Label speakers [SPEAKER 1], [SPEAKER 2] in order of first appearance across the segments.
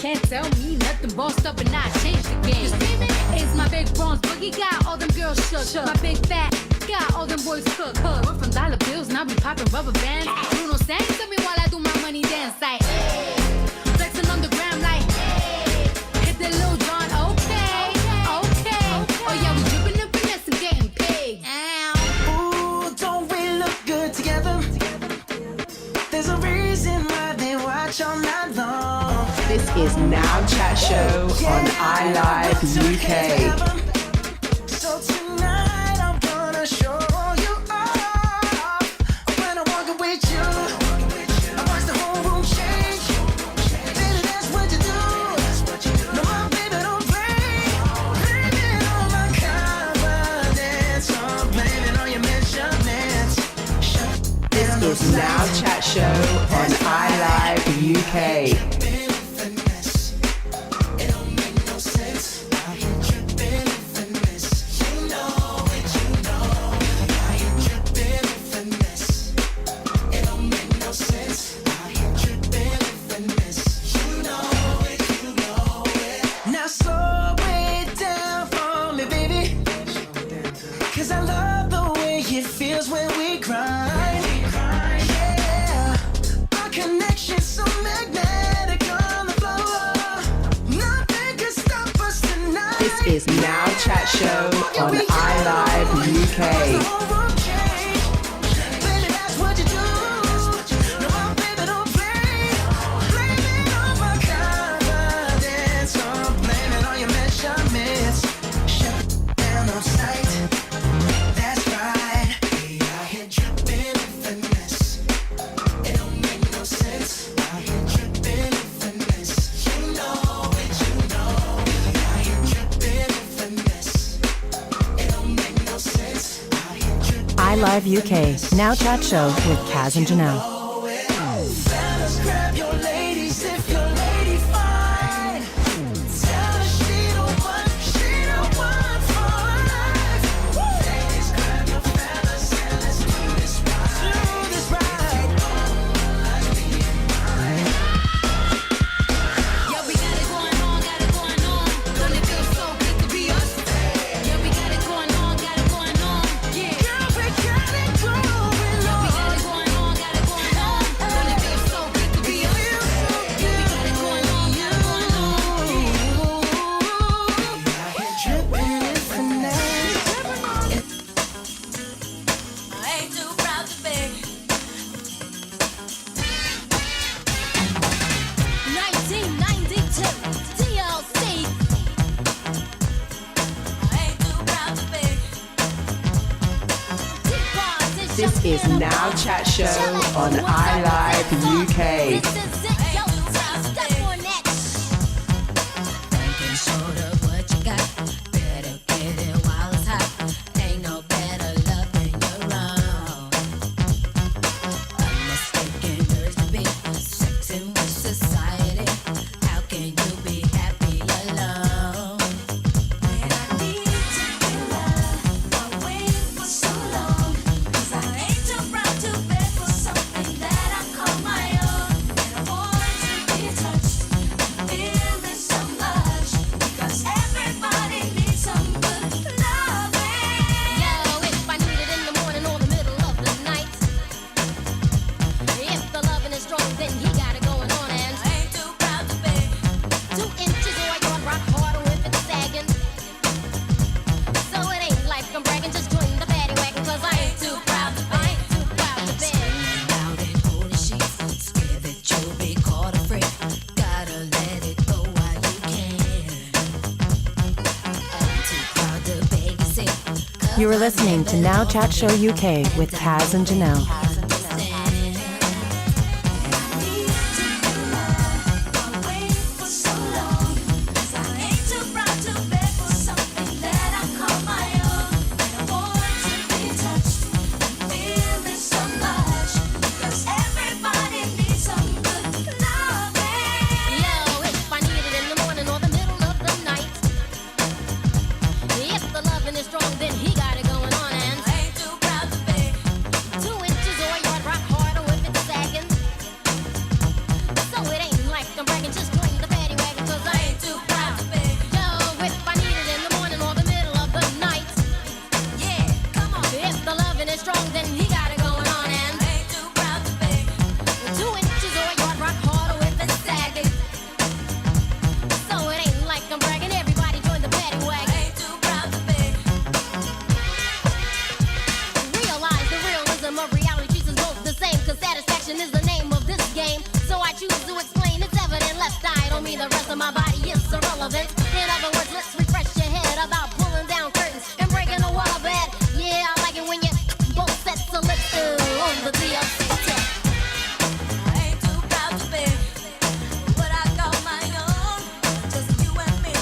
[SPEAKER 1] can't tell me nothing. Bossed up and I changed the game. You see me? It's my big bronze boogie, got all them girls shook. My big fat got all them boys cooked. We're from dollar bills, now we popping rubber bands. Bruno sang to me while I do my money dance. Like, flexing on the gram like, hit the Lil Jon, okay. Oh yeah, we dripping and finesse and getting paid.
[SPEAKER 2] Ooh, don't we look good together? There's a reason why they watch all night long.
[SPEAKER 3] This is Now Chat Show on iLive UK.
[SPEAKER 2] So tonight I'm gonna show you off. When I'm walking with you, I watch the whole room change. Baby, that's what you do. No, my baby, don't play. Blaming on my confidence, or blaming on your measurements.
[SPEAKER 3] This is Now Chat Show on iLive UK. Is Now Chat Show on iLive UK. iLive UK, Now Chat Show with Kaz and Janelle. This is Now Chat Show on iLive UK. You are listening to Now Chat Show UK with Kaz and Janelle.
[SPEAKER 1] Then he got it going on and I ain't too proud to beg. 2 inches
[SPEAKER 4] me the rest of my body is irrelevant. In other words, let's refresh your head about pulling down curtains and breaking the wall bed. Yeah, I like it when you both sets of lips on the TLC tip. I ain't too proud to beg, but I got my own, just you and me.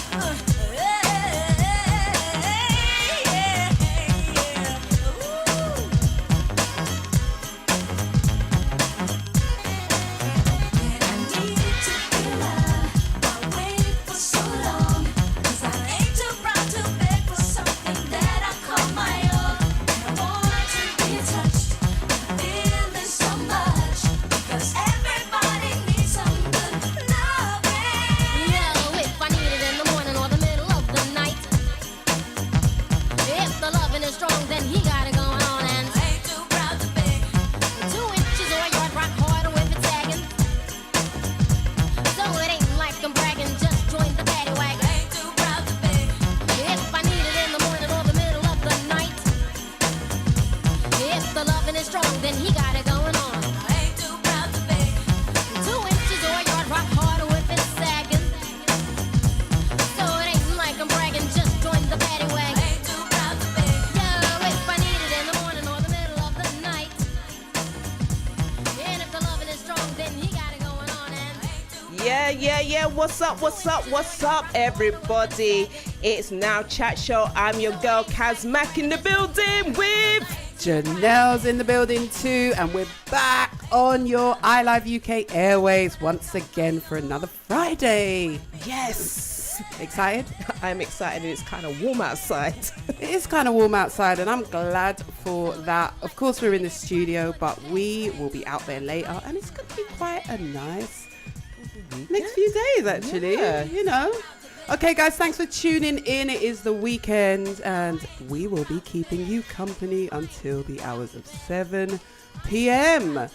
[SPEAKER 3] What's up, everybody? It's Now Chat Show. I'm your girl, Kaz Mack, in the building with...
[SPEAKER 5] Janelle's in the building too, and we're back on your iLive UK airways once again for another Friday.
[SPEAKER 3] Yes!
[SPEAKER 5] Excited?
[SPEAKER 3] I'm excited. It's kind of warm outside.
[SPEAKER 5] It is kind of warm outside, and I'm glad for that. Of course, we're in the studio, but we will be out there later, and it's going to be quite a nice next few days, actually.
[SPEAKER 3] Yeah.
[SPEAKER 5] You know. Okay, guys, thanks for tuning in. It is the weekend, and we will be keeping you company until the hours of 7 p.m.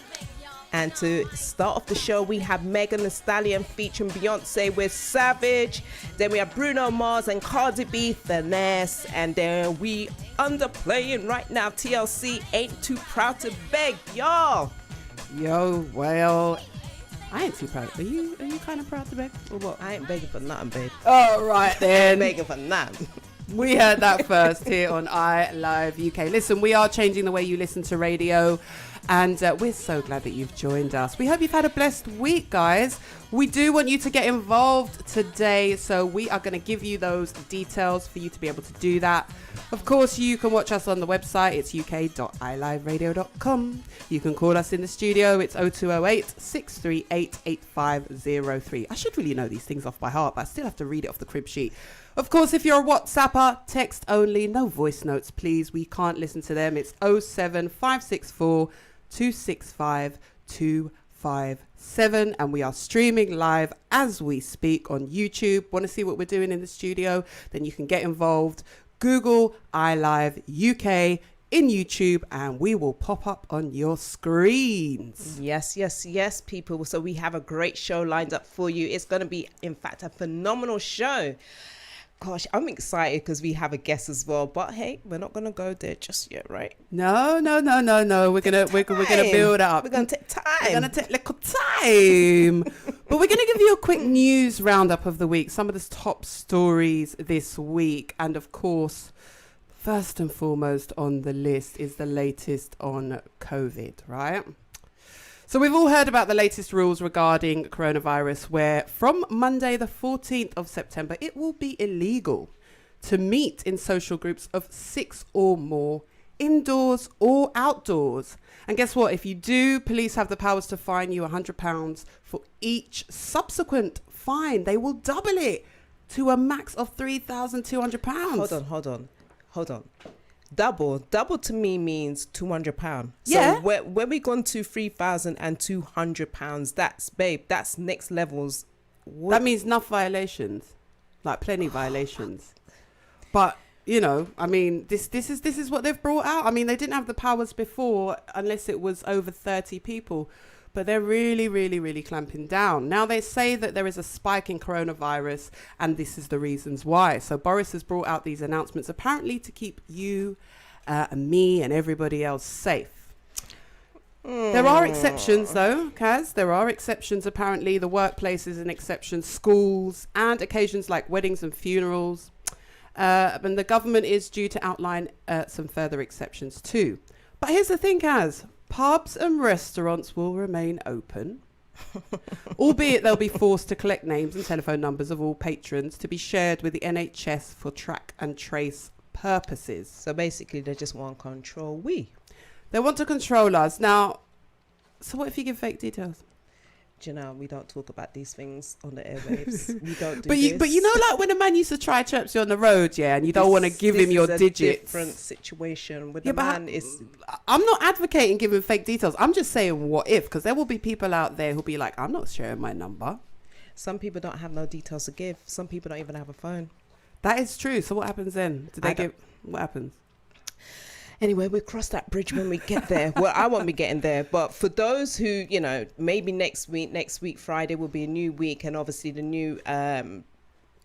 [SPEAKER 3] And to start off the show, we have Megan Thee Stallion featuring Beyonce with Savage. Then we have Bruno Mars and Cardi B, Finesse. And then we underplaying right now, TLC, Ain't Too Proud to Beg, y'all.
[SPEAKER 5] Yo, well, I ain't too proud. Are you kind of proud to beg or what?
[SPEAKER 3] I ain't begging for nothing, babe.
[SPEAKER 5] All right then.
[SPEAKER 3] Begging for nothing.
[SPEAKER 5] We heard that first here on iLive UK. Listen, we are changing the way you listen to radio, and we're so glad that you've joined us. We hope you've had a blessed week, guys. We do want you to get involved today, so we are going to give you those details for you to be able to do that. Of course, you can watch us on the website. It's uk.iliveradio.com. You can call us in the studio. It's 0208 638 8503. I should really know these things off by heart, but I still have to read it off the crib sheet. Of course, if you're a WhatsApper, text only, no voice notes, please. We can't listen to them. It's 07564 265 257, and we are streaming live as we speak on YouTube. Want to see what we're doing in the studio? Then you can get involved. Google iLive UK in YouTube, and we will pop up on your screens.
[SPEAKER 3] Yes, people. So we have a great show lined up for you. It's going to be, in fact, a phenomenal show. Gosh, I'm excited because we have a guest as well. But hey, we're not gonna go there just yet, right?
[SPEAKER 5] No. We're gonna build it up.
[SPEAKER 3] We're gonna take time.
[SPEAKER 5] We're gonna take little time. But we're gonna give you a quick news roundup of the week. Some of the top stories this week, and of course, first and foremost on the list is the latest on COVID, right? So we've all heard about the latest rules regarding coronavirus, where from Monday, the 14th of September, it will be illegal to meet in social groups of 6 or more, indoors or outdoors. And guess what? If you do, police have the powers to fine you £100 for each subsequent fine. They will double it to a max of £3,200.
[SPEAKER 3] Hold on. Double to me means £200.
[SPEAKER 5] Yeah.
[SPEAKER 3] So when we gone to £3,200, that's next levels.
[SPEAKER 5] That means enough violations, like plenty violations. But you know, I mean, this is what they've brought out. I mean, they didn't have the powers before unless it was over 30 people. But they're really clamping down. Now they say that there is a spike in coronavirus, and this is the reasons why. So Boris has brought out these announcements apparently to keep you and me and everybody else safe. There are exceptions, though, Kaz. There are exceptions. Apparently, the workplace is an exception, schools, and occasions like weddings and funerals. And the government is due to outline some further exceptions too. But here's the thing, Kaz. Pubs and restaurants will remain open, albeit they'll be forced to collect names and telephone numbers of all patrons to be shared with the NHS for track and trace purposes.
[SPEAKER 3] So basically, they just want control.
[SPEAKER 5] They want to control us. Now, so what if you give fake details?
[SPEAKER 3] Do you know, we don't talk about these things on the airwaves. We don't do
[SPEAKER 5] But
[SPEAKER 3] this.
[SPEAKER 5] you know, like when a man used to try chirps you on the road, yeah, and you don't want to give him your digits.
[SPEAKER 3] This is a different situation with the man.
[SPEAKER 5] I'm not advocating giving fake details. I'm just saying what if, because there will be people out there who'll be like, I'm not sharing my number.
[SPEAKER 3] Some people don't have no details to give. Some people don't even have a phone.
[SPEAKER 5] That is true. So what happens then? What happens?
[SPEAKER 3] Anyway, we'll cross that bridge when we get there. Well, I won't be getting there. But for those who, you know, maybe next week, Friday will be a new week. And obviously the new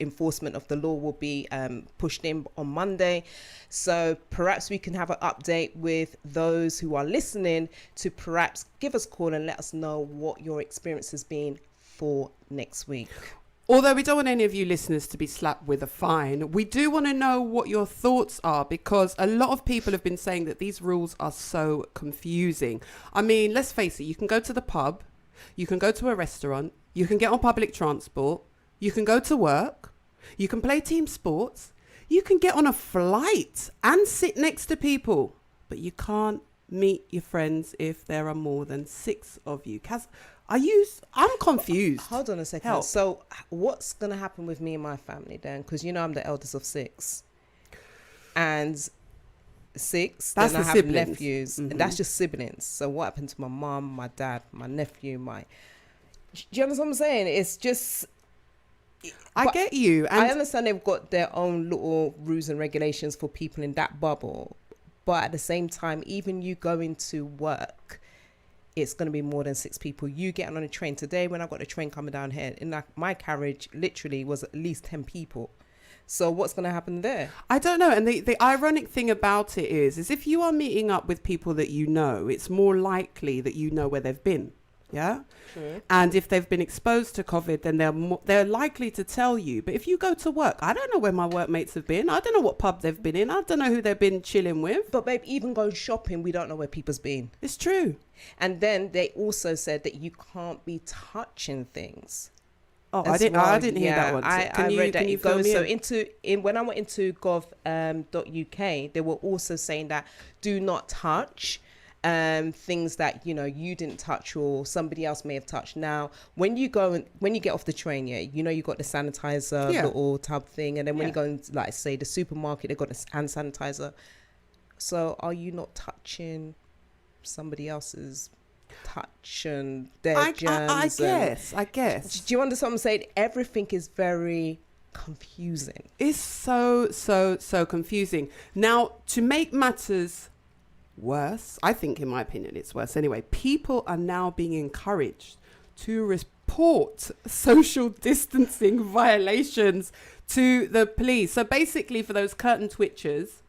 [SPEAKER 3] enforcement of the law will be pushed in on Monday. So perhaps we can have an update with those who are listening to perhaps give us a call and let us know what your experience has been for next week.
[SPEAKER 5] Although we don't want any of you listeners to be slapped with a fine, we do want to know what your thoughts are, because a lot of people have been saying that these rules are so confusing. I mean, let's face it, you can go to the pub, you can go to a restaurant, you can get on public transport, you can go to work, you can play team sports, you can get on a flight and sit next to people, but you can't meet your friends if there are more than 6 of you. I'm confused.
[SPEAKER 3] Hold on a second.
[SPEAKER 5] Help.
[SPEAKER 3] So what's going to happen with me and my family then? Because, you know, I'm the eldest of 6. And 6,
[SPEAKER 5] that's
[SPEAKER 3] then I
[SPEAKER 5] the
[SPEAKER 3] have
[SPEAKER 5] siblings.
[SPEAKER 3] nephews.
[SPEAKER 5] Mm-hmm.
[SPEAKER 3] And that's just siblings. So what happened to my mum, my dad, my nephew, Do you understand what I'm saying? It's just...
[SPEAKER 5] I get you. And
[SPEAKER 3] I understand they've got their own little rules and regulations for people in that bubble. But at the same time, even you going to work... it's going to be more than 6 people. You getting on a train today, when I got the train coming down here, in my carriage literally was at least 10 people. So what's going to happen there?
[SPEAKER 5] I don't know. And the ironic thing about it is if you are meeting up with people that you know, it's more likely that you know where they've been. Yeah.
[SPEAKER 3] True.
[SPEAKER 5] And if they've been exposed to COVID, then they're likely to tell you. But if you go to work, I don't know where my workmates have been. I don't know what pub they've been in. I don't know who they've been chilling with.
[SPEAKER 3] But babe, even going shopping, we don't know where people's been.
[SPEAKER 5] It's true.
[SPEAKER 3] And then they also said that you can't be touching things.
[SPEAKER 5] Oh, I didn't hear that one. So
[SPEAKER 3] I read that it goes so
[SPEAKER 5] into
[SPEAKER 3] when I went into gov.uk, they were also saying that do not touch things that, you know, you didn't touch or somebody else may have touched. Now, when you get off the train, yeah, you know, you got the sanitizer little tub thing, and then when you go in, like say the supermarket, they got the hand sanitizer. So are you not touching somebody else's touch and their germs?
[SPEAKER 5] I guess.
[SPEAKER 3] Do you understand what I'm saying? Everything is very confusing.
[SPEAKER 5] It's so confusing. Now, to make matters worse, I think in my opinion it's worse anyway, people are now being encouraged to report social distancing violations to the police. So basically, for those curtain twitchers,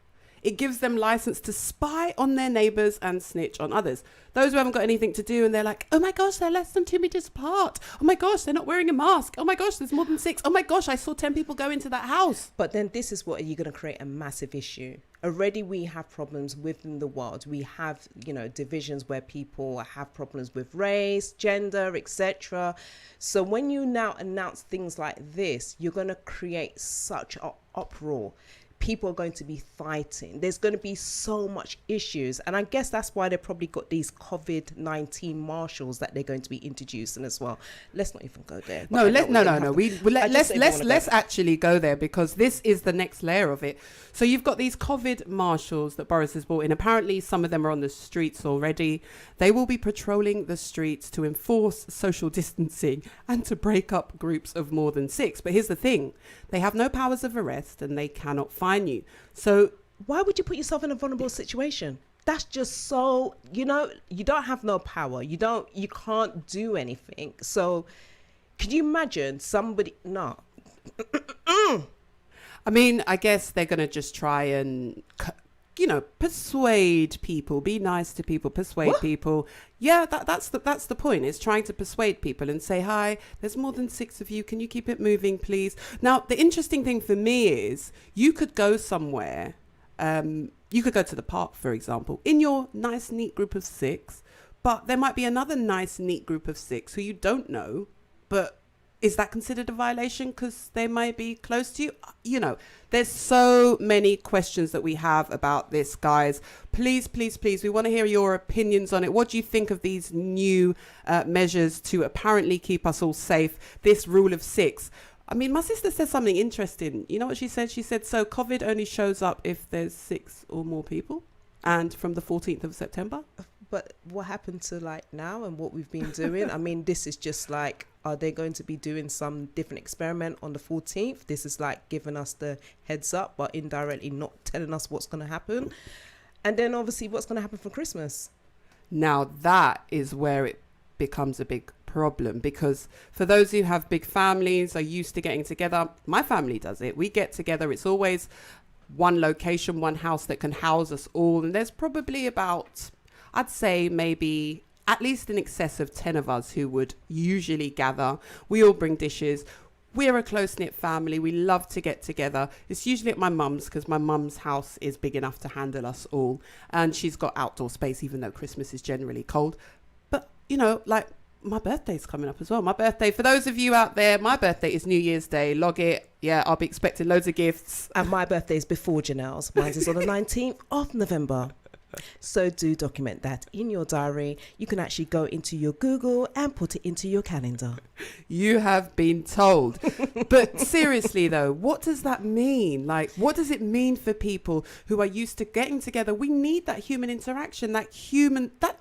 [SPEAKER 5] it gives them license to spy on their neighbours and snitch on others. Those who haven't got anything to do and they're like, oh my gosh, they're less than 2 meters apart. Oh my gosh, they're not wearing a mask. Oh my gosh, there's more than 6. Oh my gosh, I saw 10 people go into that house.
[SPEAKER 3] But then this is what you're going to create a massive issue. Already we have problems within the world. We have, you know, divisions where people have problems with race, gender, etc. So when you now announce things like this, you're going to create such an uproar. People are going to be fighting. There's going to be so much issues. And I guess that's why they probably got these COVID-19 marshals that they're going to be introducing as well. Let's not even go there.
[SPEAKER 5] No. Let's actually go there, because this is the next layer of it. So you've got these COVID marshals that Boris has brought in. Apparently some of them are on the streets already. They will be patrolling the streets to enforce social distancing and to break up groups of more than 6. But here's the thing. They have no powers of arrest and they cannot fine you. So
[SPEAKER 3] why would you put yourself in a vulnerable situation? That's just so, you know, you don't have no power. You can't do anything. So could you imagine somebody, no.
[SPEAKER 5] I mean, I guess they're going to just try and persuade people, be nice to people, persuade people. Yeah, that's the point. It's trying to persuade people and say, hi, there's more than 6 of you. Can you keep it moving, please? Now, the interesting thing for me is you could go somewhere. You could go to the park, for example, in your nice, neat group of 6. But there might be another nice, neat group of 6 who you don't know. But is that considered a violation because they might be close to you? There's so many questions that we have about this, guys. Please, please, please, we want to hear your opinions on it. What do you think of these new measures to apparently keep us all safe? This rule of 6. I mean, my sister said something interesting. You know what she said? She said, so COVID only shows up if there's 6 or more people, and from the 14th of September.
[SPEAKER 3] But what happened to now and what we've been doing? I mean, this is just are they going to be doing some different experiment on the 14th? This is giving us the heads up, but indirectly not telling us what's going to happen. And then obviously what's going to happen for Christmas.
[SPEAKER 5] Now that is where it becomes a big problem, because for those who have big families, are used to getting together. My family does it. We get together. It's always one location, one house that can house us all. And there's probably about, I'd say maybe at least in excess of 10 of us who would usually gather. We all bring dishes. We're a close-knit family. We love to get together. It's usually at my mum's because my mum's house is big enough to handle us all. And she's got outdoor space, even though Christmas is generally cold. But, my birthday's coming up as well. My birthday, for those of you out there, my birthday is New Year's Day. Log it. Yeah, I'll be expecting loads of gifts.
[SPEAKER 3] And my birthday is before Janelle's. Mine is on the 19th of November. So do document that in your diary. You can actually go into your Google and put it into your calendar.
[SPEAKER 5] You have been told. But seriously though, what does that mean? What does it mean for people who are used to getting together? We need that human interaction, that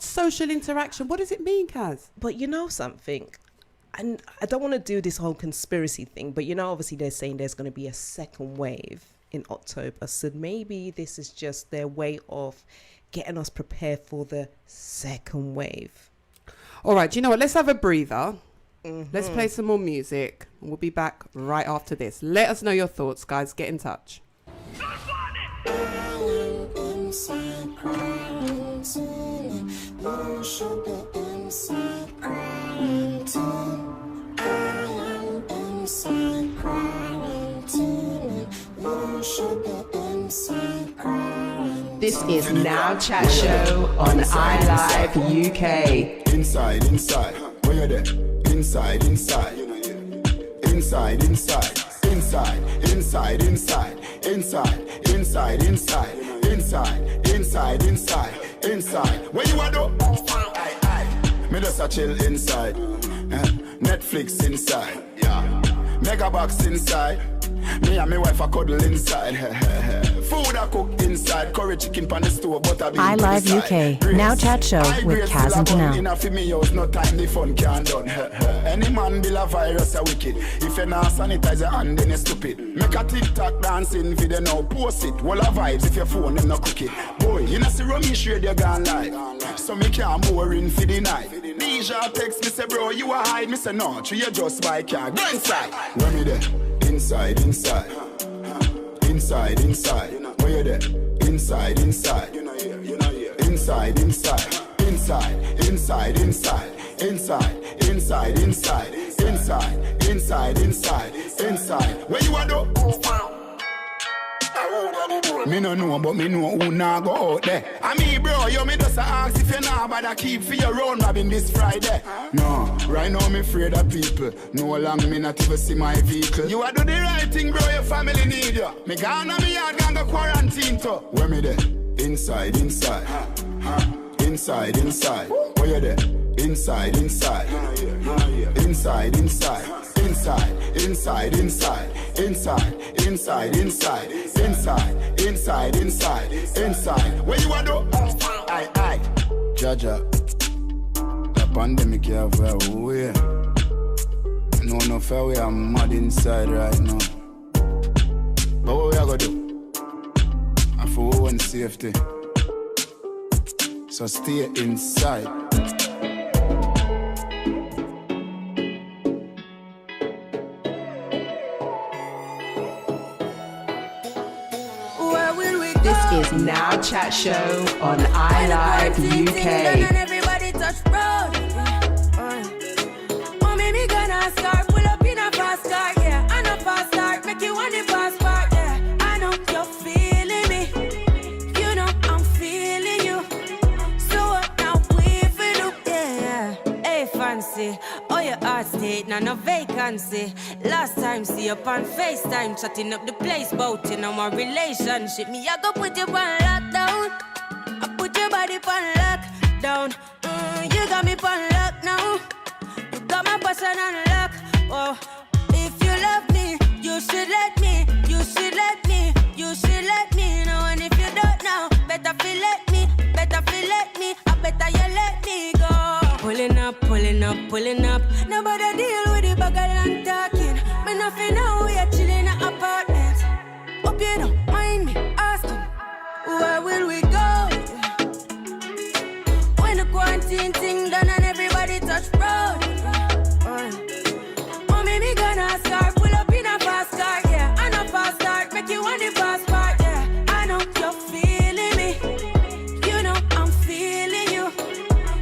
[SPEAKER 5] social interaction. What does it mean, Kaz?
[SPEAKER 3] But you know something? And I don't want to do this whole conspiracy thing, but obviously they're saying there's going to be a second wave in October. So maybe this is just their way of getting us prepared for the second wave.
[SPEAKER 5] All right, do you know what? Let's have a breather. Let's play some more music. And we'll be back right after this. Let us know your thoughts, guys. Get in touch.
[SPEAKER 3] This is Now Chat Show on iLive UK.
[SPEAKER 6] Inside, where you there? Inside, inside, inside, inside, inside, inside, inside, inside, inside. Where you are though? Me just a chill inside. Netflix inside, yeah. Mega box inside. Me and my wife a cuddle inside. Food I cook inside. Curry chicken pan the stove, butter bean
[SPEAKER 7] I Live UK. Now Chat Show with Kaz and Janelle.
[SPEAKER 6] Enough for me house, no time the fun can done. Any man build a virus a wicked. If you not sanitize your hand, then you stupid. Make a TikTok dancing video now, post it. Wall of vibes if your phone them no cook it. Boy, you know see Romish radio gone live. So me can't more in for the night. Deja text me say bro you a hide. Me say no, you just buy car. Go inside. Where me there? Inside, inside, inside, inside. Where you there? Inside, inside, inside, inside, inside, inside, inside, inside, inside, inside, inside, inside, inside, inside. Where you are though? Me no know, but me know who nah go out there. And me bro, you me just ask if you nah bother keep for your own robbing this Friday. No, right now me afraid of people. No long me not even see my vehicle. You a do the right thing, bro, your family need you. Me gone on me yard, gonna go quarantine too. Where me there? Inside, inside, inside, inside. Where you there? Inside, inside, inside, inside, inside, inside, inside, inside, inside, inside, inside, inside, inside, inside. Where you are though? Aye. Jaja, the pandemic here for a way. No fair way, I'm mad inside right now. But what we are gonna do? I for one safety. So stay inside.
[SPEAKER 3] This
[SPEAKER 5] is Now Chat Show on iLive UK.
[SPEAKER 2] And everybody touch road. Oh, maybe gonna start, pull up in a fast car, yeah. And a fast start, make you want the fast part, yeah. I know you're feeling me. You know I'm feeling you. So what now we feel, yeah. Hey, fancy. Oh, your heart state, now no vacancy. Last time, see up on FaceTime, chatting up the place, bout in our relationship. Me, I go put you on lockdown. I put your body on lockdown. You got me on lock now. You got my person on lock. Oh, if you love me, you should let me. You should let me. You should let me know. And if you don't know, better feel let me. Better feel let me. I better you let me go. Pulling up, pulling up, pulling up. Nobody deal with the bagel and talking. Me nothing now, we are chilling in an apartment. Hope you don't mind me asking, where will we go? When the quarantine thing done and everybody touch road. Oh, maybe gonna start, pull up in a fast car, yeah. And a fast start, make you want the fast part, yeah. I know you're feeling me. You know I'm feeling you.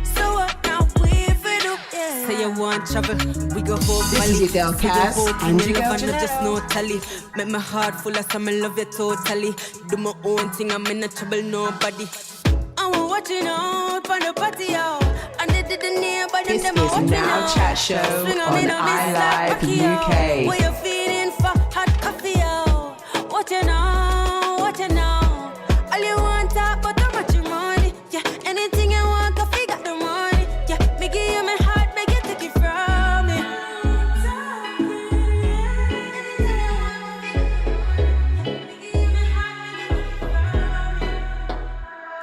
[SPEAKER 2] So what now we feel, yeah. Say you want travel, we go home.
[SPEAKER 5] This is your girl Kaz and your girl
[SPEAKER 2] Janelle. Just
[SPEAKER 5] Janelle.
[SPEAKER 2] no tally. Make my heart full of some, I love you totally. Do my own thing, I'm in no trouble, nobody. I'm watching out on the patio. And they didn't hear, but
[SPEAKER 5] This
[SPEAKER 2] them
[SPEAKER 5] is
[SPEAKER 2] watching
[SPEAKER 5] Now
[SPEAKER 2] out.
[SPEAKER 5] Chat Show
[SPEAKER 2] Swing
[SPEAKER 5] on
[SPEAKER 2] me down this
[SPEAKER 5] iLive
[SPEAKER 2] like
[SPEAKER 5] UK.
[SPEAKER 2] what you feeling for hot coffee, yo? What you know, what you know. All you want talk, but how much you money? Yeah, anything you want, coffee got the money. Yeah, me give you my heart, make you take it from me.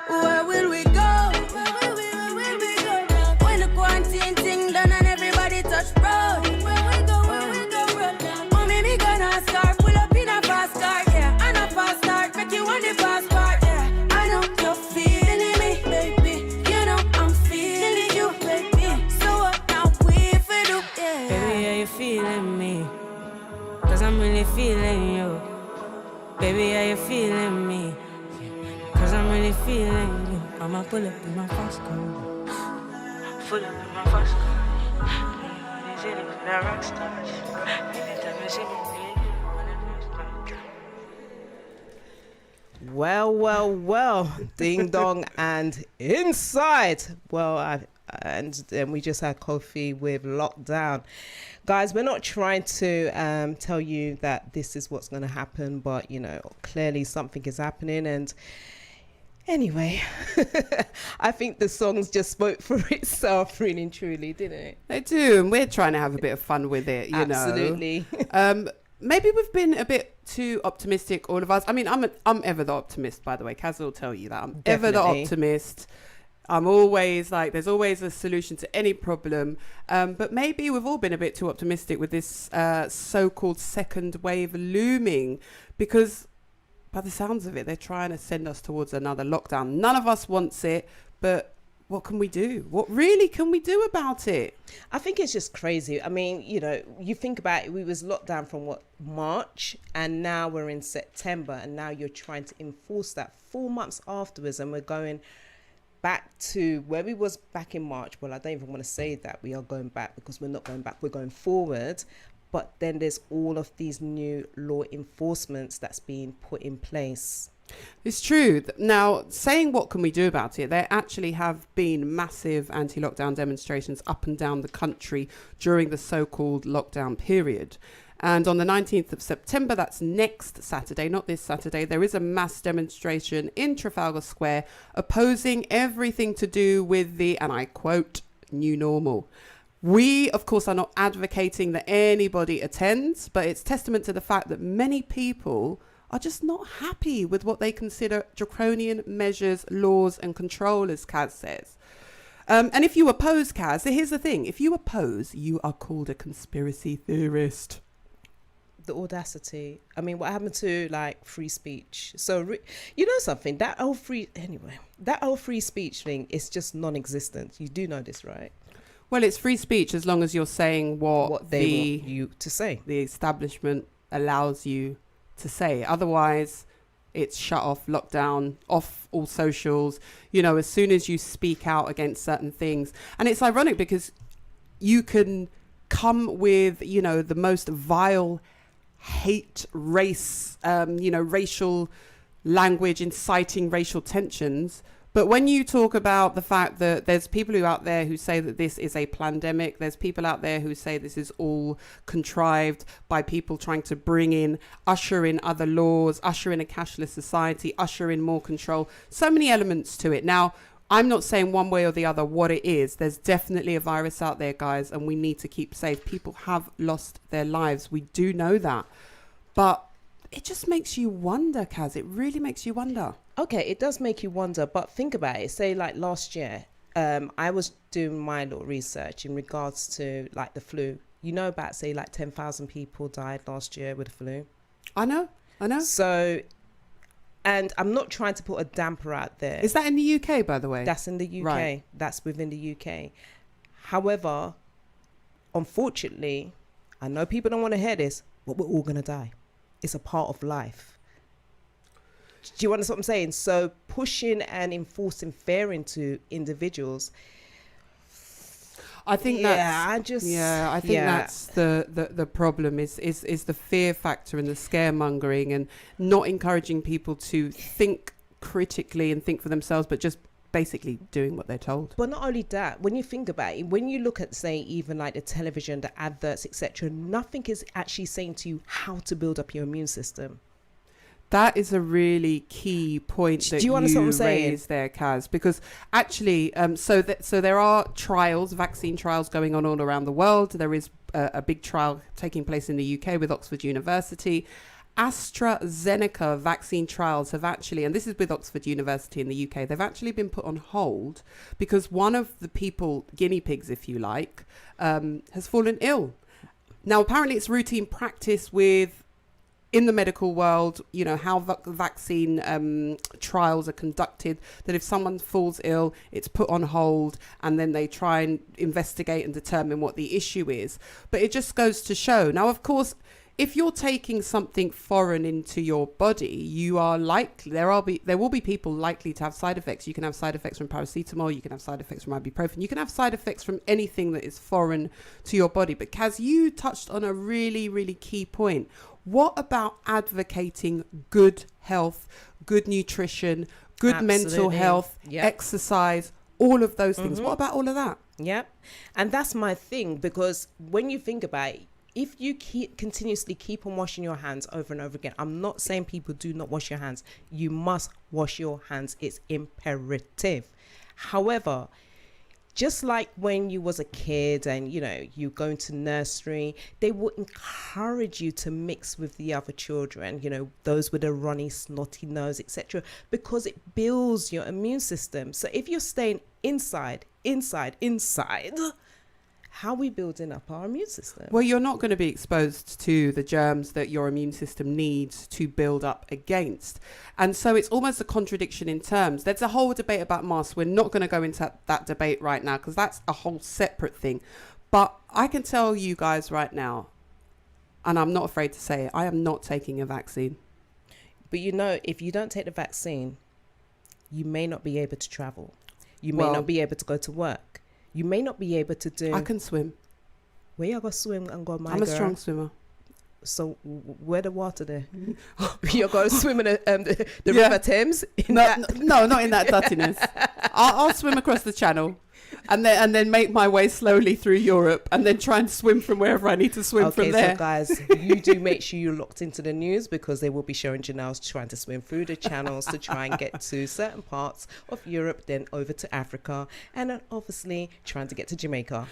[SPEAKER 2] Where will we go? Where will we go now? When the quarantine thing done and everybody touch road. Where we go road now? Oh, maybe gonna start, pull up in a fast car, yeah. And a fast start, make you want the fast part, yeah. I know you're feeling me, baby. You know I'm feeling you, baby. So what now we feel, yeah. Baby, are you feeling me? Cause I'm really feeling you. Baby, are you feeling me? Cause I'm really feeling you. I'ma pull up in my fast car. Pull up in my fast car. These feelings are rock stars. Anytime you see me,
[SPEAKER 3] Well, ding dong and inside. And then we just had coffee with lockdown. Guys, we're not trying to tell you that this is what's going to happen, but, you know, clearly something is happening. And anyway, I think the songs just spoke for itself, really and truly, didn't it?
[SPEAKER 5] They do, and we're trying to have a bit of fun with it, you
[SPEAKER 3] Absolutely.
[SPEAKER 5] know. Maybe we've been a bit too optimistic, all of us. I mean, I'm ever the optimist, by the way. Kaz will tell you that. I'm ever the
[SPEAKER 3] Definitely.
[SPEAKER 5] optimist. I'm always like, there's always a solution to any problem. But maybe we've all been a bit too optimistic with this so-called second wave looming, because by the sounds of it, they're trying to send us towards another lockdown. None of us wants it, but what can we do? What really can we do about it?
[SPEAKER 3] I think it's just crazy. I mean, you know, you think about it, we was locked down from March, and now we're in September, and now you're trying to enforce that 4 months afterwards, and we're going back to where we was back in March. Well, I don't even want to say that we are going back, because we're not going back, we're going forward. But then there's all of these new law enforcements that's being put in place.
[SPEAKER 5] It's true. Now, saying what can we do about it, there actually have been massive anti-lockdown demonstrations up and down the country during the so-called lockdown period. And on the 19th of September, that's next Saturday, not this Saturday, there is a mass demonstration in Trafalgar Square opposing everything to do with the, and I quote, new normal. We, of course, are not advocating that anybody attends, but it's testament to the fact that many people are just not happy with what they consider draconian measures, laws and control, as Kaz says. And if you oppose, Kaz, here's the thing. If you oppose, you are called a conspiracy theorist.
[SPEAKER 3] The audacity. I mean, what happened to, like, free speech? So, you know something? That whole free speech thing is just non-existent. You do know this, right?
[SPEAKER 5] Well, it's free speech as long as you're saying what
[SPEAKER 3] they want you to say.
[SPEAKER 5] The establishment allows you to say. Otherwise, it's shut off, lockdown, off all socials, you know, as soon as you speak out against certain things. And it's ironic because you can come with, you know, the most vile hate, race, racial language, inciting racial tensions. But when you talk about the fact that there's people who out there who say that this is a pandemic, there's people out there who say this is all contrived by people trying to usher in other laws, usher in a cashless society, usher in more control, so many elements to it. Now, I'm not saying one way or the other what it is. There's definitely a virus out there, guys, and we need to keep safe. People have lost their lives. We do know that. But it just makes you wonder, Kaz. It really makes you wonder.
[SPEAKER 3] Okay, it does make you wonder, but think about it. Say like last year, I was doing my little research in regards to like the flu. You know about, say, like 10,000 people died last year with the flu.
[SPEAKER 5] I know.
[SPEAKER 3] So, and I'm not trying to put a damper out there.
[SPEAKER 5] Is that in the UK, by the way?
[SPEAKER 3] That's in the UK.
[SPEAKER 5] Right.
[SPEAKER 3] That's within the UK. However, unfortunately, I know people don't want to hear this, but we're all going to die. It's a part of life. Do you understand what I'm saying? So pushing and enforcing fear into individuals.
[SPEAKER 5] I think that's the problem is the fear factor and the scaremongering and not encouraging people to think critically and think for themselves, but just basically doing what they're told.
[SPEAKER 3] But not only that, when you think about it, when you look at, say, even like the television, the adverts, etc., nothing is actually saying to you how to build up your immune system.
[SPEAKER 5] That is a really key point that you raised there, Kaz, because actually, so there are vaccine trials going on all around the world. There is a big trial taking place in the UK with Oxford University. AstraZeneca vaccine trials have actually, and this is with Oxford University in the UK, they've actually been put on hold because one of the people, guinea pigs, if you like, has fallen ill. Now, apparently it's routine practice in the medical world, you know, how vaccine trials are conducted, that if someone falls ill, it's put on hold and then they try and investigate and determine what the issue is. But it just goes to show. Now, of course, if you're taking something foreign into your body, you are likely, there will be people likely to have side effects. You can have side effects from paracetamol, you can have side effects from ibuprofen, you can have side effects from anything that is foreign to your body. But Kaz, you touched on a really, really key point. What about advocating good health, good nutrition, good mental health, exercise, all of those things? What about all of that?
[SPEAKER 3] Yep. And that's my thing, because when you think about it, if you continuously keep on washing your hands over and over again, I'm not saying people do not wash your hands. You must wash your hands. It's imperative. However, just like when you was a kid and, you know, you go into nursery, they will encourage you to mix with the other children, you know, those with a runny, snotty nose, etc., because it builds your immune system. So if you're staying inside, how are we building up our immune system?
[SPEAKER 5] Well, you're not going to be exposed to the germs that your immune system needs to build up against. And so it's almost a contradiction in terms. There's a whole debate about masks. We're not going to go into that debate right now because that's a whole separate thing. But I can tell you guys right now, and I'm not afraid to say it, I am not taking a vaccine.
[SPEAKER 3] But you know, if you don't take the vaccine, you may not be able to travel. You may not be able to go to work. You may not be able to do...
[SPEAKER 5] I can swim.
[SPEAKER 3] Where you go swim and go, my
[SPEAKER 5] I'm
[SPEAKER 3] girl?
[SPEAKER 5] a strong swimmer.
[SPEAKER 3] So where the water there? You're going to swim in the River Thames?
[SPEAKER 5] No, not in that dirtiness. I'll swim across the channel and then make my way slowly through Europe and then try and swim from wherever I need to swim from there.
[SPEAKER 3] So guys, you do make sure you're locked into the news, because they will be showing Janelle's trying to swim through the channels to try and get to certain parts of Europe, then over to Africa, and then obviously trying to get to Jamaica.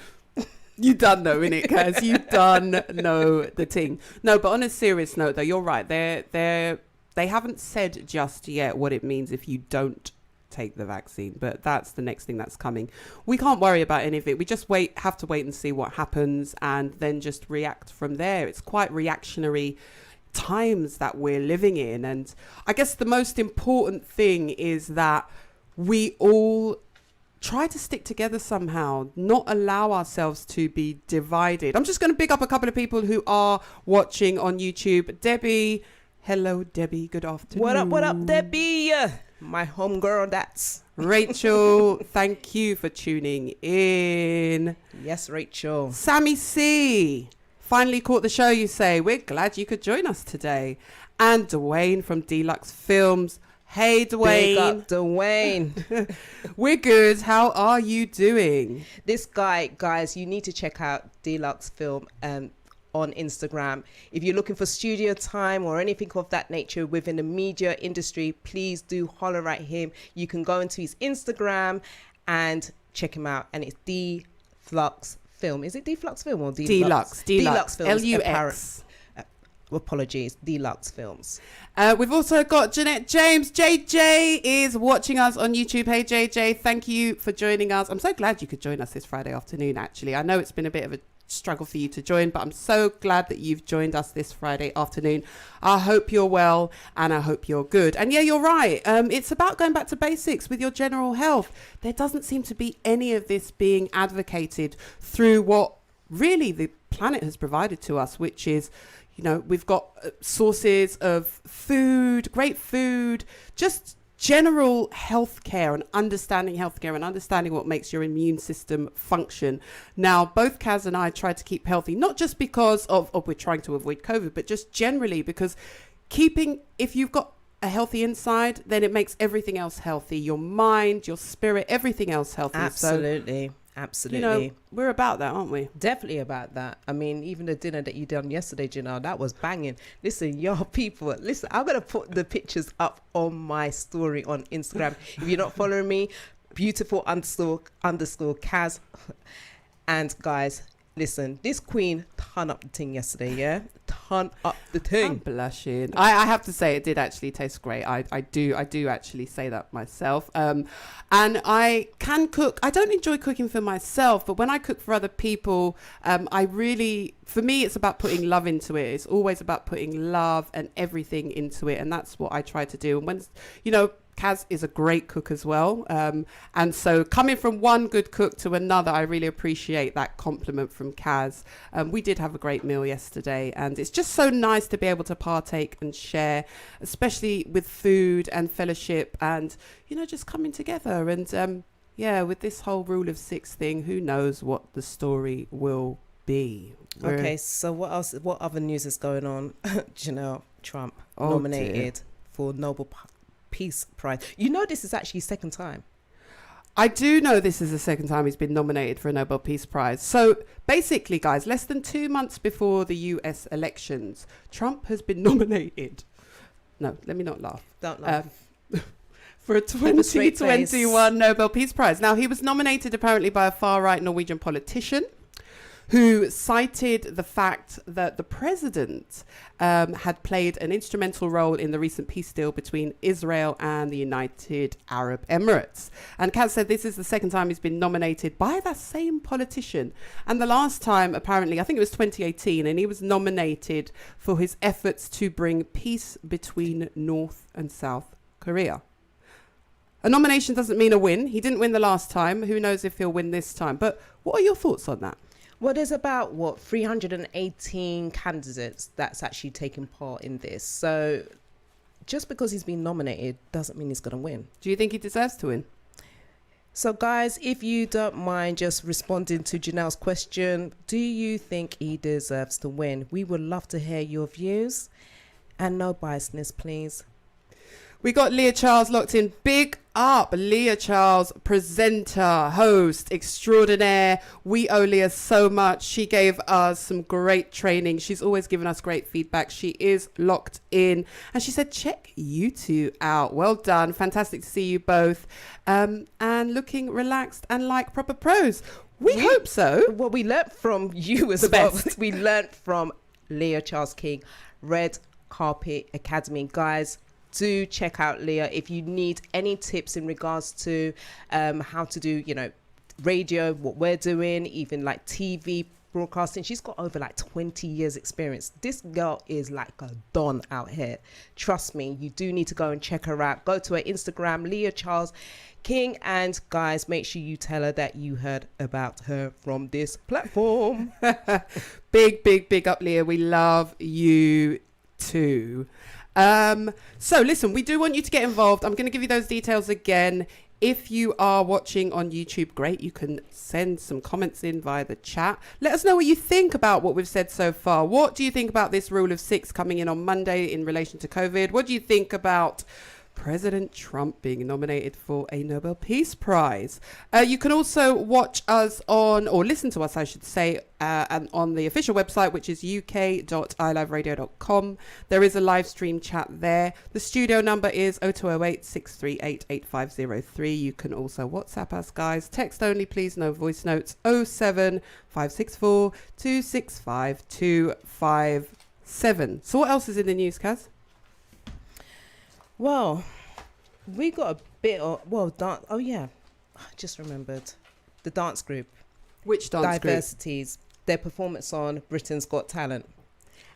[SPEAKER 5] You done know, innit, Kaz? You done know the thing. No, but on a serious note, though, you're right. They haven't said just yet what it means if you don't take the vaccine, but that's the next thing that's coming. We can't worry about any of it. We just have to wait and see what happens and then just react from there. It's quite reactionary times that we're living in. And I guess the most important thing is that we all try to stick together somehow, not allow ourselves to be divided. I'm just going to pick up a couple of people who are watching on YouTube. Debbie, Hello, Debbie. Good afternoon.
[SPEAKER 3] What up, Debbie? My homegirl, that's.
[SPEAKER 5] Rachel, thank you for tuning in.
[SPEAKER 3] Yes, Rachel.
[SPEAKER 5] Sammy C. Finally caught the show, you say. We're glad you could join us today. And Dwayne from Deluxe Films. Hey, Dwayne.
[SPEAKER 3] Big up, Dwayne.
[SPEAKER 5] We're good. How are you doing?
[SPEAKER 3] This guy, guys, you need to check out Deluxe Film on Instagram. If you're looking for studio time or anything of that nature within the media industry, please do holler at him. You can go into his Instagram and check him out. And it's D-Flux Film. Is it D-Flux Film or
[SPEAKER 5] Deluxe?
[SPEAKER 3] Deluxe Films.
[SPEAKER 5] L-U-X.
[SPEAKER 3] Apologies, Deluxe Films.
[SPEAKER 5] We've also got Jeanette James. JJ is watching us on YouTube. Hey, JJ, thank you for joining us. I'm so glad you could join us this Friday afternoon, actually. I know it's been a bit of a struggle for you to join, but I'm so glad that you've joined us this Friday afternoon. I hope you're well and I hope you're good. And yeah, you're right. It's about going back to basics with your general health. There doesn't seem to be any of this being advocated through what really the planet has provided to us, which is, you know, we've got sources of food, great food, just general healthcare and understanding what makes your immune system function. Now, both Kaz and I try to keep healthy, not just because of we're trying to avoid COVID, but just generally because if you've got a healthy inside, then it makes everything else healthy. Your mind, your spirit, everything else healthy.
[SPEAKER 3] Absolutely.
[SPEAKER 5] So,
[SPEAKER 3] absolutely.
[SPEAKER 5] you know, we're about that, aren't we?
[SPEAKER 3] Definitely about that. I mean, even the dinner that you done yesterday, Janelle, that was banging. Listen, y'all people, listen, I'm going to put the pictures up on my story on Instagram. If you're not following me, beautiful underscore Kaz. And guys, listen, this queen ton up the thing yesterday, yeah? Ton up the thing.
[SPEAKER 5] I'm blushing. I have to say it did actually taste great. I do actually say that myself. And I can cook. I don't enjoy cooking for myself, but when I cook for other people, for me, it's about putting love into it. It's always about putting love and everything into it. And that's what I try to do. And when, you know, Kaz is a great cook as well. And so coming from one good cook to another, I really appreciate that compliment from Kaz. We did have a great meal yesterday, and it's just so nice to be able to partake and share, especially with food and fellowship and, you know, just coming together. And yeah, with this whole rule of six thing, who knows what the story will be.
[SPEAKER 3] Okay, so what else? What other news is going on? Janelle, Trump nominated for Nobel Peace Prize. You know, this is actually second time.
[SPEAKER 5] I do know this is the second time he's been nominated for a Nobel Peace Prize. So basically, guys, less than 2 months before the US elections, Trump has been nominated. No, let me not laugh.
[SPEAKER 3] Don't laugh.
[SPEAKER 5] For a 2021 Nobel Peace Prize. Now, he was nominated apparently by a far-right Norwegian politician who cited the fact that the president had played an instrumental role in the recent peace deal between Israel and the United Arab Emirates. And Kaz said this is the second time he's been nominated by that same politician. And the last time, apparently, I think it was 2018, and he was nominated for his efforts to bring peace between North and South Korea. A nomination doesn't mean a win. He didn't win the last time. Who knows if he'll win this time? But what are your thoughts on that?
[SPEAKER 3] Well, there's about, 318 candidates that's actually taking part in this. So just because he's been nominated doesn't mean he's going to win.
[SPEAKER 5] Do you think he deserves to win?
[SPEAKER 3] So, guys, if you don't mind just responding to Janelle's question, do you think he deserves to win? We would love to hear your views. And no biasness, please.
[SPEAKER 5] We got Leah Charles locked in. Big up, Leah Charles, presenter, host, extraordinaire. We owe Leah so much. She gave us some great training. She's always given us great feedback. She is locked in. And she said, check you two out. Well done. Fantastic to see you both. And looking relaxed and like proper pros. We hope so.
[SPEAKER 3] Well, we learnt from you as well. We learnt from Leah Charles King, Red Carpet Academy. Guys, do check out Leah if you need any tips in regards to how to do, you know, radio, what we're doing, even like TV broadcasting. She's got over like 20 years experience. This girl is like a don out here. Trust me, you do need to go and check her out. Go to her Instagram, Leah Charles King, and guys, make sure you tell her that you heard about her from this platform.
[SPEAKER 5] Big up, Leah. We love you too. So listen, we do want you to get involved. I'm going to give you those details again. If you are watching on YouTube, great. You can send some comments in via the chat. Let us know what you think about what we've said so far. What do you think about this rule of 6 coming in on Monday in relation to COVID? What do you think about President Trump being nominated for a Nobel Peace Prize? You can also watch us or listen to us, I should say, on the official website, which is uk.iliveradio.com. There is a live stream chat there. The studio number is 0208 638 8503. You can also WhatsApp us, guys. Text only, please, no voice notes. 07 564 265 257. So what else is in the news, Kaz?
[SPEAKER 3] Well, we got a bit of, dance. Oh, yeah. I just remembered. The dance group.
[SPEAKER 5] Which dance group?
[SPEAKER 3] Diversities. Their performance on Britain's Got Talent.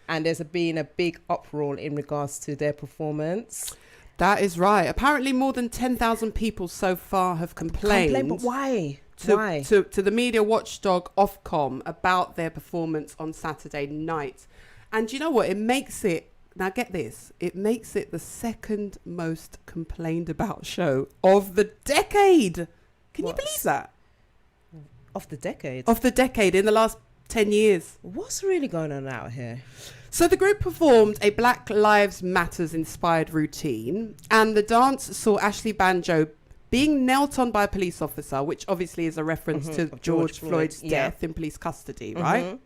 [SPEAKER 3] And there's been a big uproar in regards to their performance.
[SPEAKER 5] That is right. Apparently more than 10,000 people so far have complained.
[SPEAKER 3] But why?
[SPEAKER 5] To the media watchdog Ofcom about their performance on Saturday night. And you know what? It makes it, now get this, it makes it the second most complained about show of the decade. Can you believe that?
[SPEAKER 3] Of the decade?
[SPEAKER 5] Of the decade, in the last 10 years.
[SPEAKER 3] What's really going on out here?
[SPEAKER 5] So the group performed a Black Lives Matters inspired routine, and the dance saw Ashley Banjo being knelt on by a police officer, which obviously is a reference to George Floyd's death in police custody, right?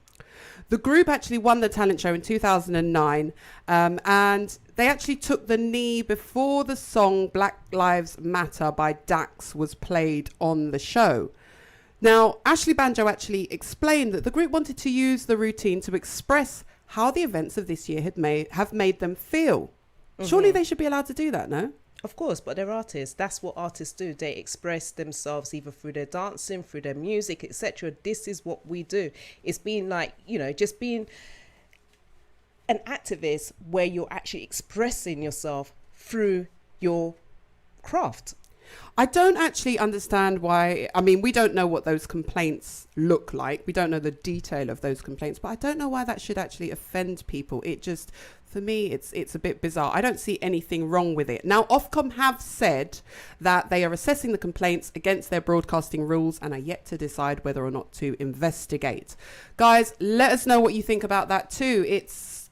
[SPEAKER 5] The group actually won the talent show in 2009, and they actually took the knee before the song Black Lives Matter by Dax was played on the show. Now, Ashley Banjo actually explained that the group wanted to use the routine to express how the events of this year have made them feel. Surely they should be allowed to do that, no?
[SPEAKER 3] Of course, but they're artists. That's what artists do. They express themselves either through their dancing, through their music, etc. This is what we do. It's being like, just being an activist where you're actually expressing yourself through your craft.
[SPEAKER 5] I don't actually understand why. I mean, we don't know what those complaints look like. We don't know the detail of those complaints, but I don't know why that should actually offend people. It just, for me, it's a bit bizarre. I don't see anything wrong with it. Now, Ofcom have said that they are assessing the complaints against their broadcasting rules and are yet to decide whether or not to investigate. Guys, let us know what you think about that too. It's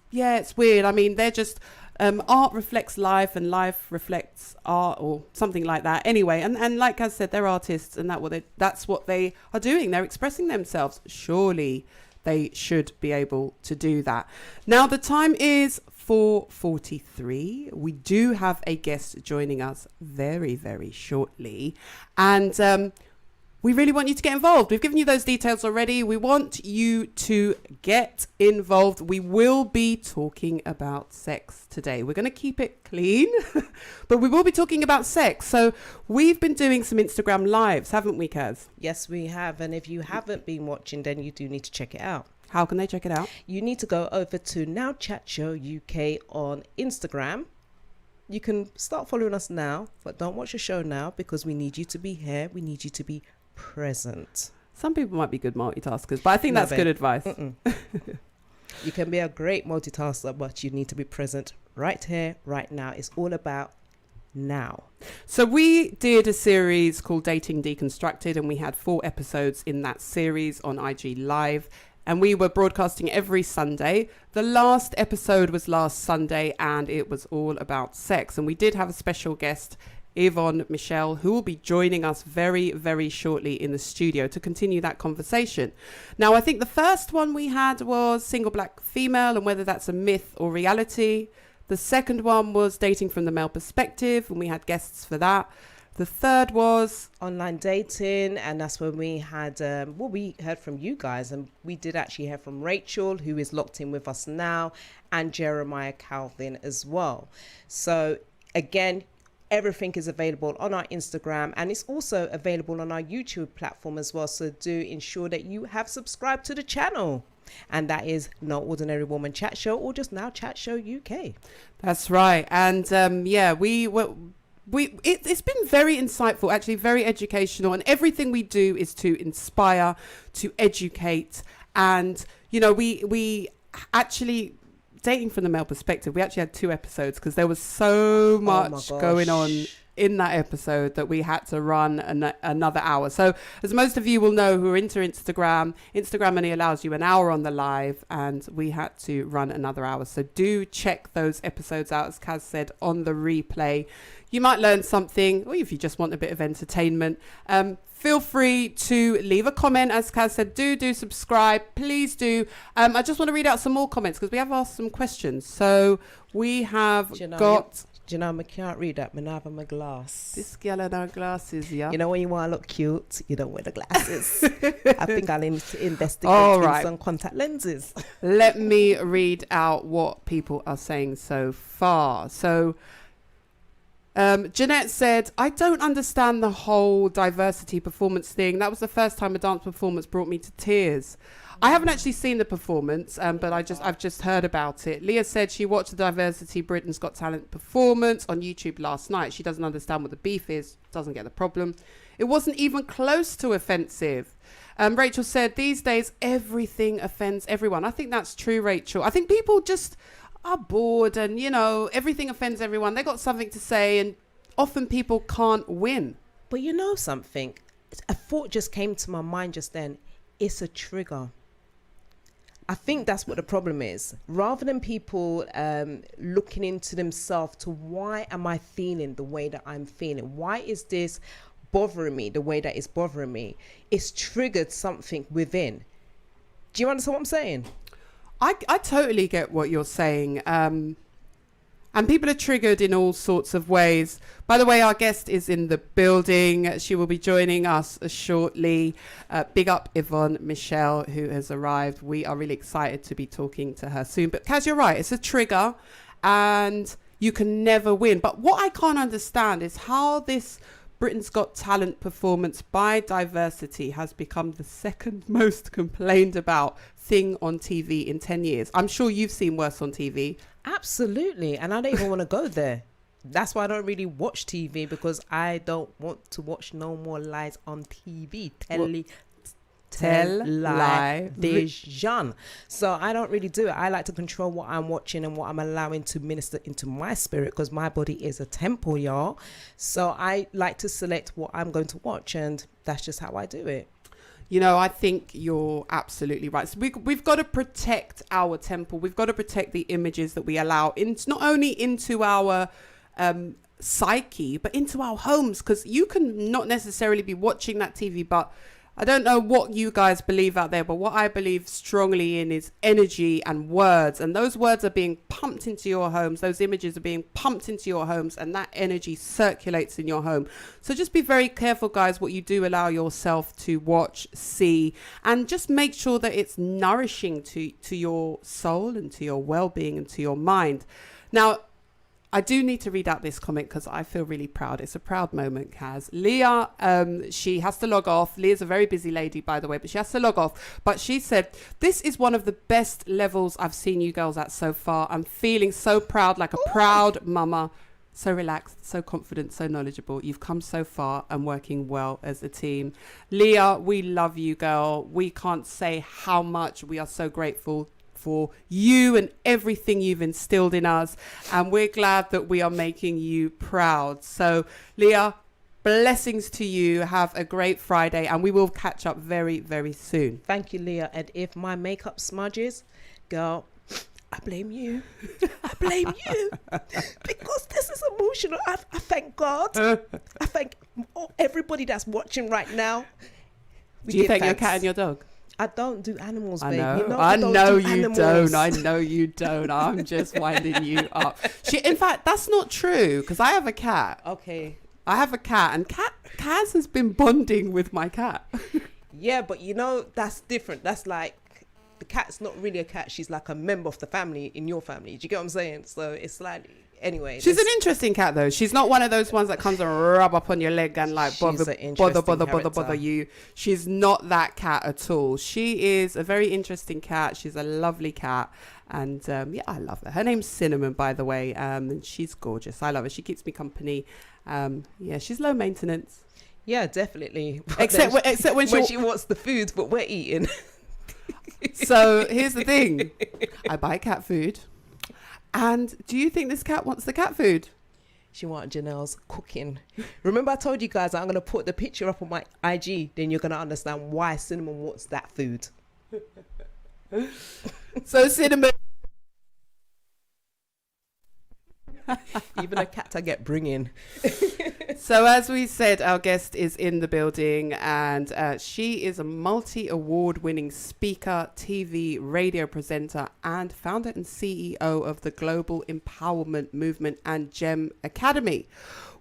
[SPEAKER 5] weird. I mean, they're just... art reflects life and life reflects art or something like that. Anyway, and like I said, they're artists and that's what they are doing. They're expressing themselves. Surely they should be able to do that. Now, the time is 4:43. We do have a guest joining us very, very shortly. And we really want you to get involved. We've given you those details already. We want you to get involved. We will be talking about sex today. We're going to keep it clean, but we will be talking about sex. So we've been doing some Instagram lives, haven't we, Kaz?
[SPEAKER 3] Yes, we have. And if you haven't been watching, then you do need to check it out.
[SPEAKER 5] How can they check it out?
[SPEAKER 3] You need to go over to Now Chat Show UK on Instagram. You can start following us now, but don't watch the show now because we need you to be here. We need you to be present.
[SPEAKER 5] Some people might be good multitaskers, but I think that's good advice.
[SPEAKER 3] You can be a great multitasker, but you need to be present right here, right now. It's all about now.
[SPEAKER 5] So we did a series called Dating Deconstructed, and we had 4 episodes in that series on IG Live, and we were broadcasting every Sunday. The last episode was last Sunday, and it was all about sex, and we did have a special guest, YVONNE Michelle, who will be joining us very, very shortly in the studio to continue that conversation. Now, I think the first one we had was single black female and whether that's a myth or reality. The second one was dating from the male perspective, and we had guests for that. The third was
[SPEAKER 3] online dating, and that's when we had, we heard from you guys, and we did actually hear from Rachel, who is locked in with us now, and Jeremiah Calvin as well. So again, everything is available on our Instagram, and it's also available on our YouTube platform as well. So do ensure that you have subscribed to the channel. And that is No Ordinary Woman Chat Show, or just Now Chat Show UK.
[SPEAKER 5] That's right. And it's been very insightful, actually very educational. And everything we do is to inspire, to educate. And, we actually dating from the male perspective, we actually had 2 episodes because there was so much going on in that episode that we had to run another hour. So as most of you will know who are into Instagram only allows you an hour on the live, and we had to run another hour. So do check those episodes out, as Kaz said, on the replay. You might learn something, or if you just want a bit of entertainment, feel free to leave a comment. As Kaz said, do subscribe, please do. I just want to read out some more comments because we have asked some questions. So we have got...
[SPEAKER 3] Do you know, I can't read that. I have my glass.
[SPEAKER 5] This girl and her glasses, yeah.
[SPEAKER 3] You know, when you want to look cute, you don't wear the glasses. I think I'll investigate some contact lenses.
[SPEAKER 5] Let me read out what people are saying so far. So, Jeanette said, I don't understand the whole diversity performance thing. That was the first time a dance performance brought me to tears. I haven't actually seen the performance, but I've just heard about it. Leah said she watched the Diversity Britain's Got Talent performance on YouTube last night. She doesn't understand what the beef is, doesn't get the problem. It wasn't even close to offensive. Rachel said, these days, everything offends everyone. I think that's true, Rachel. I think people just are bored and, you know, everything offends everyone. They got something to say and often people can't win.
[SPEAKER 3] But you know something? A thought just came to my mind just then. It's a trigger. I think that's what the problem is. Rather than people looking into themselves to why am I feeling the way that I'm feeling? Why is this bothering me the way that it's bothering me? It's triggered something within. Do you understand what I'm saying?
[SPEAKER 5] I totally get what you're saying. And people are triggered in all sorts of ways. By the way, our guest is in the building. She will be joining us shortly. Big up Yvonne Michelle, who has arrived. We are really excited to be talking to her soon. But Kaz, you're right. It's a trigger and you can never win. But what I can't understand is how this Britain's Got Talent performance by Diversity has become the second most complained about thing on TV in 10 years. I'm sure you've seen worse on TV.
[SPEAKER 3] Absolutely. And I don't even want to go there. That's why I don't really watch TV, because I don't want to watch no more lies on TV. Television. So I don't really do it. I like to control what I'm watching and what I'm allowing to minister into my spirit, because my body is a temple, y'all. So I like to select what I'm going to watch, and that's just how I do it.
[SPEAKER 5] You know, I think you're absolutely right. So we've got to protect our temple. We've got to protect the images that we allow not only into our psyche, but into our homes, because you can not necessarily be watching that TV, but I don't know what you guys believe out there, but what I believe strongly in is energy and words. And those words are being pumped into your homes. Those images are being pumped into your homes, and that energy circulates in your home. So just be very careful, guys, what you do allow yourself to watch, see, and just make sure that it's nourishing to your soul and to your well-being and to your mind. Now, I do need to read out this comment because I feel really proud. It's a proud moment, Kaz. Leah, she has to log off. Leah's a very busy lady, by the way, but she has to log off. But she said, this is one of the best levels I've seen you girls at so far. I'm feeling so proud, like a proud mama. So relaxed, so confident, so knowledgeable. You've come so far and working well as a team. Leah, we love you, girl. We can't say how much we are so grateful for you and everything you've instilled in us, and we're glad that we are making you proud. So Leah, blessings to you. Have a great Friday, and we will catch up very, very soon.
[SPEAKER 3] Thank you, Leah. And if my makeup smudges, girl, I blame you. I blame you, because this is emotional. I thank God. I thank everybody that's watching right now.
[SPEAKER 5] Do you thank your cat and your dog?
[SPEAKER 3] I don't do animals, babe.
[SPEAKER 5] I know.
[SPEAKER 3] You know
[SPEAKER 5] I know you
[SPEAKER 3] animals.
[SPEAKER 5] don't. I know you don't. I'm just winding you up. In fact, that's not true, because I have a cat.
[SPEAKER 3] Okay.
[SPEAKER 5] I have a cat, and Kaz has been bonding with my cat.
[SPEAKER 3] Yeah, but you know, that's different. That's like, the cat's not really a cat. She's like a member of the family in your family. Do you get what I'm saying? So it's slightly... Anyway,
[SPEAKER 5] she's an interesting cat, though. She's not one of those ones that comes and rub up on your leg and like bother you. She's not that cat at all. She is a very interesting cat. She's a lovely cat, and yeah, I love her. Her name's Cinnamon, by the way, and she's gorgeous. I love her. She keeps me company. Yeah, she's low maintenance.
[SPEAKER 3] Yeah, definitely.
[SPEAKER 5] Except when
[SPEAKER 3] she wants the food, but we're eating.
[SPEAKER 5] So here's the thing: I buy cat food. And do you think this cat wants the cat food?
[SPEAKER 3] She wanted Janelle's cooking. Remember I told you guys I'm going to put the picture up on my IG, then you're going to understand why Cinnamon wants that food.
[SPEAKER 5] So Cinnamon...
[SPEAKER 3] Even a cat I get bringing.
[SPEAKER 5] So as we said, our guest is in the building, and she is a multi-award winning speaker, TV, radio presenter, and founder and CEO of the Global Empowerment Movement and GEM Academy.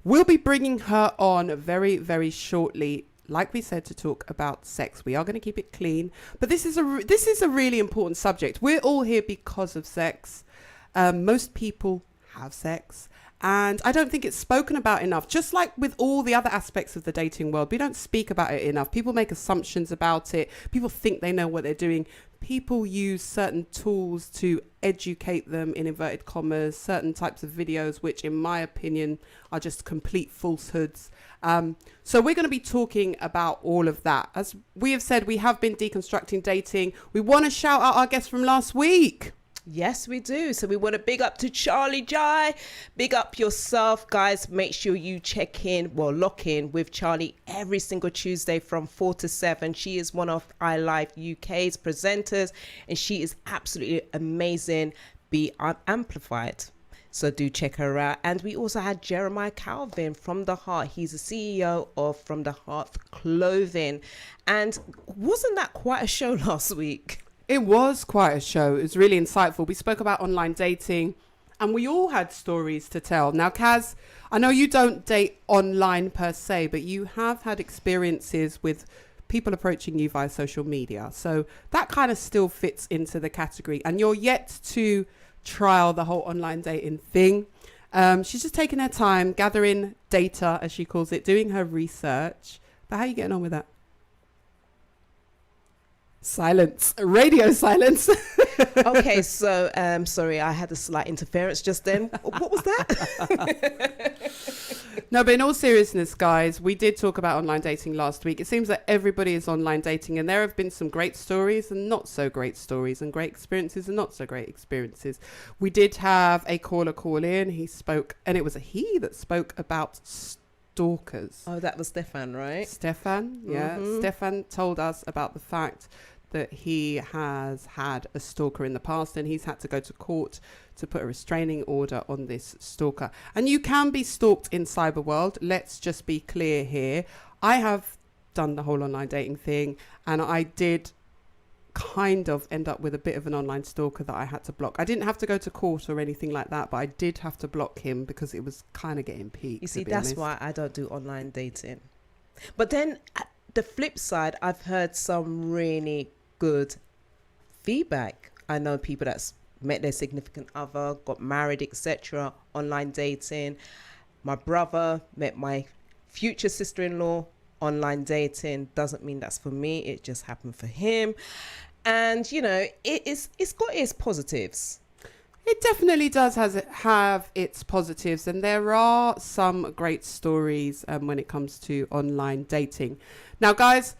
[SPEAKER 5] We'll be bringing her on very, very shortly, like we said, to talk about sex. We are going to keep it clean, but this is a really important subject. We're all here because of sex. Most people have sex, and I don't think it's spoken about enough. Just like with all the other aspects of the dating world, we don't speak about it enough. People make assumptions about it. People think they know what they're doing. People use certain tools to educate them, in inverted commas, certain types of videos, which in my opinion are just complete falsehoods. So we're going to be talking about all of that. As we have said, we have been deconstructing dating. We want to shout out our guest from last week.
[SPEAKER 3] Yes, we do. So we want to big up to Charlie Jai. Big up yourself, guys. Make sure you lock in with Charlie every single Tuesday from 4 to 7. She is one of iLife UK's presenters, and she is absolutely amazing. Be amplified. So do check her out. And we also had Jeremiah Calvin from The Heart. He's the CEO of From the Heart Clothing. And wasn't that quite a show last week?
[SPEAKER 5] It was quite a show. It was really insightful. We spoke about online dating, and we all had stories to tell. Now, Kaz, I know you don't date online per se, but you have had experiences with people approaching you via social media. So that kind of still fits into the category. And you're yet to trial the whole online dating thing. She's just taking her time, gathering data, as she calls it, doing her research. But how are you getting on with that? Silence. Radio silence.
[SPEAKER 3] Okay, so sorry, I had a slight interference just then. What was that?
[SPEAKER 5] No, but in all seriousness, guys, we did talk about online dating last week. It seems that everybody is online dating, and there have been some great stories and not so great stories, and great experiences and not so great experiences. We did have a caller call in. He spoke, and it was a he that spoke about stalkers.
[SPEAKER 3] Oh, that was Stefan, right?
[SPEAKER 5] Stefan, yeah.
[SPEAKER 3] Mm-hmm.
[SPEAKER 5] Stefan told us about the fact that he has had a stalker in the past, and he's had to go to court to put a restraining order on this stalker. And you can be stalked in cyber world. Let's just be clear here. I have done the whole online dating thing, and I did kind of end up with a bit of an online stalker that I had to block. I didn't have to go to court or anything like that, but I did have to block him because it was kind of getting peaked.
[SPEAKER 3] You see, that's why I don't do online dating. But then at the flip side, I've heard some really good feedback. I know people that's met their significant other, got married, etc. Online dating. My brother met my future sister-in-law online dating. Doesn't mean that's for me. It just happened for him. And you know, it's got its positives.
[SPEAKER 5] It definitely does have its positives, and there are some great stories when it comes to online dating. Now, guys,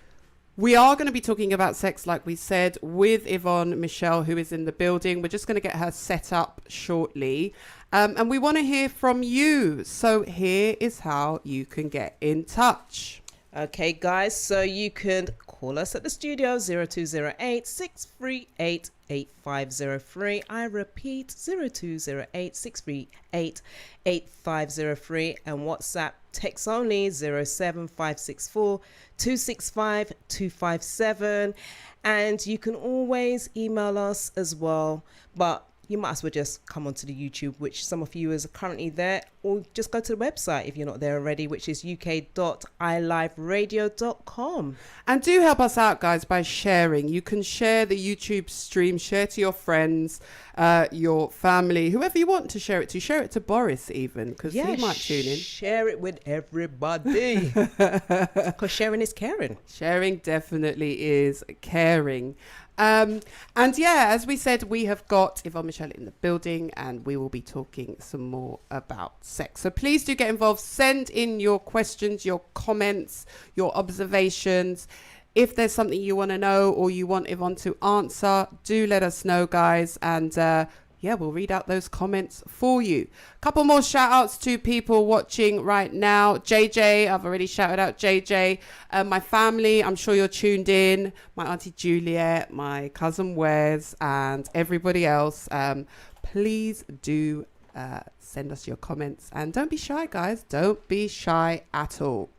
[SPEAKER 5] we are going to be talking about sex, like we said, with Yvonne Michelle, who is in the building. We're just going to get her set up shortly. And we want to hear from you. So here is how you can get in touch.
[SPEAKER 3] Okay, guys, so you can call us at the studio 0208 638 8503. I repeat, 0208 638 8503, and WhatsApp text only 07564 265 257. And you can always email us as well, but you might as well just come onto the YouTube, which some of you are currently there, or just go to the website if you're not there already, which is uk.iliveradio.com.
[SPEAKER 5] And do help us out, guys, by sharing. You can share the YouTube stream, share to your friends, your family, whoever you want to share it to. Share it to Boris even, because he might tune in.
[SPEAKER 3] Share it with everybody, because sharing is caring.
[SPEAKER 5] Sharing definitely is caring. And yeah, as we said, we have got Yvonne Michelle in the building, and we will be talking some more about sex. So please do get involved. Send in your questions, your comments, your observations. If there's something you want to know or you want Yvonne to answer, do let us know, guys. And yeah, we'll read out those comments for you. Couple more shout outs to people watching right now. JJ, I've already shouted out JJ. My family, I'm sure you're tuned in. My auntie Juliet, my cousin Wes, and everybody else. Please do send us your comments. And don't be shy, guys. Don't be shy at all.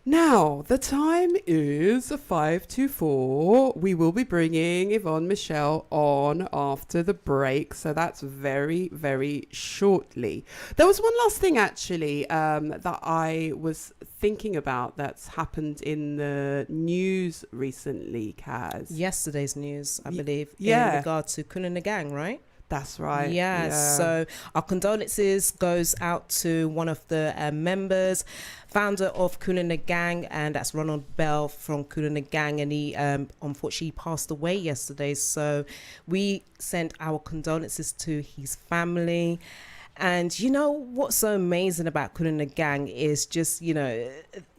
[SPEAKER 5] Now, the time is 5:04. We will be bringing Yvonne Michelle on after the break. So that's very, very shortly. There was one last thing, actually, that I was thinking about that's happened in the news recently, Kaz.
[SPEAKER 3] Yesterday's news, I believe,
[SPEAKER 5] yeah.
[SPEAKER 3] in regard to Kun and the Gang, right?
[SPEAKER 5] That's right.
[SPEAKER 3] Yes.
[SPEAKER 5] Yeah.
[SPEAKER 3] So our condolences goes out to one of the members, founder of Kun and the Gang, and that's Ronald Bell from Kun and the Gang, and he unfortunately passed away yesterday. So we sent our condolences to his family. And you know what's so amazing about Kun and the Gang is just, you know,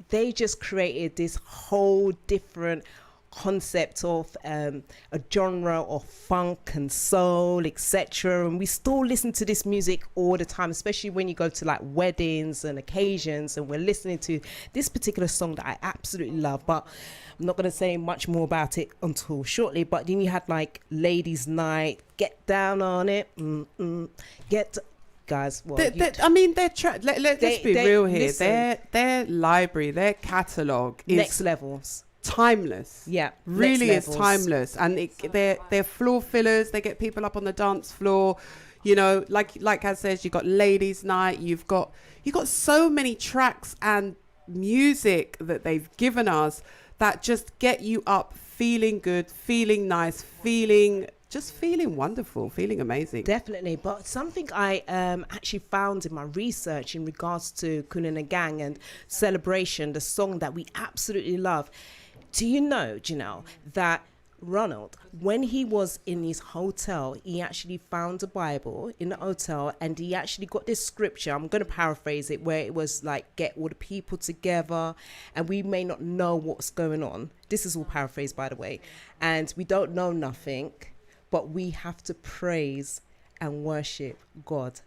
[SPEAKER 3] they just created this whole different concept of a genre of funk and soul, etc. And we still listen to this music all the time, especially when you go to like weddings and occasions, and we're listening to this particular song that I absolutely love, but I'm not going to say much more about it until shortly. But then you had like Ladies Night, Get Down on It, guys, well,
[SPEAKER 5] let's be real here.
[SPEAKER 3] Listen,
[SPEAKER 5] their library, their catalogue is
[SPEAKER 3] next levels.
[SPEAKER 5] Timeless.
[SPEAKER 3] Yeah,
[SPEAKER 5] really
[SPEAKER 3] next
[SPEAKER 5] is
[SPEAKER 3] levels.
[SPEAKER 5] timeless. And they're floor fillers. They get people up on the dance floor. You know, like Kaz says, you've got Ladies Night. You've got so many tracks and music that they've given us that just get you up feeling good, feeling nice, feeling wonderful, feeling amazing.
[SPEAKER 3] Definitely. But something I actually found in my research in regards to Kun and the Gang and Celebration, the song that we absolutely love. Do you know, Janelle, that Ronald, when he was in his hotel, he actually found a Bible in the hotel, and he actually got this scripture, I'm going to paraphrase it, where it was like, get all the people together, and we may not know what's going on. This is all paraphrased, by the way. And we don't know nothing, but we have to praise and worship God.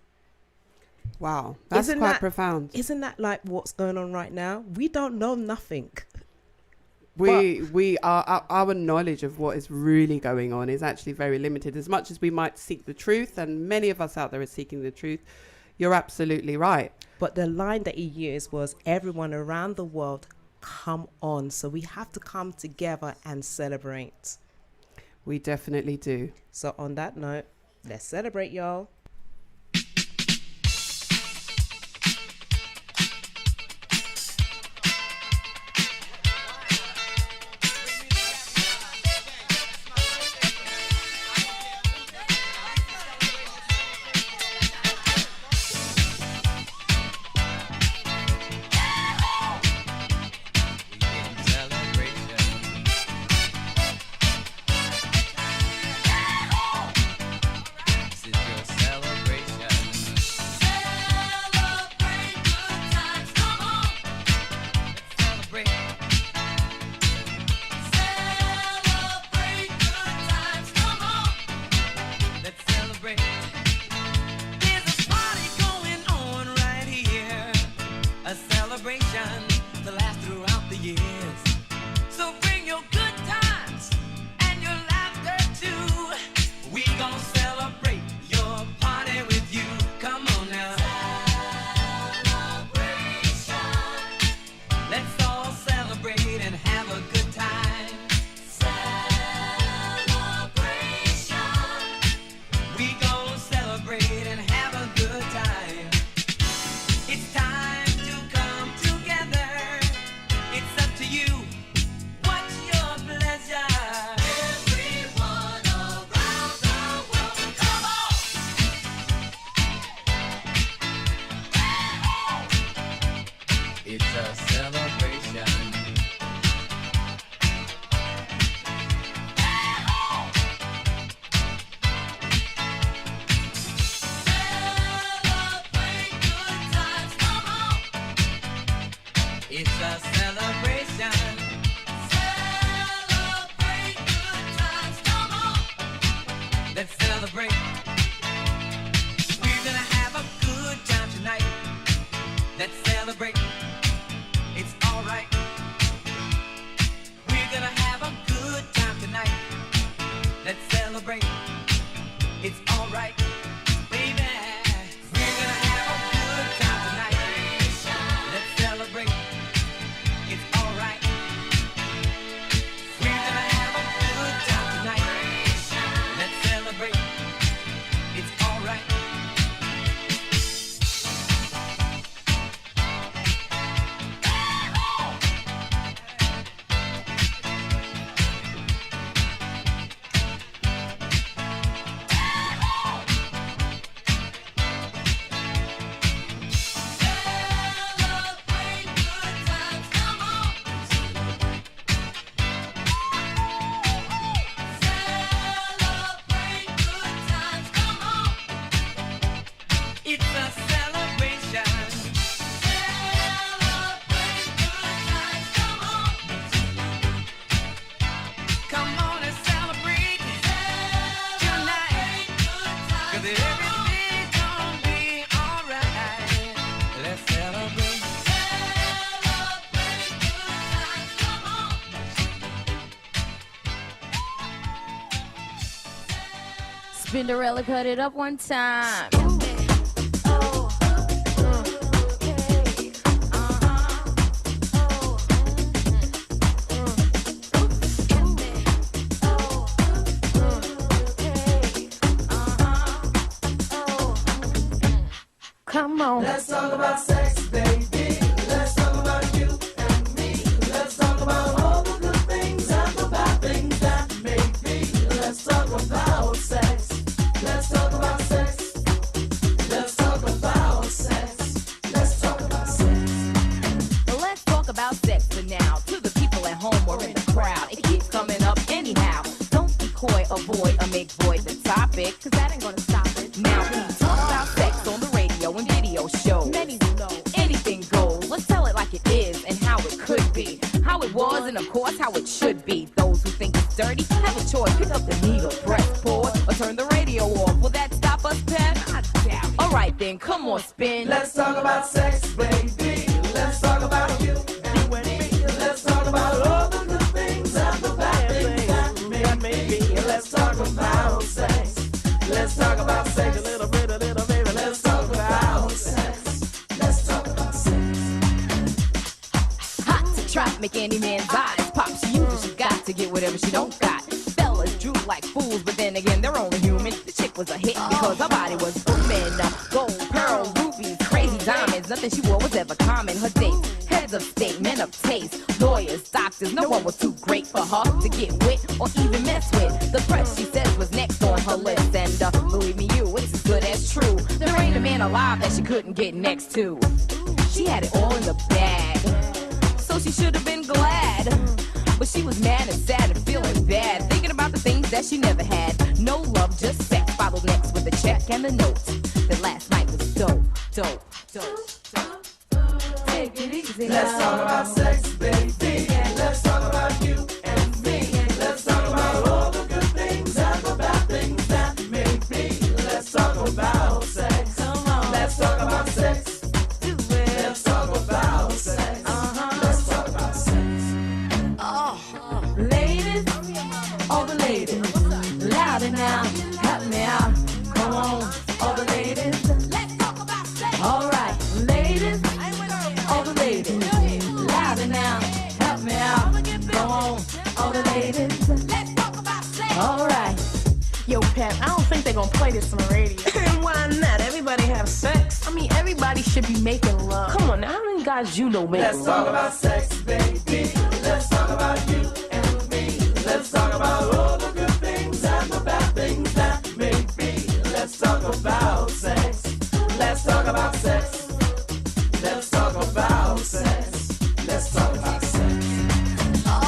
[SPEAKER 5] Wow, that's quite profound.
[SPEAKER 3] Isn't that like what's going on right now? We don't know nothing.
[SPEAKER 5] We are our knowledge of what is really going on is actually very limited. As much as we might seek the truth, and many of us out there are seeking the truth, you're absolutely right.
[SPEAKER 3] But the line that he used was, everyone around the world, come on. So we have to come together and celebrate.
[SPEAKER 5] We definitely do.
[SPEAKER 3] So on that note, let's celebrate, y'all.
[SPEAKER 2] Let's celebrate. It's a celebration. Celebrate good times, come on. Come on and celebrate tonight. 'Cause everything's gonna be alright. Let's celebrate. Celebrate good times, come on.
[SPEAKER 4] Spinderella, cut it up one time. Come on.
[SPEAKER 2] Let's talk about sex, baby. Let's talk about you and me. Let's talk about all the good things and the bad things that may be. Let's talk about sex. Let's talk about sex. Let's talk about sex. Let's talk about sex.
[SPEAKER 4] Let's talk about sex for now. To the people at home or in the crowd, it keeps coming up anyhow. Don't be coy, avoid, or make void the topic, 'cause that ain't gonna stop it. Now we talk about sex on the radio and video shows. Many will know anything goes. Let's tell it like it is and how it could be. How it was and of course how it should be. Those who think it's dirty have a choice. Pick up the needle, press pause, or turn the radio off. Will that stop us, Pep? I doubt it. Alright then, come on, spin.
[SPEAKER 2] Let's talk about sex, baby. Let's talk about you and me. Let's talk about all the good things and the bad things that may be. Let's talk about sex. Let's talk about sex. A little baby. Let's talk about sex. Let's talk about sex.
[SPEAKER 4] Hot to trap, make any man's eyes pop. She uses, she got to get whatever she don't got. Fellas droop like fools, but then again, they're only human. The chick was a hit because her body was booming. Gold, pearl, rubies, crazy diamonds. Nothing she wore was ever common. Her dates, heads of state, men of taste, lawyers, doctors. No one was too great for her to get with or even mess with. The press, she says, was next on her list. And believe me, it's as good as true. There ain't a man alive that she couldn't get next to. She had it all in the bag, so she should have been glad. But she was mad and sad and feeling bad, thinking about the things that she never had. No love, just sex. Followed next with a check and the note that last night was dope, dope, dope, dope. Take it easy.
[SPEAKER 2] Let's talk about sex, baby. Let's talk about you and me. Let's talk about all the good things and the bad things that may be. Let's talk about sex. Let's talk about sex. Let's talk about sex. Let's talk about sex.
[SPEAKER 4] Ladies, all the ladies, louder now, help me out. Come on, all the ladies. Let's talk about sex. All right, ladies, all the ladies, louder now, help me out. Come on, all the ladies. Let's talk about sex. All right.
[SPEAKER 8] Yo, Pep, I don't think they're gonna play this on the radio.
[SPEAKER 9] And why not? Everybody have sex.
[SPEAKER 8] I mean, everybody should be making love.
[SPEAKER 9] Come on now, how many guys you know make
[SPEAKER 2] Let's
[SPEAKER 9] love?
[SPEAKER 2] talk about sex, baby. Let's talk about you and me. Let's talk about all the good things and the bad things that may be. Let's talk about sex. Let's talk about sex. Let's talk about sex. Let's talk about sex.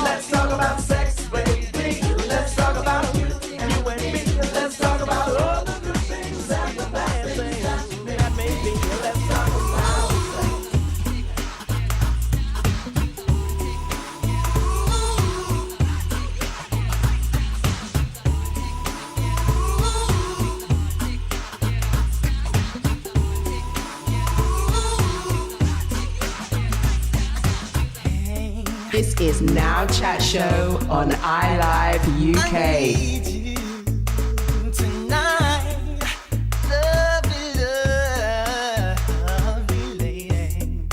[SPEAKER 2] Let's talk about sex, baby. Let's talk about you and me. Let's talk about all the good things and the bad things that may be. Let's talk about sex.
[SPEAKER 5] This is Now Chat Show on iLive UK.
[SPEAKER 2] Need you tonight, lovely, lovely lady.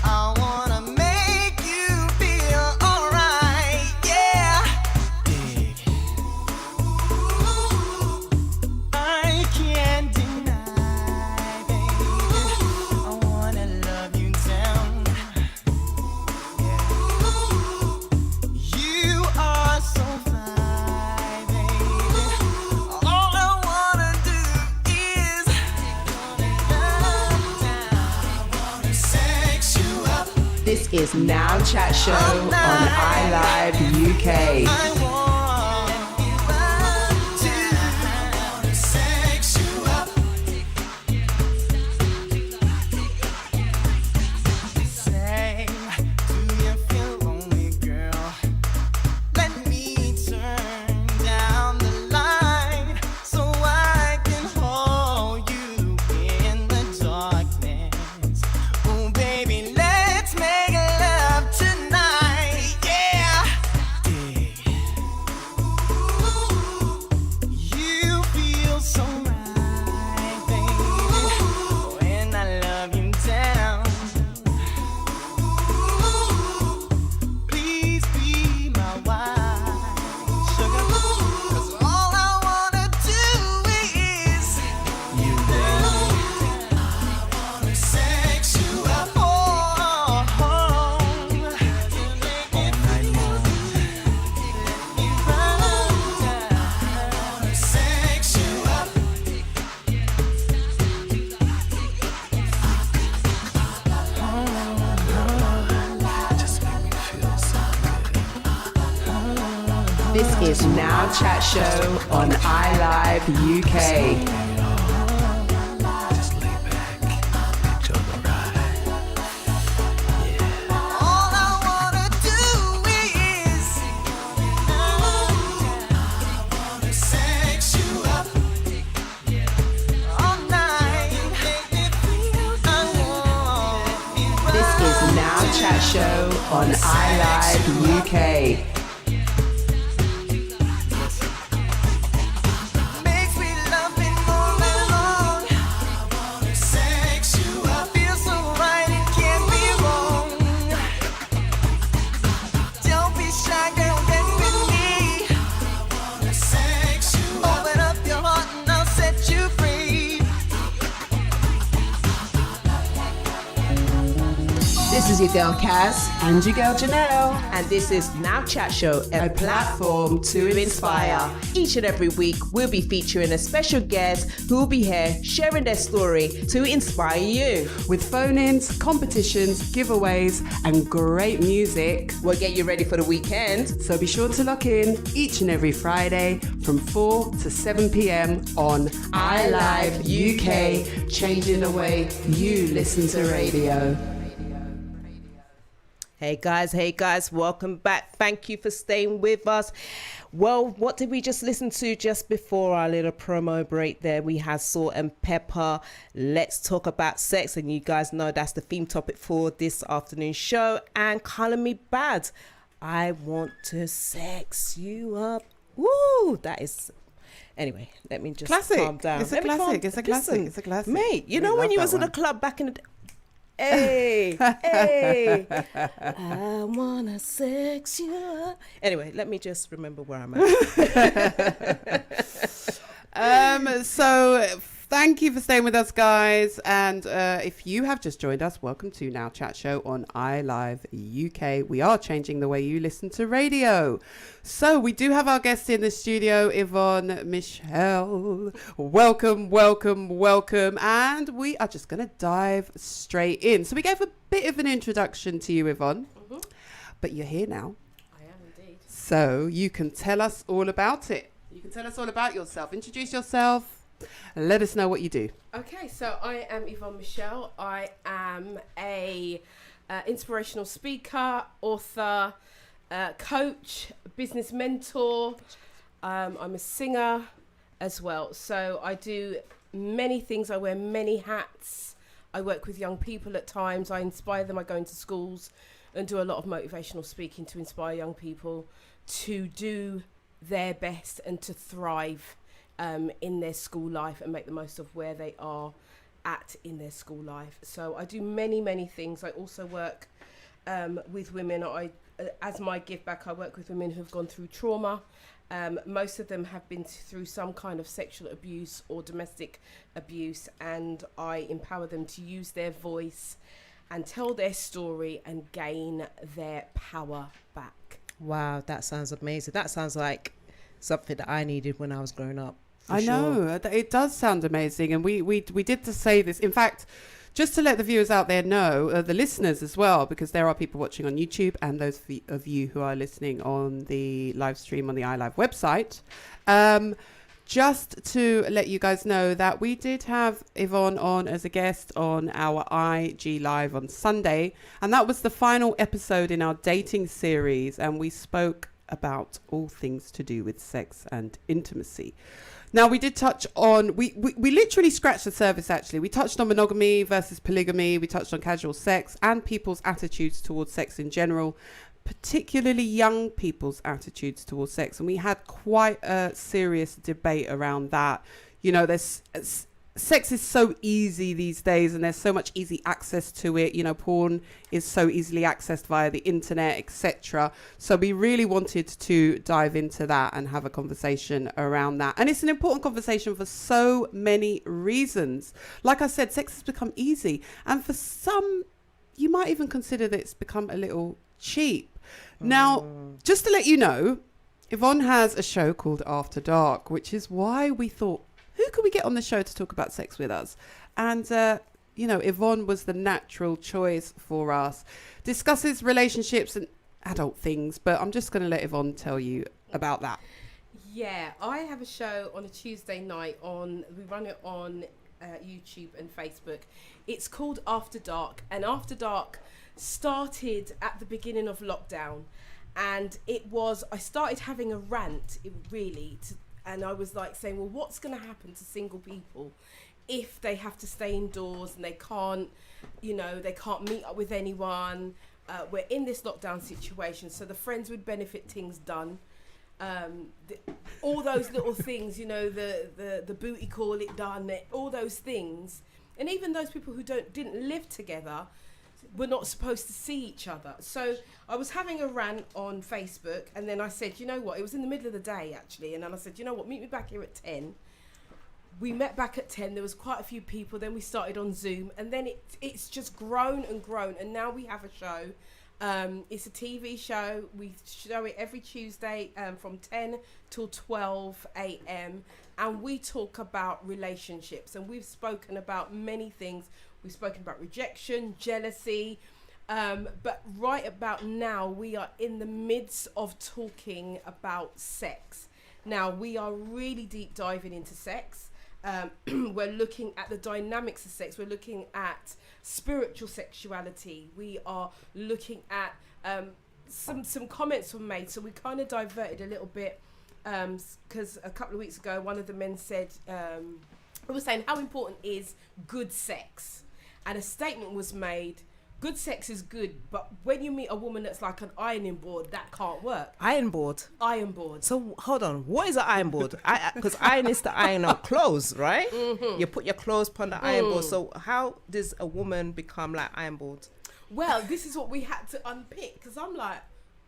[SPEAKER 2] I wanna make you feel alright, yeah. Dig. I can't deny, baby. I wanna love you down. You are so fine, baby. All I wanna do is love down. I wanna sex you up.
[SPEAKER 5] This is Now Chat Show on iLive UK.
[SPEAKER 2] I want you up to. I wanna sex you up.
[SPEAKER 5] This is Now Chat Show on iLive UK. Chat Show on iLive UK.
[SPEAKER 3] This is your girl Kaz
[SPEAKER 5] And your girl Janelle.
[SPEAKER 3] and this is Now Chat Show,
[SPEAKER 5] A platform to inspire.
[SPEAKER 3] Each and every week, we'll be featuring a special guest who will be here sharing their story to inspire you.
[SPEAKER 5] With phone-ins, competitions, giveaways, and great music.
[SPEAKER 3] We'll get you ready for the weekend.
[SPEAKER 5] So be sure to lock in each and every Friday from 4 to 7 p.m. on iLive UK, changing the way you listen to radio.
[SPEAKER 3] Hey guys, welcome back. Thank you for staying with us. Well, what did we just listen to just before our little promo break there? We had Salt and Pepper. Let's talk about sex. And you guys know that's the theme topic for this afternoon show. And Color Me Bad. I want to sex you up. Woo! That is... Anyway, let me just calm down.
[SPEAKER 5] It's a classic. It's a classic.
[SPEAKER 3] Listen,
[SPEAKER 5] it's a classic.
[SPEAKER 3] Mate, you know when you was in the club back in the day? Hey, hey, I wanna sex you up. Anyway, let me just remember where I'm at.
[SPEAKER 5] So thank you for staying with us, guys. And if you have just joined us, welcome to Now Chat Show on iLive UK. We are changing the way you listen to radio. So we do have our guest in the studio, Yvonne Michelle. Welcome, welcome, welcome. And we are just going to dive straight in. So we gave a bit of an introduction to you, Yvonne. Mm-hmm. But you're here now.
[SPEAKER 10] I am indeed.
[SPEAKER 5] So you can tell us all about it. You can tell us all about yourself. Introduce yourself and let us know what you do.
[SPEAKER 10] Okay, so I am Yvonne Michelle. I am a inspirational speaker, author, coach, business mentor. I'm a singer as well. So I do many things. I wear many hats. I work with young people at times. I inspire them. I go into schools and do a lot of motivational speaking to inspire young people to do their best and to thrive in their school life and make the most of where they are at in their school life. So I do many things. I also work with women. As my give back, I work with women who've gone through trauma. Most of them have been through some kind of sexual abuse or domestic abuse, and I empower them to use their voice and tell their story and gain their power back.
[SPEAKER 3] Wow, that sounds amazing. That sounds like something that I needed when I was growing up.
[SPEAKER 5] I know, it does sound amazing. And we did to say this. In fact, just to let the viewers out there know, the listeners as well, because there are people watching on YouTube and those of you who are listening on the live stream on the iLive website. Just to let you guys know that we did have Yvonne on as a guest on our IG Live on Sunday. And that was the final episode in our dating series. And we spoke about all things to do with sex and intimacy. Now, we did touch on, we literally scratched the surface, actually. We touched on monogamy versus polygamy. We touched on casual sex and people's attitudes towards sex in general, particularly young people's attitudes towards sex. And we had quite a serious debate around that. You know, sex is so easy these days and there's so much easy access to it. You know, porn is so easily accessed via the internet, etc. So we really wanted to dive into that and have a conversation around that. And it's an important conversation for so many reasons. Like I said, sex has become easy. And for some, you might even consider that it's become a little cheap. Now, just to let you know, Yvonne has a show called After Dark, which is why we thought, who could we get on the show to talk about sex with us? And, you know, Yvonne was the natural choice for us. Discusses relationships and adult things, but I'm just going to let Yvonne tell you about that.
[SPEAKER 10] Yeah, I have a show on a Tuesday night we run it on YouTube and Facebook. It's called After Dark, and After Dark started at the beginning of lockdown, and I started having a rant, and I was like saying, well, what's going to happen to single people if they have to stay indoors and they can't meet up with anyone? We're in this lockdown situation, so the friends with benefit things done. All those little things, the booty call it done, all those things, and even those people who didn't live together were not supposed to see each other. So I was having a rant on Facebook, and then I said, you know what, it was in the middle of the day actually, and then I said, you know what, meet me back here at 10. We met back at 10, there was quite a few people, then we started on Zoom, and then it's just grown and grown, and now we have a show. It's a TV show. We show it every Tuesday from 10 till 12 a.m. and we talk about relationships, and we've spoken about many things. We've spoken about rejection, jealousy, but right about now we are in the midst of talking about sex. Now we are really deep diving into sex. We're looking at the dynamics of sex. We're looking at spiritual sexuality. We are looking at some comments were made, so we kind of diverted a little bit because a couple of weeks ago one of the men said we were saying how important is good sex, and a statement was made. Good sex is good, but when you meet a woman that's like an ironing board, that can't work.
[SPEAKER 3] Iron board.
[SPEAKER 10] Iron board.
[SPEAKER 3] So hold on, what is an iron board? Because iron is to iron out clothes, right? Mm-hmm. You put your clothes upon the iron board. So how does a woman become like iron board?
[SPEAKER 10] Well, this is what we had to unpick, because I'm like,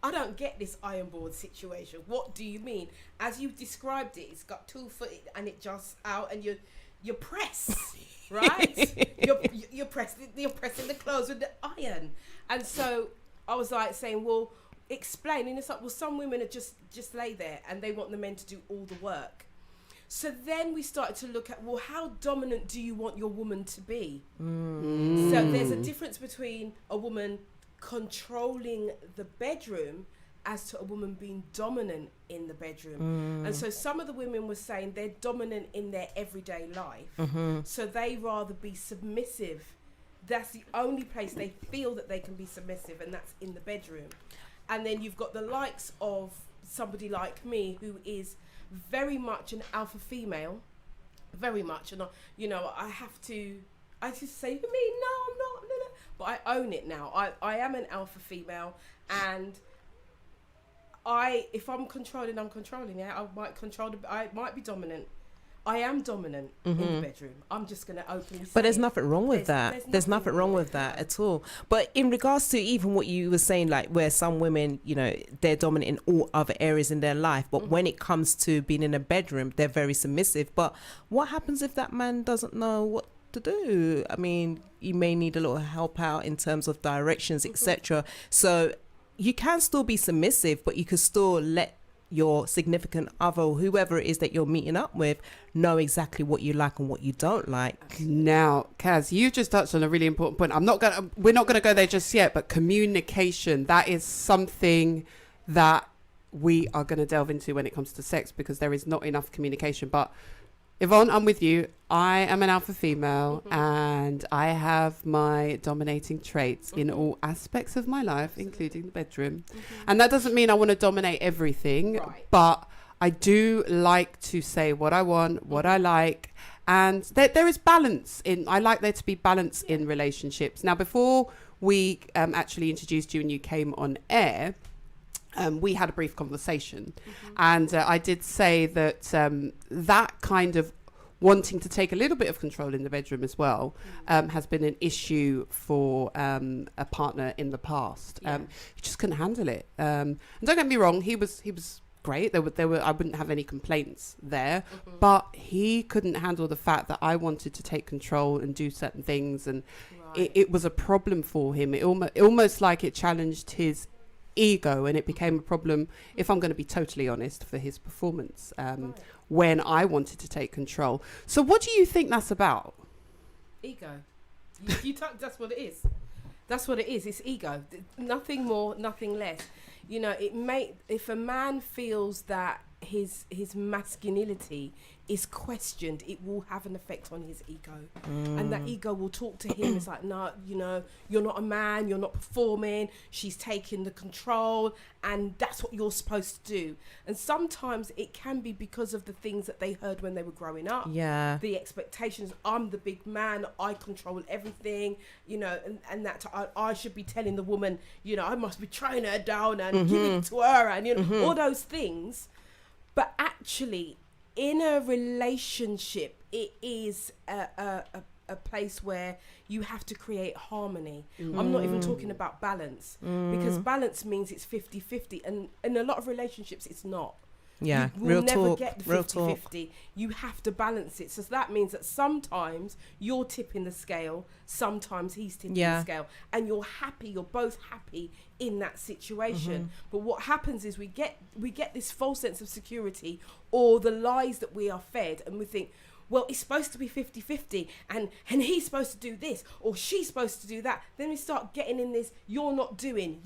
[SPEAKER 10] I don't get this iron board situation. What do you mean? As you've described it, it's got 2 foot and it just out, and you press. Right? you're pressing the clothes with the iron. And so I was like saying, well, explain. And it's like, well, some women are just lay there and they want the men to do all the work. So then we started to look at, well, how dominant do you want your woman to be? Mm. So there's a difference between a woman controlling the bedroom as to a woman being dominant in the bedroom. And so some of the women were saying they're dominant in their everyday life. So they rather be submissive. That's the only place they feel that they can be submissive, and that's in the bedroom. And then you've got the likes of somebody like me who is very much an alpha female, very much. And I just say, you mean, no, I'm not, no. But I own it now. I am an alpha female, and if I'm controlling, I'm controlling. Yeah, I might be dominant. I am dominant in the bedroom. I'm just going to openly say.
[SPEAKER 3] But there's nothing wrong with that. There's nothing wrong with that at all. But in regards to even what you were saying, like where some women, they're dominant in all other areas in their life, but when it comes to being in a bedroom, they're very submissive. But what happens if that man doesn't know what to do? I mean, you may need a little help out in terms of directions, etc. So you can still be submissive, but you can still let your significant other or whoever it is that you're meeting up with know exactly what you like and what you don't like.
[SPEAKER 5] Now, Kaz, you just touched on a really important point. We're not gonna go there just yet, but communication, that is something that we are gonna delve into when it comes to sex, because there is not enough communication. But Yvonne, I'm with you. I am an alpha female, and I have my dominating traits in all aspects of my life, including the bedroom. And that doesn't mean I want to dominate everything, but I do like to say what I want, what I like, and there is balance I like there to be balance in relationships. Now, before we actually introduced you and you came on air, we had a brief conversation, and I did say that that kind of wanting to take a little bit of control in the bedroom as well has been an issue for a partner in the past. He just couldn't handle it. And don't get me wrong, he was great. There were I wouldn't have any complaints there, but he couldn't handle the fact that I wanted to take control and do certain things, and it was a problem for him. It almost like it challenged his ego, and it became a problem, if I'm going to be totally honest, for his performance when I wanted to take control. So what do you think that's about?
[SPEAKER 10] Ego. You that's what it is. That's what it is. It's ego. Nothing more, nothing less. You know, if a man feels that his masculinity is questioned, it will have an effect on his ego, and that ego will talk to him. It's like, no, you know, you're not a man, you're not performing, she's taking the control, and that's what you're supposed to do. And sometimes it can be because of the things that they heard when they were growing up.
[SPEAKER 3] Yeah.
[SPEAKER 10] The expectations, I'm the big man, I control everything, you know, and that I should be telling the woman, you know, I must be trying her down and giving it to her, and you know, all those things. But actually, in a relationship, it is a place where you have to create harmony. I'm not even talking about balance, because balance means it's 50-50, and in a lot of relationships it's not.
[SPEAKER 3] Yeah,
[SPEAKER 10] You will
[SPEAKER 3] real
[SPEAKER 10] never
[SPEAKER 3] talk.
[SPEAKER 10] get the
[SPEAKER 3] Real
[SPEAKER 10] 50-50. You have to balance it. So that means that sometimes you're tipping the scale, sometimes he's tipping the scale, and you're both happy in that situation. But what happens is we get this false sense of security, or the lies that we are fed, and we think, well, it's supposed to be 50-50, and he's supposed to do this, or she's supposed to do that. Then we start getting in this, you're not doing,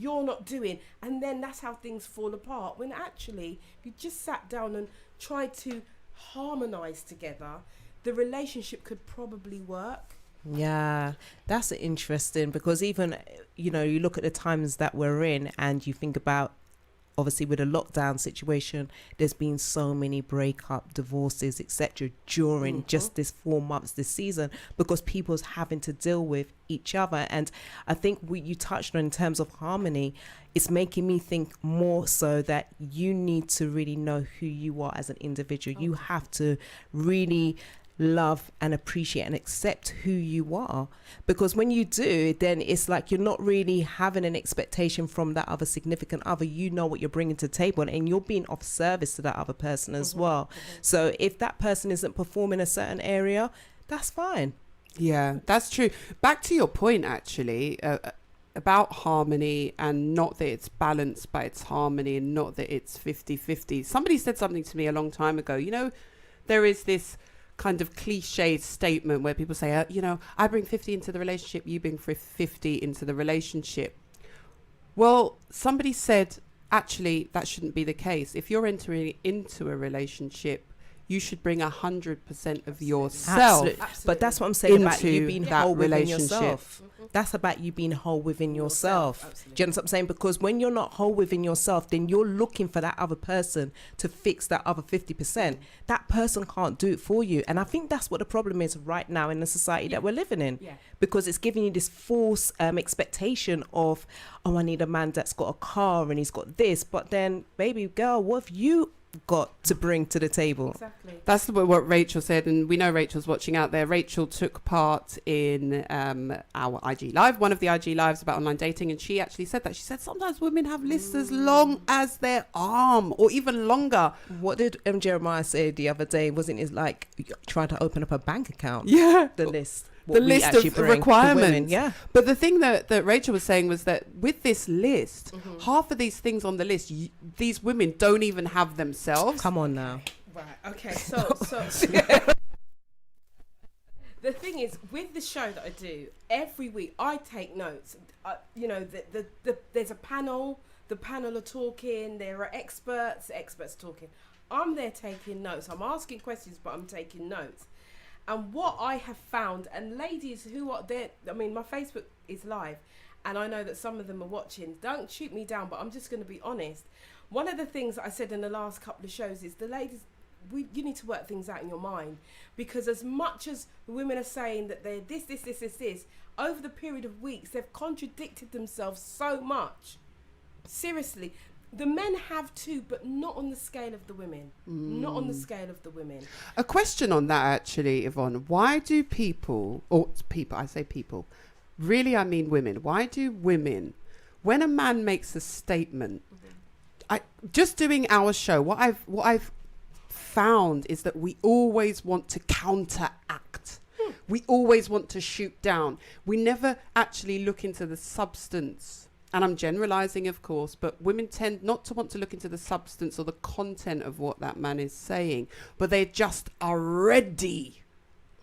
[SPEAKER 10] and then that's how things fall apart. When actually, if you just sat down and tried to harmonise together, the relationship could probably work.
[SPEAKER 3] Yeah, that's interesting, because even, you know, you look at the times that we're in and you think about, obviously with a lockdown situation, there's been so many breakup, divorces, etc. during just this 4 months, this season, because people's having to deal with each other. And I think what you touched on in terms of harmony, it's making me think more so that you need to really know who you are as an individual. You have to really love and appreciate and accept who you are, because when you do, then it's like you're not really having an expectation from that other significant other. You know what you're bringing to the table, and you're being of service to that other person as well. So if that person isn't performing a certain area, that's fine.
[SPEAKER 5] Yeah, that's true. Back to your point, actually, about harmony, and not that it's balanced, but it's harmony, and not that it's 50-50. Somebody said something to me a long time ago. You know, there is this kind of cliche statement where people say, you know, I bring 50 into the relationship, you bring 50 into the relationship. Well, somebody said, actually, that shouldn't be the case. If you're entering into a relationship, you should bring 100% of yourself.
[SPEAKER 3] Absolutely. But that's what I'm saying about you being
[SPEAKER 5] that
[SPEAKER 3] whole within
[SPEAKER 5] relationship.
[SPEAKER 3] yourself. That's about you being whole within yourself. Do you understand what I'm saying? Because when you're not whole within yourself, then you're looking for that other person to fix that other 50%. That person can't do it for you. And I think that's what the problem is right now in the society that we're living in. Because it's giving you this false expectation of, oh, I need a man that's got a car and he's got this. But then, baby girl, what have you got to bring to the table?
[SPEAKER 10] Exactly.
[SPEAKER 5] That's what Rachel said, and we know Rachel's watching out there. Rachel took part in our IG Live, one of the IG Lives about online dating, and she actually said that. She said sometimes women have lists as long as their arm, or even longer.
[SPEAKER 3] What did Jeremiah say the other day? Wasn't it like trying to open up a bank account?
[SPEAKER 5] Yeah.
[SPEAKER 3] The list.
[SPEAKER 5] The list of requirements.
[SPEAKER 3] Yeah.
[SPEAKER 5] But the thing that Rachel was saying was that with this list, half of these things on the list, these women don't even have themselves.
[SPEAKER 3] Come on now.
[SPEAKER 10] Right. Okay. So the thing is, with the show that I do every week, I take notes. You know, there's a panel. The panel are talking. There are experts talking. I'm there taking notes. I'm asking questions, but I'm taking notes. And what I have found, and ladies who are there, I mean, my Facebook is live, and I know that some of them are watching. Don't shoot me down, but I'm just going to be honest. One of the things that I said in the last couple of shows is the ladies, you need to work things out in your mind, because as much as the women are saying that they're this, over the period of weeks, they've contradicted themselves so much. Seriously. The men have too, but not on the scale of the women. Not on the scale of the women.
[SPEAKER 5] A question on that, actually, Yvonne. Why do people, I say people, really I mean women. Why do women, when a man makes a statement, just doing our show, what I've found is that we always want to counteract. We always want to shoot down. We never actually look into the substance. And I'm generalizing, of course, but women tend not to want to look into the substance or the content of what that man is saying, but they just are ready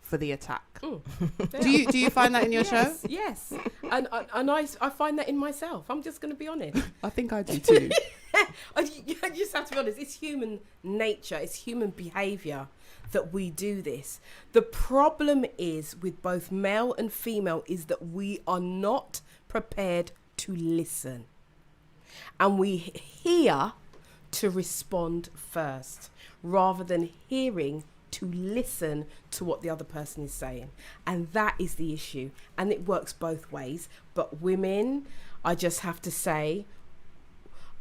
[SPEAKER 5] for the attack.
[SPEAKER 10] Mm.
[SPEAKER 5] Do you find that in your show?
[SPEAKER 10] Yes, and I find that in myself. I'm just going to be honest.
[SPEAKER 5] I think I do too.
[SPEAKER 10] You just have to be honest. It's human nature. It's human behaviour that we do this. The problem is with both male and female is that we are not prepared to listen, and we hear to respond first rather than hearing to listen to what the other person is saying. And that is the issue, and it works both ways. But women, I just have to say,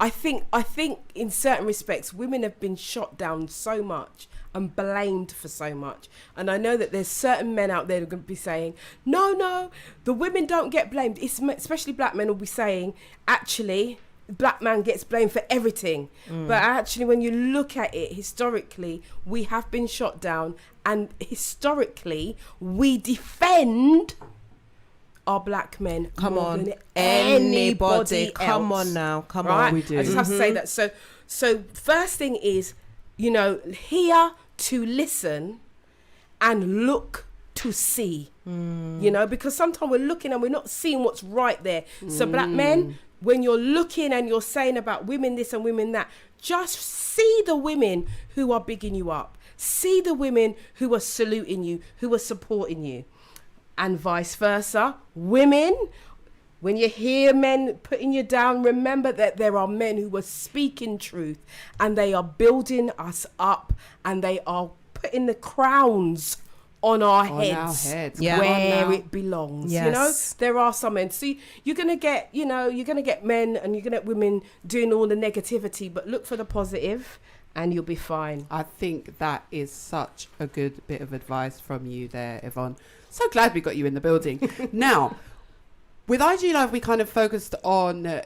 [SPEAKER 10] I think in certain respects women have been shot down so much and blamed for so much, and I know that there's certain men out there who are going to be saying no, the women don't get blamed. It's especially black men will be saying, actually black man gets blamed for everything. But actually, when you look at it historically, we have been shot down, and historically we defend our black men
[SPEAKER 3] Come
[SPEAKER 10] more
[SPEAKER 3] on,
[SPEAKER 10] than
[SPEAKER 3] anybody.
[SPEAKER 10] else.
[SPEAKER 3] Come on now, come
[SPEAKER 10] Right?
[SPEAKER 3] on.
[SPEAKER 5] We do.
[SPEAKER 10] I just have to say that. So first thing is, hear to listen and look to see. Because sometimes we're looking and we're not seeing what's right there. So black men, when you're looking and you're saying about women this and women that, just see the women who are bigging you up. See the women who are saluting you, who are supporting you. And vice versa. Women, when you hear men putting you down, remember that there are men who are speaking truth, and they are building us up, and they are putting the crowns on our heads,
[SPEAKER 3] Yeah.
[SPEAKER 10] where it belongs.
[SPEAKER 3] Yes.
[SPEAKER 10] There are some men. See, you're gonna get men and you're gonna get women doing all the negativity, but look for the positive, and you'll be fine.
[SPEAKER 5] I think that is such a good bit of advice from you there, Yvonne. So glad we got you in the building. Now, with IG Live, we kind of focused on,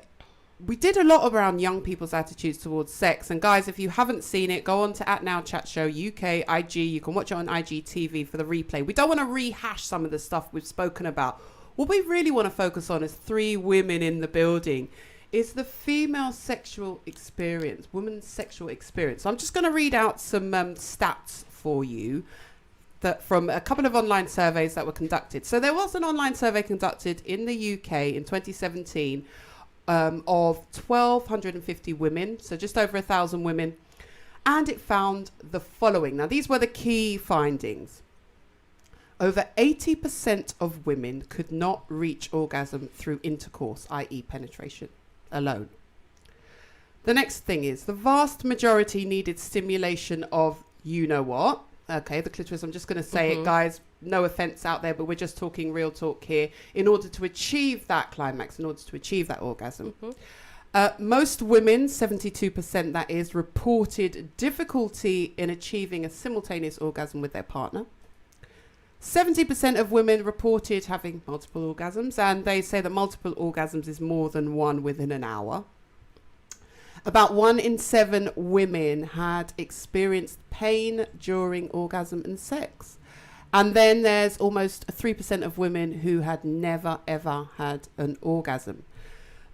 [SPEAKER 5] we did a lot around young people's attitudes towards sex. And guys, if you haven't seen it, go on to @NowChatShow UK, IG. You can watch it on IGTV for the replay. We don't want to rehash some of the stuff we've spoken about. What we really want to focus on is 3 women in the building. Is the female sexual experience, women's sexual experience. So I'm just going to read out some stats for you that from a couple of online surveys that were conducted. So there was an online survey conducted in the UK in 2017 of 1,250 women, so just over 1,000 women, and it found the following. Now, these were the key findings. Over 80% of women could not reach orgasm through intercourse, i.e. penetration alone. The next thing is the vast majority needed stimulation of you-know-what. Okay, the clitoris, I'm just going to say it, guys. No offense out there, but we're just talking real talk here. In order to achieve that climax, in order to achieve that orgasm. Most women, 72% that is, reported difficulty in achieving a simultaneous orgasm with their partner. 70% of women reported having multiple orgasms, and they say that multiple orgasms is more than one within an hour. About 1 in 7 women had experienced pain during orgasm and sex. And then there's almost 3% of women who had never, ever had an orgasm.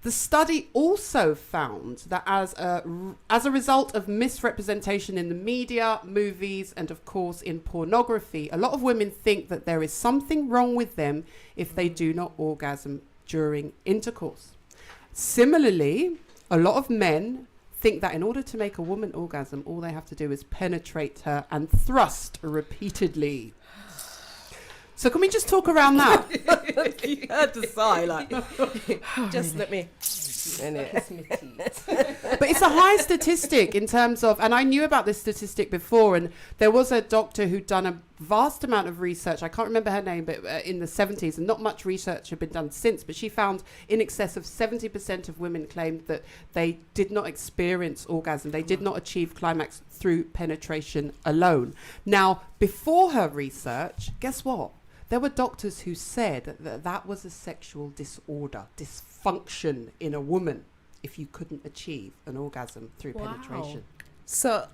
[SPEAKER 5] The study also found that as a result of misrepresentation in the media, movies, and of course in pornography, a lot of women think that there is something wrong with them if they do not orgasm during intercourse. Similarly, a lot of men think that in order to make a woman orgasm, all they have to do is penetrate her and thrust repeatedly. So can we just talk around that?
[SPEAKER 3] You heard the sigh, like, just let me.
[SPEAKER 5] But it's a high statistic in terms of, and I knew about this statistic before, and there was a doctor who'd done a vast amount of research, I can't remember her name, but in the 70s, and not much research had been done since, but she found in excess of 70% of women claimed that they did not experience orgasm, they did not achieve climax through penetration alone. Now, before her research, guess what? There were doctors who said that that was a sexual disorder, dysfunction in a woman if you couldn't achieve an orgasm through penetration.
[SPEAKER 3] So,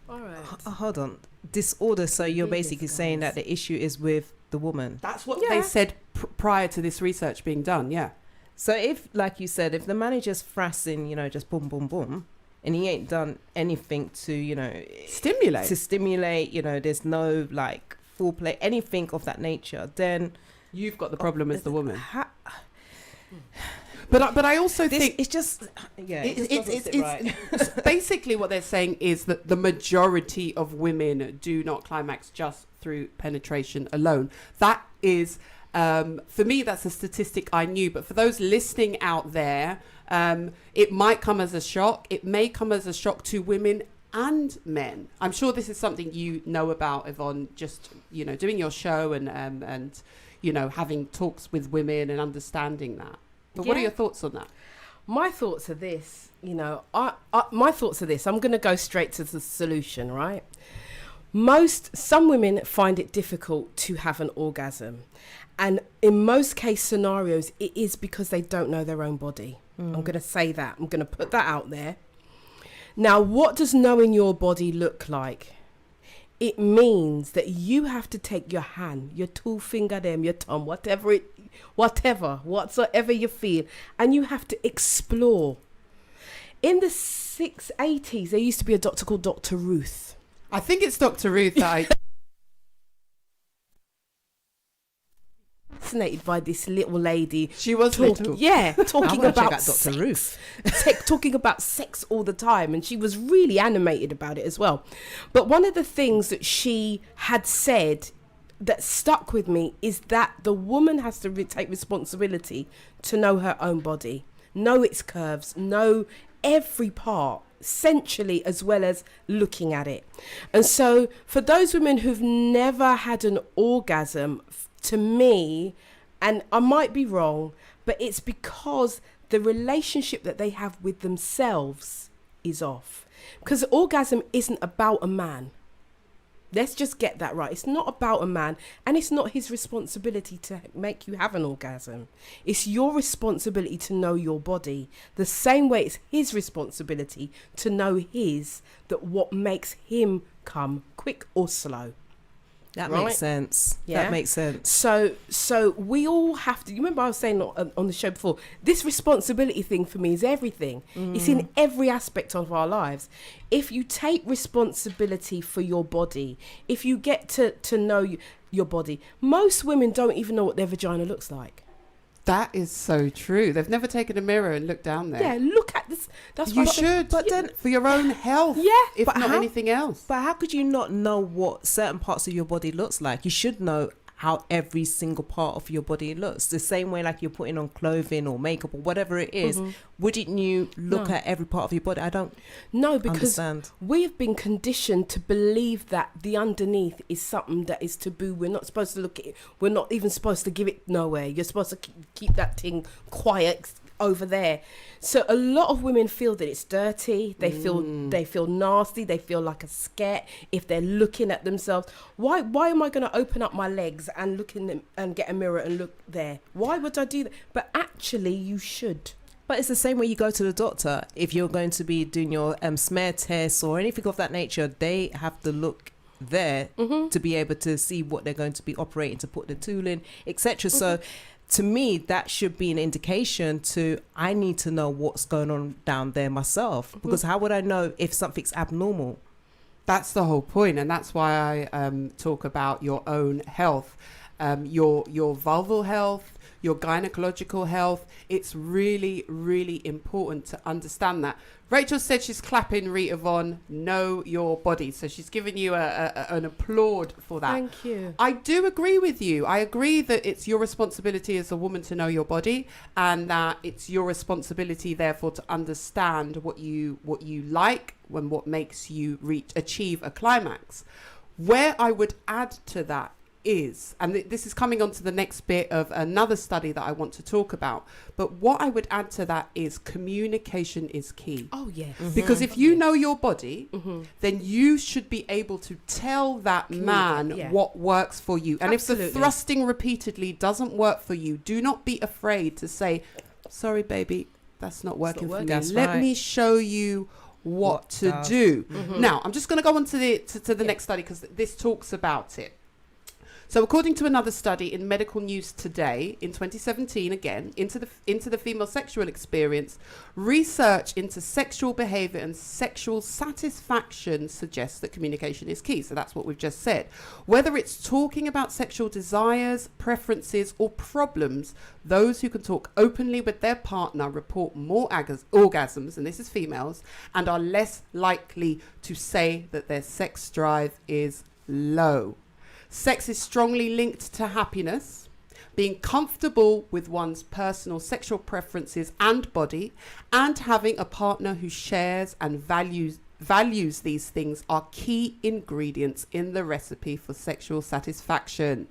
[SPEAKER 10] All right.
[SPEAKER 3] hold on. Disorder, so you're basically saying that the issue is with the woman.
[SPEAKER 5] That's what they said prior to this research being done, yeah.
[SPEAKER 3] So if, like you said, if the manager's frassing, just boom, boom, boom, and he ain't done anything to,
[SPEAKER 5] Stimulate.
[SPEAKER 3] there's no, like, foreplay, anything of that nature, then
[SPEAKER 5] you've got the problem as the woman.
[SPEAKER 3] ha-
[SPEAKER 5] But I also think
[SPEAKER 3] it's just
[SPEAKER 5] it's basically what they're saying is that the majority of women do not climax just through penetration alone. That is, for me, that's a statistic I knew. But for those listening out there, it might come as a shock. It may come as a shock to women and men. I'm sure this is something you know about, Yvonne, just, doing your show and having talks with women and understanding that. But what are your thoughts on that?
[SPEAKER 10] My thoughts are this, my thoughts are this. I'm going to go straight to the solution, right? Some women find it difficult to have an orgasm. And in most case scenarios, it is because they don't know their own body. I'm going to say that. I'm going to put that out there. Now, what does knowing your body look like? It means that you have to take your hand, your two finger, your thumb, whatsoever you feel, and you have to explore. In the 680s, there used to be a doctor called Dr. Ruth.
[SPEAKER 5] I think it's Dr. Ruth that I...
[SPEAKER 10] Fascinated by this little lady.
[SPEAKER 5] She was little.
[SPEAKER 10] Yeah, talking about
[SPEAKER 3] Dr.
[SPEAKER 10] sex.
[SPEAKER 3] Ruth.
[SPEAKER 10] Talking about sex all the time, and she was really animated about it as well. But one of the things that she had said that stuck with me is that the woman has to take responsibility to know her own body, know its curves, know every part, sensually as well as looking at it. And so for those women who've never had an orgasm, to me, and I might be wrong, but it's because the relationship that they have with themselves is off. Because orgasm isn't about a man. Let's just get that right. It's not about a man, and it's not his responsibility to make you have an orgasm. It's your responsibility to know your body. The same way it's his responsibility to know what makes him come, quick or slow.
[SPEAKER 3] That
[SPEAKER 10] Right?
[SPEAKER 3] makes sense.
[SPEAKER 10] Yeah.
[SPEAKER 3] That makes sense.
[SPEAKER 10] So we all have to. You remember I was saying on the show before, this responsibility thing for me is everything. It's in every aspect of our lives. If you take responsibility for your body, if you get to know your body, most women don't even know what their vagina looks like.
[SPEAKER 5] That is so true. They've never taken a mirror and looked down there.
[SPEAKER 10] Yeah, look at this. That's
[SPEAKER 5] You
[SPEAKER 10] what
[SPEAKER 5] should,
[SPEAKER 3] but then-
[SPEAKER 5] for your own health,
[SPEAKER 10] Yeah,
[SPEAKER 5] if
[SPEAKER 3] but
[SPEAKER 5] not
[SPEAKER 3] how-
[SPEAKER 5] anything else.
[SPEAKER 3] But how could you not know what certain parts of your body looks like? You should know how every single part of your body looks. The same way like you're putting on clothing or makeup or whatever it is. Wouldn't you look at every part of your body? I don't
[SPEAKER 10] because
[SPEAKER 3] understand.
[SPEAKER 10] we have been conditioned to believe that the underneath is something that is taboo. We're not supposed to look at it. We're not even supposed to give it nowhere. You're supposed to keep that thing quiet over there. So a lot of women feel that it's dirty. They feel nasty. They feel like a scat if they're looking at themselves. Why am I going to open up my legs and look in them and get a mirror and look there? Why would I do that? But actually, you should.
[SPEAKER 3] But it's the same way you go to the doctor. If you're going to be doing your smear tests or anything of that nature, they have to look there to be able to see what they're going to be operating to put the tool in, etc. So to me, that should be an indication to, I need to know what's going on down there myself, because how would I know if something's abnormal?
[SPEAKER 5] That's the whole point, and that's why I talk about your own health, your vulval health, your gynecological health. It's really, really important to understand that. Rachel said she's clapping Rita Von, know your body. So she's giving you an applaud for that.
[SPEAKER 10] Thank you.
[SPEAKER 5] I do agree with you. I agree that it's your responsibility as a woman to know your body, and that it's your responsibility, therefore, to understand what you like and what makes you achieve a climax. Where I would add to that is, and this is coming on to the next bit of another study that I want to talk about, but what I would add to that is communication is key.
[SPEAKER 10] Oh, yes.
[SPEAKER 5] Because if you know your body, then you should be able to tell that man what works for you. And
[SPEAKER 10] Absolutely.
[SPEAKER 5] if the thrusting repeatedly doesn't work for you, do not be afraid to say, sorry, baby, that's not working for me.
[SPEAKER 3] That's
[SPEAKER 5] Let
[SPEAKER 3] right.
[SPEAKER 5] me show you what to do. Now, I'm just going to go on to the next study because this talks about it. So according to another study in Medical News Today in 2017, again, into the female sexual experience, research into sexual behavior and sexual satisfaction suggests that communication is key. So that's what we've just said. Whether it's talking about sexual desires, preferences, or problems, those who can talk openly with their partner report more orgasms, and this is females, and are less likely to say that their sex drive is low. Sex is strongly linked to happiness. Being comfortable with one's personal sexual preferences and body, and having a partner who shares and values these things are key ingredients in the recipe for sexual satisfaction.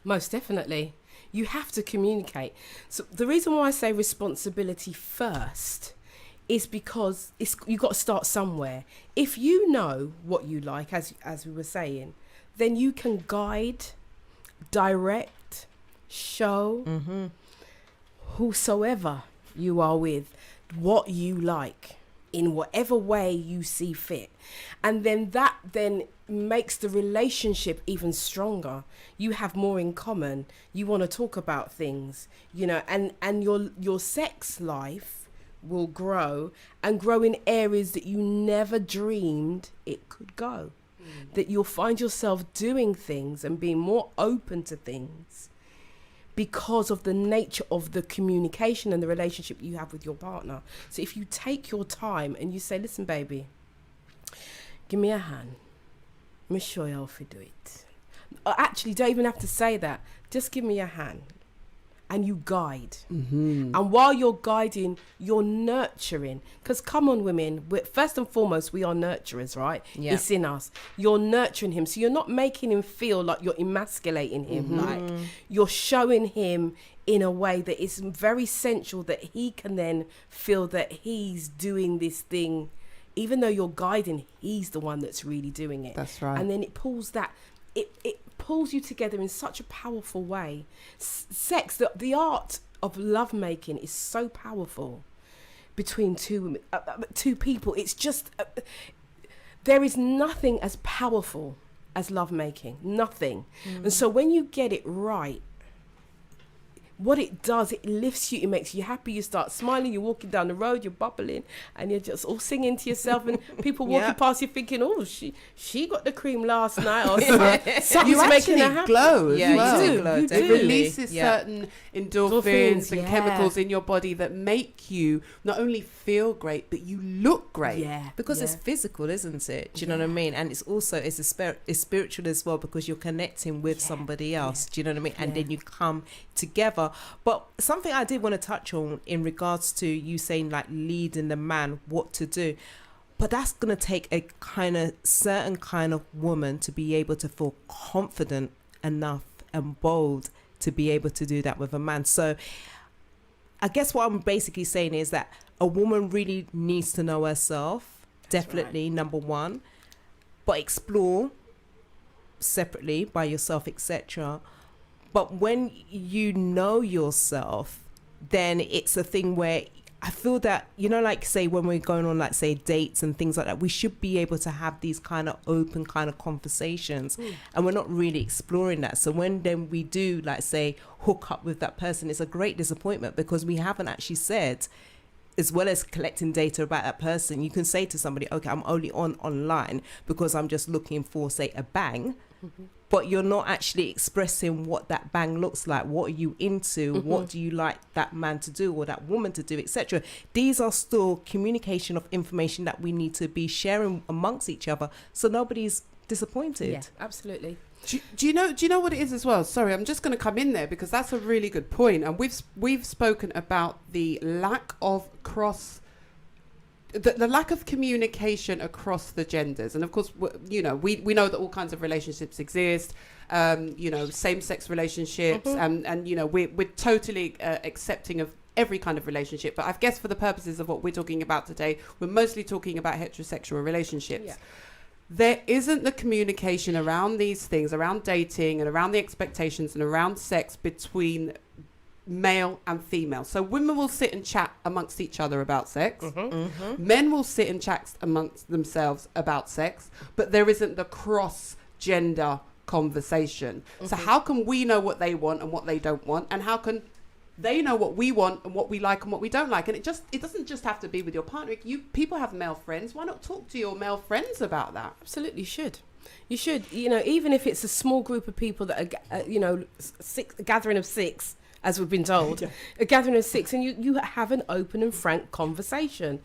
[SPEAKER 10] Most definitely. You have to communicate. So the reason why I say responsibility first is because you've got to start somewhere. If you know what you like, as we were saying, then you can guide, direct, show whosoever you are with what you like in whatever way you see fit. And then that then makes the relationship even stronger. You have more in common. You want to talk about things, you know, and your sex life will grow and grow in areas that you never dreamed it could go. That you'll find yourself doing things and being more open to things because of the nature of the communication and the relationship you have with your partner. So if you take your time and you say, listen, baby, give me a hand. Let me show you how to do it. Or actually, don't even have to say that. Just give me a hand. And you guide. And while you're guiding, you're nurturing. Because come on, women, first and foremost, we are nurturers, right? Yeah. It's in us. You're nurturing him. So you're not making him feel like you're emasculating him. Like you're showing him in a way that is very essential, that he can then feel that he's doing this thing. Even though you're guiding, he's the one that's really doing it.
[SPEAKER 5] That's right.
[SPEAKER 10] And then it pulls that... It pulls you together in such a powerful way. Sex, the art of lovemaking is so powerful between two people. It's just there is nothing as powerful as lovemaking. Nothing. And so when you get it right, what it does, it lifts you, it makes you happy, you start smiling, you're walking down the road, you're bubbling, and you're just all singing to yourself, and people walking past you thinking, oh, she got the cream last night, or something's making her happy.
[SPEAKER 5] Glow as
[SPEAKER 3] Yeah,
[SPEAKER 5] well.
[SPEAKER 3] you do glow,
[SPEAKER 5] It
[SPEAKER 3] definitely.
[SPEAKER 5] releases certain endorphins and
[SPEAKER 10] yeah.
[SPEAKER 5] chemicals in your body that make you not only feel great, but you look great.
[SPEAKER 10] Yeah.
[SPEAKER 3] Because it's physical, isn't it? Do you know what I mean? And it's also it's spiritual as well, because you're connecting with somebody else. Do you know what I mean? And then you come together. But something I did want to touch on in regards to you saying like leading the man what to do, but that's going to take a kind of certain kind of woman to be able to feel confident enough and bold to be able to do that with a man. So I guess what I'm basically saying is that a woman really needs to know herself, definitely, number one, but explore separately by yourself, etc. But when you know yourself, then it's a thing where I feel that, you know, like say when we're going on, like say dates and things like that, we should be able to have these kind of open kind of conversations, and we're not really exploring that. So when then we do, like say, hook up with that person, it's a great disappointment because we haven't actually said, as well as collecting data about that person, you can say to somebody, okay, I'm only online because I'm just looking for, say, a bang. But you're not actually expressing what that bang looks like. What are you into? What do you like that man to do or that woman to do, etc. These are still communication of information that we need to be sharing amongst each other, so nobody's disappointed.
[SPEAKER 10] Yeah, absolutely.
[SPEAKER 5] Do you know what it is as well? Sorry, I'm just going to come in there because that's a really good point. And we've spoken about the lack of the lack of communication across the genders. And of course, you know, we know that all kinds of relationships exist, you know, same-sex relationships, and you know, we're totally accepting of every kind of relationship. But I guess for the purposes of what we're talking about today, we're mostly talking about heterosexual relationships. Yeah. There isn't the communication around these things, around dating and around the expectations and around sex between male and female. So women will sit and chat amongst each other about sex. Men will sit and chat amongst themselves about sex, but there isn't the cross-gender conversation. So how can we know what they want and what they don't want, and how can they know what we want and what we like and what we don't like? And it doesn't just have to be with your partner. People have male friends. Why not talk to your male friends about that?
[SPEAKER 10] Absolutely should. You should, even if it's a small group of people that are, a gathering of 6, as we've been told, a gathering of 6, and you have an open and frank conversation.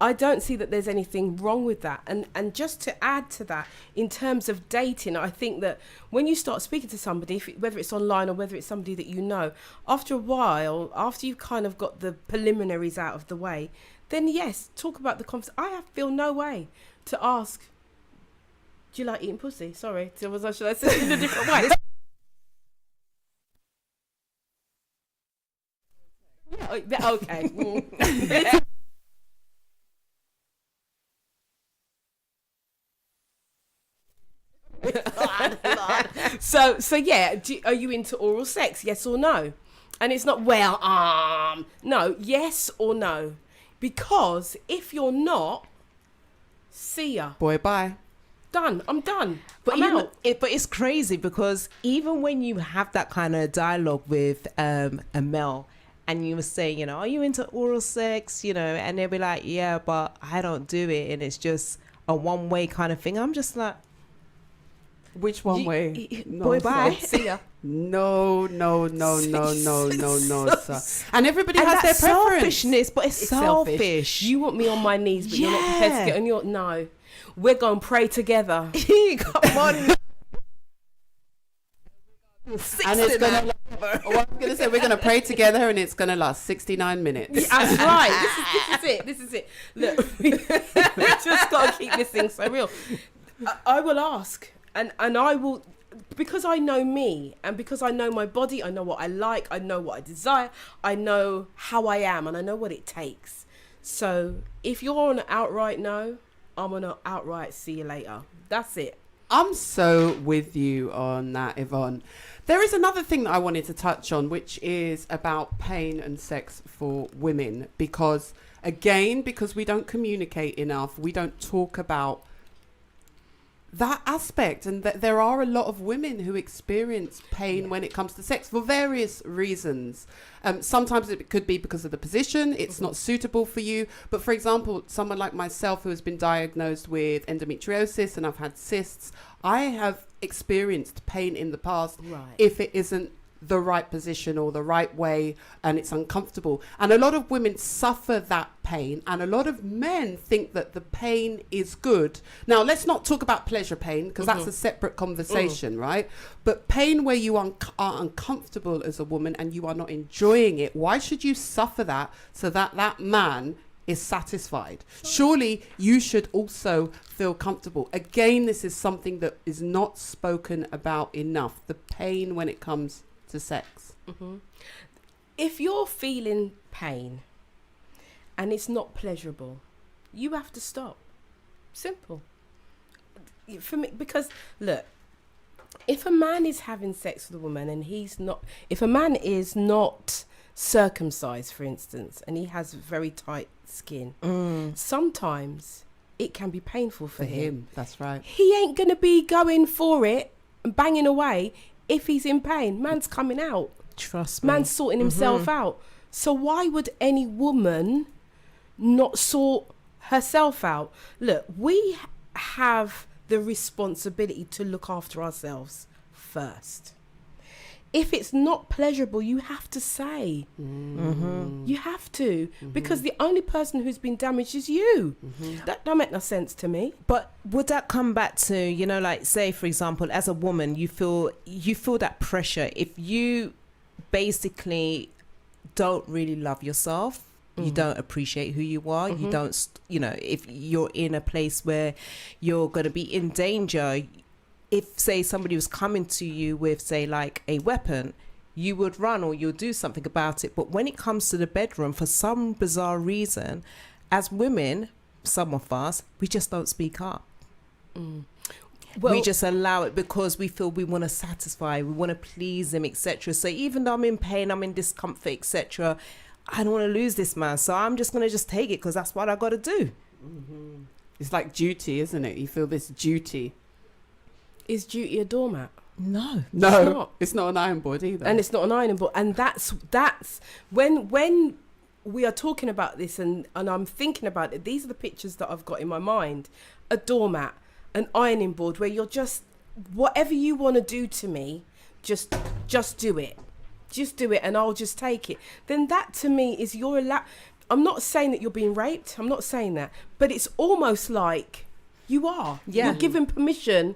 [SPEAKER 10] I don't see that there's anything wrong with that. And just to add to that, in terms of dating, I think that when you start speaking to somebody, whether it's online or whether it's somebody that you know, after a while, after you've kind of got the preliminaries out of the way, then yes, talk about the conversation. I feel no way to ask, do you like eating pussy? Sorry, should I say it in a different way? Okay. So yeah, are you into oral sex? Yes or no? And it's not no, yes or no, because if you're not, see ya.
[SPEAKER 5] Boy, bye.
[SPEAKER 10] Done. I'm done.
[SPEAKER 3] But
[SPEAKER 10] I'm out.
[SPEAKER 3] But it's crazy because even when you have that kind of dialogue with a male, and you were saying, are you into oral sex? And they'll be like, yeah, but I don't do it, and it's just a one-way kind of thing. I'm just like,
[SPEAKER 5] which one way?
[SPEAKER 3] Boy, bye.
[SPEAKER 10] See ya.
[SPEAKER 5] No, sir. And everybody has
[SPEAKER 3] that
[SPEAKER 5] their preference.
[SPEAKER 3] Selfishness, but it's selfish.
[SPEAKER 10] You want me on my knees, but you're not prepared to get on your... No. We're going to pray together.
[SPEAKER 3] Come on.
[SPEAKER 5] And it's going to say we're going to pray together, and it's going to last 69 minutes.
[SPEAKER 10] That's right. This is it. Look, we just got to keep this thing so real. I will ask, and I will, because I know me, and because I know my body, I know what I like, I know what I desire, I know how I am, and I know what it takes. So if you're on an outright no, I'm on an outright see you later. That's it.
[SPEAKER 5] I'm so with you on that, Yvonne. There is another thing that I wanted to touch on, which is about pain and sex for women. Because we don't communicate enough, we don't talk about that aspect. And there are a lot of women who experience pain when it comes to sex for various reasons. Sometimes it could be because of the position, it's not suitable for you. But for example, someone like myself who has been diagnosed with endometriosis and I've had cysts, I have experienced pain in the past if it isn't the right position or the right way and it's uncomfortable. And a lot of women suffer that pain, and a lot of men think that the pain is good. Now, let's not talk about pleasure pain, because that's a separate conversation, right? But pain where you are uncomfortable as a woman and you are not enjoying it, why should you suffer that so that that man is satisfied? Surely you should also feel comfortable. Again, this is something that is not spoken about enough, the pain when it comes to sex.
[SPEAKER 10] If you're feeling pain and it's not pleasurable, you have to stop. Simple. For me, because look, if a man is having sex with a woman and if a man is not circumcised, for instance, and he has very tight skin, sometimes it can be painful for him.
[SPEAKER 5] That's right.
[SPEAKER 10] He ain't gonna be going for it and banging away if he's in pain. Man's coming out.
[SPEAKER 3] Trust me.
[SPEAKER 10] Man's sorting himself out. So why would any woman not sort herself out? Look, we have the responsibility to look after ourselves first. If it's not pleasurable, you have to say. You have to. Because the only person who's been damaged is you. That don't make no sense to me.
[SPEAKER 3] But would that come back to, like, say, for example, as a woman, you feel that pressure. If you basically don't really love yourself, you don't appreciate who you are, you don't, if you're in a place where you're going to be in danger, if, say, somebody was coming to you with, say, like a weapon, you would run or you'll do something about it. But when it comes to the bedroom, for some bizarre reason, as women, some of us, we just don't speak up. Well, we just allow it because we feel we want to satisfy, we want to please him, etc. So even though I'm in pain, I'm in discomfort, etc., I don't want to lose this man. So I'm just going to just take it because that's what I got to do.
[SPEAKER 5] It's like duty, isn't it? You feel this duty.
[SPEAKER 10] Is duty a doormat?
[SPEAKER 3] No.
[SPEAKER 5] No, it's not an iron board either.
[SPEAKER 10] And it's not an ironing board. And that's when we are talking about this and I'm thinking about it, these are the pictures that I've got in my mind. A doormat, an ironing board where you're just, whatever you want to do to me, just do it. Just do it and I'll just take it. Then that to me is I'm not saying that you're being raped. I'm not saying that. But it's almost like you are.
[SPEAKER 3] Yeah.
[SPEAKER 10] You're given permission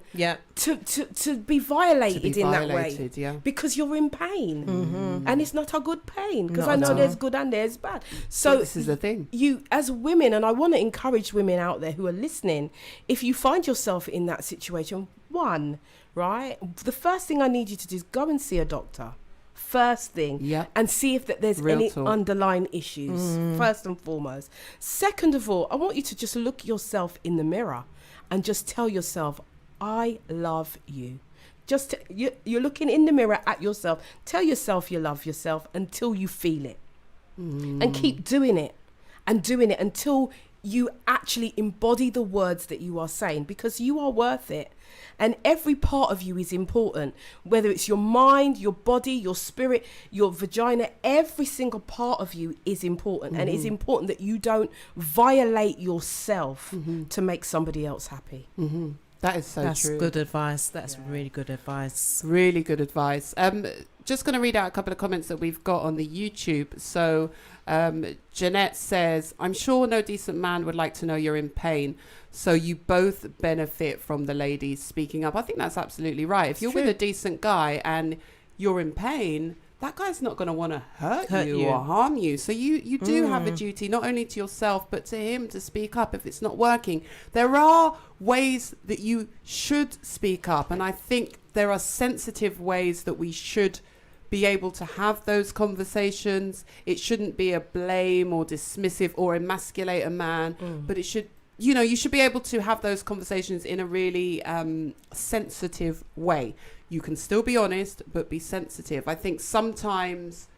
[SPEAKER 10] to be violated in that way.
[SPEAKER 5] Yeah.
[SPEAKER 10] Because you're in pain.
[SPEAKER 3] Mm-hmm.
[SPEAKER 10] And it's not a good pain. Because
[SPEAKER 3] Not
[SPEAKER 10] I
[SPEAKER 3] at
[SPEAKER 10] know
[SPEAKER 3] all.
[SPEAKER 10] there's good and there's bad. So
[SPEAKER 5] this is the thing.
[SPEAKER 10] You, as women, and I want to encourage women out there who are listening, if you find yourself in that situation, the first thing I need you to do is go and see a doctor. First thing, and see if there's
[SPEAKER 5] Real
[SPEAKER 10] any
[SPEAKER 5] talk.
[SPEAKER 10] underlying issues, first and foremost. Second of all, I want you to just look yourself in the mirror and just tell yourself, I love you. Just you're looking in the mirror at yourself. Tell yourself you love yourself until you feel it. And keep doing it and doing it until you actually embody the words that you are saying, because you are worth it. And every part of you is important, whether it's your mind, your body, your spirit, your vagina, every single part of you is important. And it's important that you don't violate yourself to make somebody else happy.
[SPEAKER 5] That is so
[SPEAKER 3] That's
[SPEAKER 5] true.
[SPEAKER 3] good advice. That's really good advice.
[SPEAKER 5] Really good advice. Just going to read out a couple of comments that we've got on the YouTube. So Jeanette says, I'm sure no decent man would like to know you're in pain. So you both benefit from the ladies speaking up. I think that's absolutely right. If you're with a decent guy and you're in pain, that guy's not going to want to hurt you or harm you. So you do have a duty, not only to yourself, but to him to speak up if it's not working. There are ways that you should speak up. And I think there are sensitive ways that we should be able to have those conversations. It shouldn't be a blame or dismissive or emasculate a man, but it should, you should be able to have those conversations in a really sensitive way. You can still be honest, but be sensitive. I think sometimes,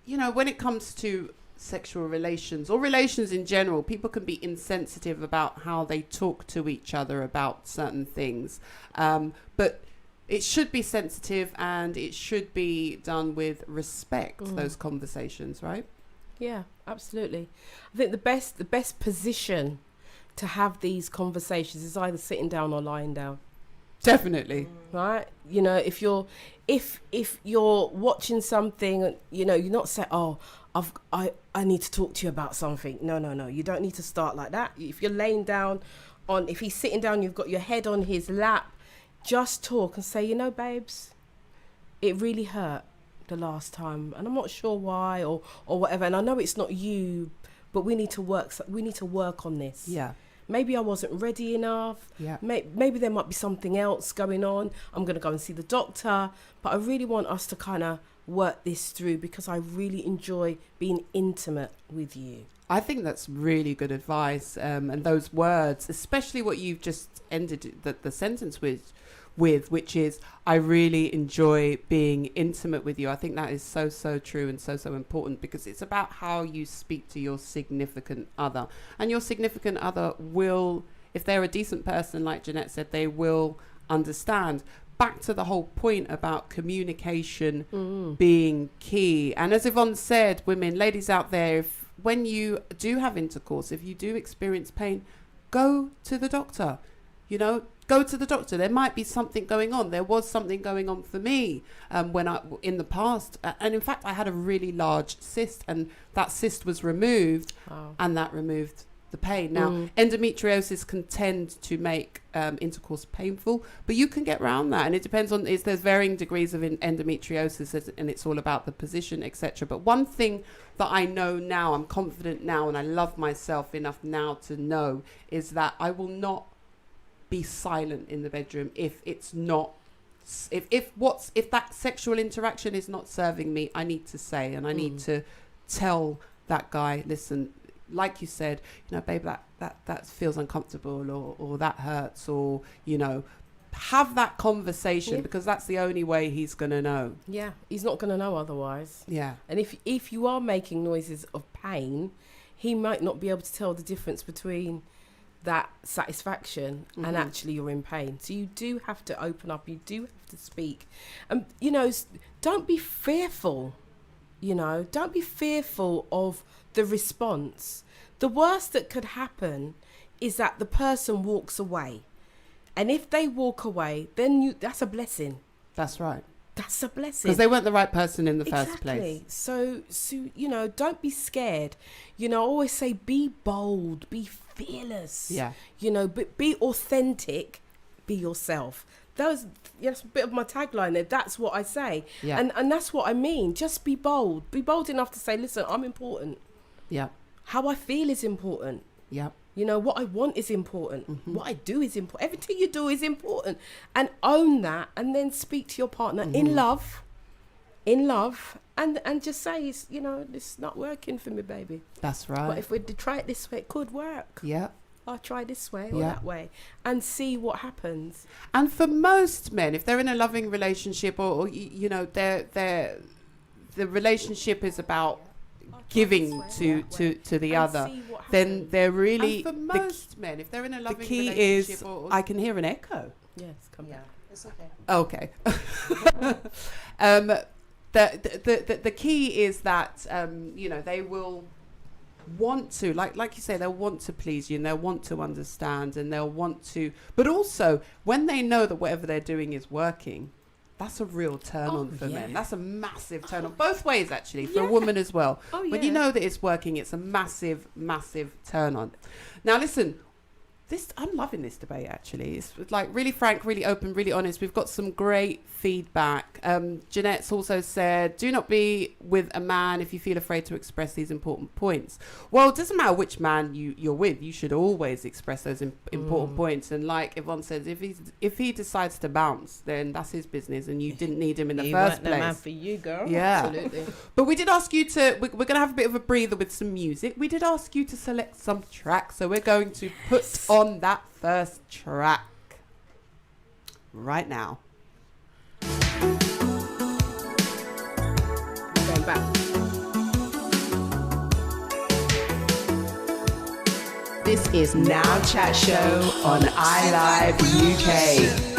[SPEAKER 5] when it comes to sexual relations or relations in general, people can be insensitive about how they talk to each other about certain things. But it should be sensitive and it should be done with respect, those conversations, right?
[SPEAKER 10] Yeah, absolutely. I think the best position to have these conversations is either sitting down or lying down.
[SPEAKER 5] Definitely.
[SPEAKER 10] Right? If you're watching something, you're not saying, oh, I need to talk to you about something. No. You don't need to start like that. If you're laying down if he's sitting down, you've got your head on his lap, just talk and say, babes, it really hurt the last time and I'm not sure why or whatever. And I know it's not you, but we need to work on this.
[SPEAKER 5] Yeah.
[SPEAKER 10] Maybe I wasn't ready enough.
[SPEAKER 5] Yeah.
[SPEAKER 10] Maybe there might be something else going on. I'm going to go and see the doctor. But I really want us to kind of work this through because I really enjoy being intimate with you.
[SPEAKER 5] I think that's really good advice. And those words, especially what you've just ended the sentence with, which is, I really enjoy being intimate with you. I think that is so, so true and so, so important because it's about how you speak to your significant other. And your significant other will, if they're a decent person, like Jeanette said, they will understand. Back to the whole point about communication being key. And as Yvonne said, women, ladies out there, when you do have intercourse, if you do experience pain, go to the doctor. Go to the doctor. There might be something going on. There was something going on for me in the past. And in fact, I had a really large cyst and that cyst was removed and that removed the pain. Now, endometriosis can tend to make intercourse painful, but you can get around that. And it depends on, there's varying degrees of endometriosis and it's all about the position, etc. But one thing that I know now, I'm confident now, and I love myself enough now to know is that I will not be silent in the bedroom if it's not if that sexual interaction is not serving me. I need to say, and I need to tell that guy, listen, like you said, babe, that feels uncomfortable or that hurts, or have that conversation because that's the only way he's gonna know.
[SPEAKER 10] Yeah, he's not gonna know otherwise.
[SPEAKER 5] Yeah.
[SPEAKER 10] And if you are making noises of pain, he might not be able to tell the difference between that satisfaction and actually you're in pain. So you do have to open up, you do have to speak. And, you know, don't be fearful, you know, don't be fearful of the response. The worst that could happen is that the person walks away. And if they walk away, then that's a blessing.
[SPEAKER 5] That's right.
[SPEAKER 10] That's a blessing.
[SPEAKER 5] Because they weren't the right person in the first place.
[SPEAKER 10] So, you know, don't be scared. You know, I always say be bold, be fearless.
[SPEAKER 5] Yeah.
[SPEAKER 10] You know, but be authentic, be yourself. That's a bit of my tagline there. That's what I say.
[SPEAKER 5] Yeah.
[SPEAKER 10] And that's what I mean. Just be bold. Be bold enough to say, listen, I'm important.
[SPEAKER 5] Yeah.
[SPEAKER 10] How I feel is important.
[SPEAKER 5] Yeah.
[SPEAKER 10] You know, what I want is important. What I do is important. Everything you do is important. And own that, and then speak to your partner in love, and just say, it's, you know, this is not working for me, baby.
[SPEAKER 5] That's right.
[SPEAKER 10] But if we try it this way, it could work.
[SPEAKER 5] Yeah.
[SPEAKER 10] I'll try this way or that way and see what happens.
[SPEAKER 5] And for most men, if they're in a loving relationship or you know, the relationship is about giving to the other, then they're really, and for most men, if they're in a loving relationship, the key is, I can hear an echo.
[SPEAKER 10] Yes, come back.
[SPEAKER 3] It's okay.
[SPEAKER 5] Okay. The key is that you know, they will want to, like you say, they'll want to please you, and they'll want to understand, and they'll want to, but also when they know that whatever they're doing is working, that's a real turn on for men. That's a massive turn on, both ways actually, for a woman as well. When you know that it's working, it's a massive turn on. Now listen, I'm loving this debate actually. It's like really frank, really open, really honest. We've got some great feedback. Jeanette's also said, do not be with a man if you feel afraid to express these important points. Well, it doesn't matter which man you're with, you should always express those important points. And like Yvonne says, if he decides to bounce, then that's his business, and you didn't need him in the first place.
[SPEAKER 3] The man for you, girl.
[SPEAKER 5] Yeah.
[SPEAKER 10] Absolutely.
[SPEAKER 5] But we did ask you to, we're going to have a bit of a breather with some music. We did ask you to select some tracks, so we're going to put on that first track right now.
[SPEAKER 10] Going back.
[SPEAKER 3] This is Now Chat Show on iLive UK.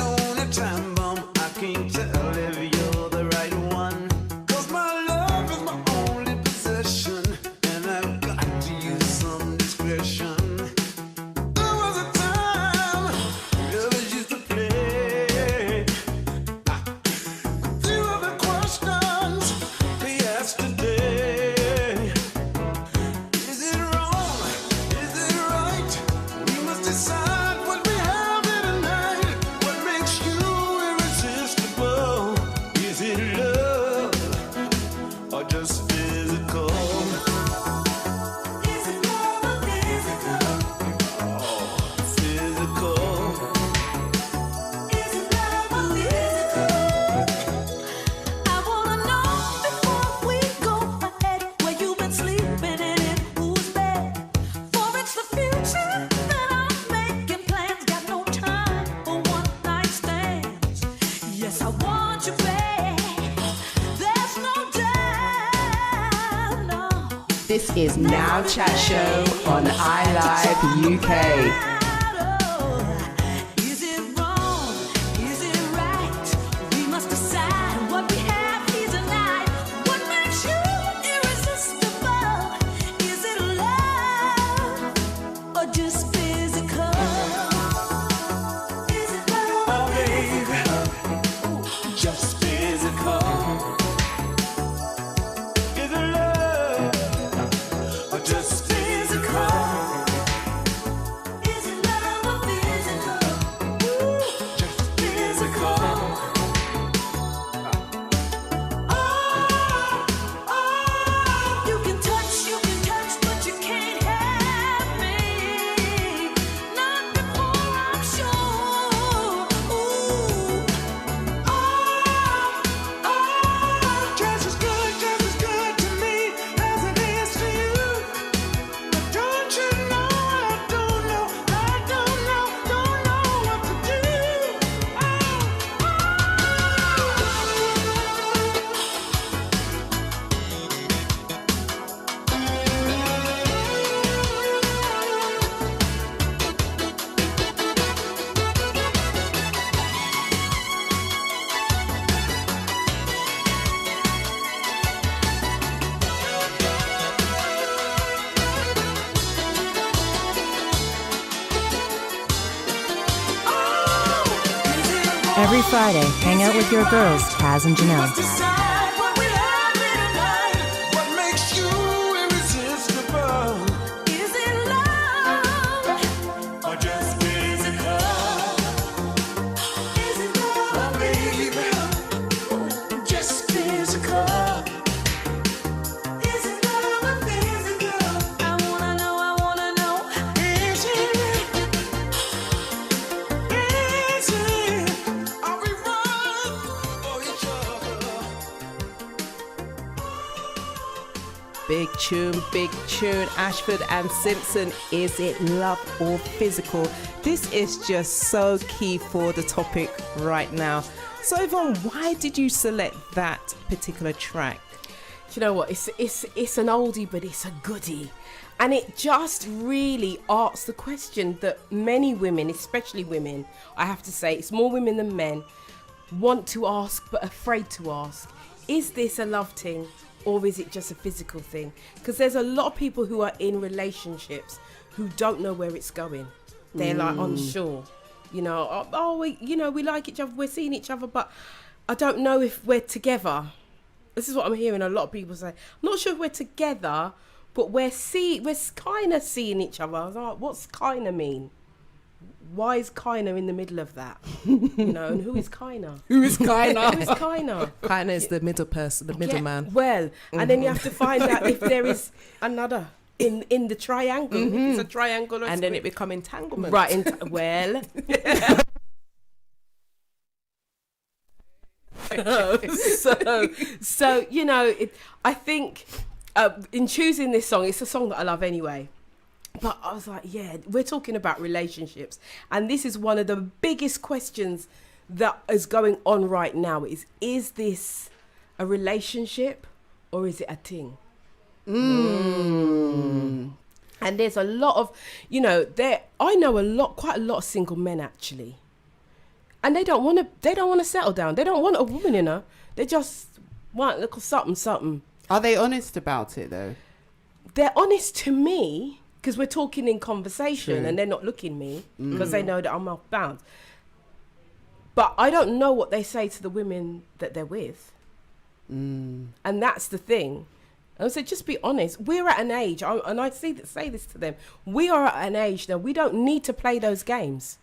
[SPEAKER 3] This is Now Chat Show on iLive UK.
[SPEAKER 2] Just physical.
[SPEAKER 7] Every Friday, hang out with your girls, Kaz and Janelle.
[SPEAKER 2] Decide what we have tonight. What makes you irresistible? Is it love or just physical? Is it love, baby? Just physical. Is it love or physical? I wanna know. Is it? Are we wrong for each other?
[SPEAKER 3] Big tune. Ashford and Simpson, is it love or physical? This is just so key for the topic right now. So Yvonne, why did you select that particular track?
[SPEAKER 10] Do you know what? It's an oldie, but it's a goodie. And it just really asks the question that many women, especially women, I have to say, it's more women than men, want to ask but afraid to ask. Is this a love thing or is it just a physical thing? Because there's a lot of people who are in relationships who don't know where it's going. They're like unsure. You know, we like each other, we're seeing each other, but I don't know if we're together. This is what I'm hearing a lot of people say. I'm not sure if we're together, but we're kind of seeing each other. I was like, what's kind of mean? Why is kind of in the middle of that? You know, and who is kind of?
[SPEAKER 3] Who is Kaina?
[SPEAKER 10] Who is kind of?
[SPEAKER 3] Kaina is the middle person, the middleman.
[SPEAKER 10] Yeah, well, and then you have to find out if there is another in the triangle. If it's a triangle, or
[SPEAKER 3] And then it become entanglement.
[SPEAKER 10] right. Well. so you know, I think in choosing this song, it's a song that I love anyway. But I was like, yeah, we're talking about relationships, and this is one of the biggest questions that is going on right now. Is this a relationship or is it a thing? And there's a lot of, you know, I know quite a lot of single men actually, and they don't want to settle down. They don't want a woman, you know. They just want a little something.
[SPEAKER 5] Are they honest about it though?
[SPEAKER 10] They're honest to me because we're talking in conversation.
[SPEAKER 5] True.
[SPEAKER 10] And they're not looking me because they know that I'm off bound. But I don't know what they say to the women that they're with. And that's the thing. And I said, just be honest. We're at an age, and I say this to them, we are at an age that we don't need to play those games.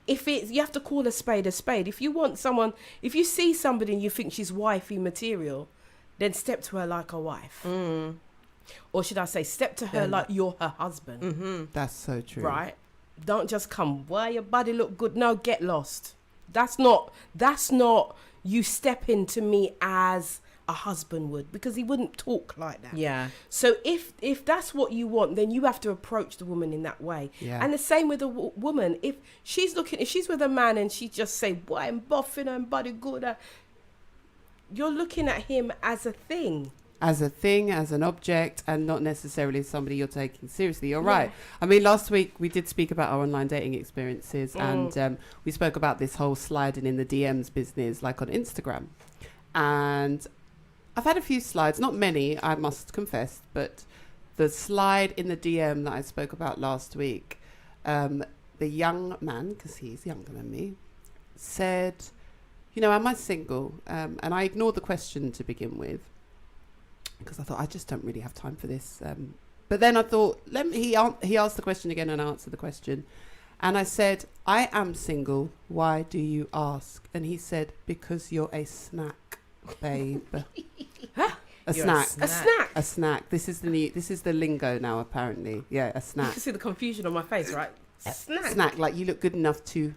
[SPEAKER 10] You have to call a spade a spade. If you want someone, if you see somebody and you think she's wifey material, then step to her like a wife. Or should I say, step to her like you're her husband.
[SPEAKER 5] That's so true.
[SPEAKER 10] Right? Don't just come, well, your body look good. No, get lost. That's not you stepping to me as a husband would, because he wouldn't talk like that.
[SPEAKER 3] Yeah.
[SPEAKER 10] So if that's what you want, then you have to approach the woman in that way.
[SPEAKER 5] Yeah.
[SPEAKER 10] And the same with a woman. If she's with a man and she just say, boy, I'm buffing her and body good, you're looking at him as a thing.
[SPEAKER 5] As a thing, as an object, and not necessarily somebody you're taking seriously. You're right. I mean, last week we did speak about our online dating experiences, and we spoke about this whole sliding in the DMs business, like on Instagram. And I've had a few slides, not many, I must confess, but the slide in the DM that I spoke about last week, the young man, because he's younger than me, said, you know, am I single? And I ignored the question to begin with, because I thought, I just don't really have time for this. But then I thought, he asked the question again, and I answered the question. And I said, I am single. Why do you ask? And he said, because you're a snack, babe. A snack.
[SPEAKER 10] A snack.
[SPEAKER 5] A snack. This is the lingo now, apparently. Yeah, a
[SPEAKER 10] You
[SPEAKER 5] snack.
[SPEAKER 10] can see the confusion on my face, right? Snack.
[SPEAKER 5] Snack, like you look good enough to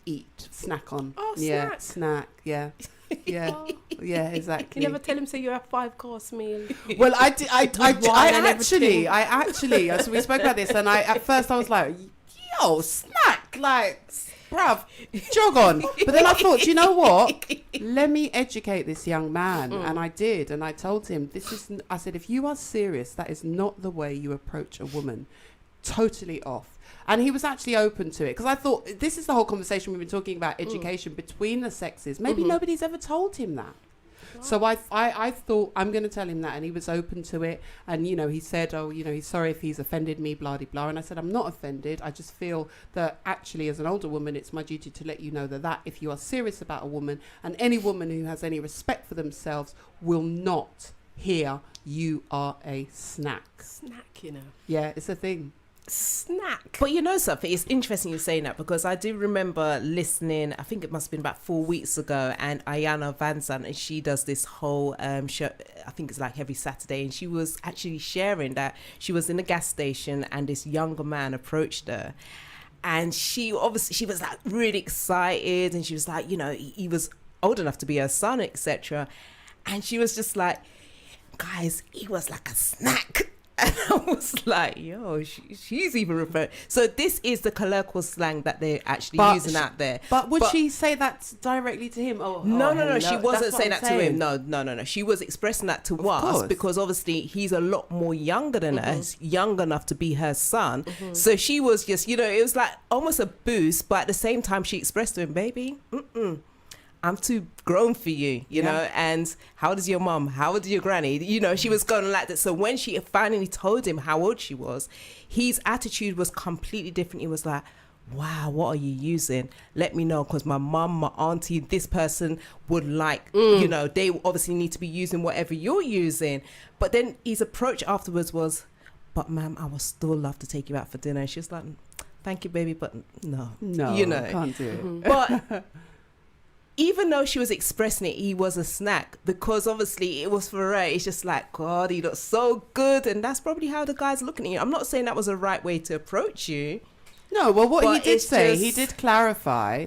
[SPEAKER 5] eat, snack on.
[SPEAKER 10] Oh,
[SPEAKER 5] yeah,
[SPEAKER 10] snack.
[SPEAKER 5] snack. Yeah, yeah, yeah, exactly.
[SPEAKER 10] You never tell him, say you're a 5-course meal.
[SPEAKER 5] Well, I did. I
[SPEAKER 10] wine and
[SPEAKER 5] actually. So we spoke about this, and at first I was like, "Yo, snack, like, bruv, jog on." But then I thought, you know what? Let me educate this young man, and I did, and I told him, I said, if you are serious, that is not the way you approach a woman. Totally off. And he was actually open to it, because I thought, this is the whole conversation we've been talking about, education between the sexes. Maybe nobody's ever told him that. So I thought, I'm going to tell him that, and he was open to it. And, you know, he said, oh, you know, he's sorry if he's offended me, blah, blah, blah. And I said, I'm not offended. I just feel that actually, as an older woman, it's my duty to let you know that if you are serious about a woman, and any woman who has any respect for themselves will not hear you are a snack.
[SPEAKER 10] Snack, you know.
[SPEAKER 5] Yeah, it's a thing.
[SPEAKER 10] Snack.
[SPEAKER 3] But you know something, it's interesting you saying that, because I do remember listening, I think it must have been about 4 weeks ago, and Ayana Van Zandt, and she does this whole show, I think it's like every Saturday, and she was actually sharing that she was in a gas station and this younger man approached her, and she was like really excited, and she was like, you know, he was old enough to be her son, etc. And she was just like, guys, he was like a snack. And I was like, yo, she's even referring. So this is the colloquial slang that they're actually using out there.
[SPEAKER 5] But would she say that directly to him?
[SPEAKER 3] No. She wasn't saying that to him.
[SPEAKER 5] No.
[SPEAKER 3] No. She was expressing that to us because obviously he's a lot more younger than us, young enough to be her son. So she was just, you know, it was like almost a boost. But at the same time, she expressed to him, baby, I'm too grown for you, you know, and how old is your mum? How old is your granny? You know, she was going like that. So when she finally told him how old she was, his attitude was completely different. He was like, wow, what are you using? Let me know, because my mum, my auntie, this person would like, you know, they obviously need to be using whatever you're using. But then his approach afterwards was, but ma'am, I would still love to take you out for dinner. And she was like, thank you, baby, but no, you know,
[SPEAKER 5] can't do it.
[SPEAKER 3] But even though she was expressing it, he was a snack, because obviously it was for her. It's just like, God, he looks so good. And that's probably how the guy's looking at you. I'm not saying that was the right way to approach you.
[SPEAKER 5] No, well, what he did say, he did clarify.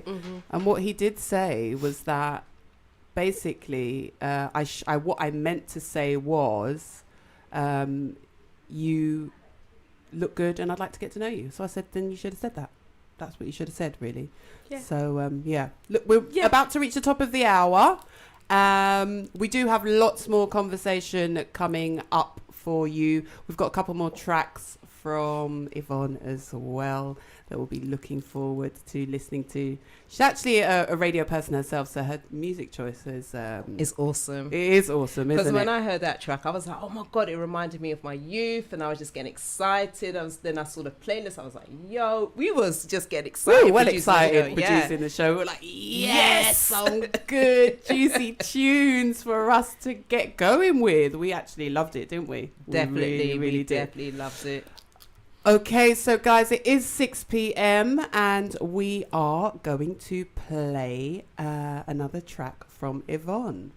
[SPEAKER 5] And what he did say was that basically, what I meant to say was, you look good and I'd like to get to know you. So I said, then you should have said that. That's what you should have said, really. Yeah. So, Look, we're about to reach the top of the hour. We do have lots more conversation coming up for you. We've got a couple more tracks from Yvonne as well that we'll be looking forward to listening to. She's actually a radio person herself, so her music choice is
[SPEAKER 3] awesome.
[SPEAKER 5] It is awesome, isn't it?
[SPEAKER 3] Because when I heard that track, I was like, oh my God, it reminded me of my youth, and I was just getting excited. Then I saw the playlist, I was like, yo, we was just getting excited.
[SPEAKER 5] We were well excited producing the show. We were like, yes, some good, juicy tunes for us to get going with. We actually loved it, didn't we?
[SPEAKER 3] Definitely,
[SPEAKER 5] we really did.
[SPEAKER 3] Definitely loved it.
[SPEAKER 5] Okay, so guys, it is 6 p.m. and we are going to play another track from Yvonne.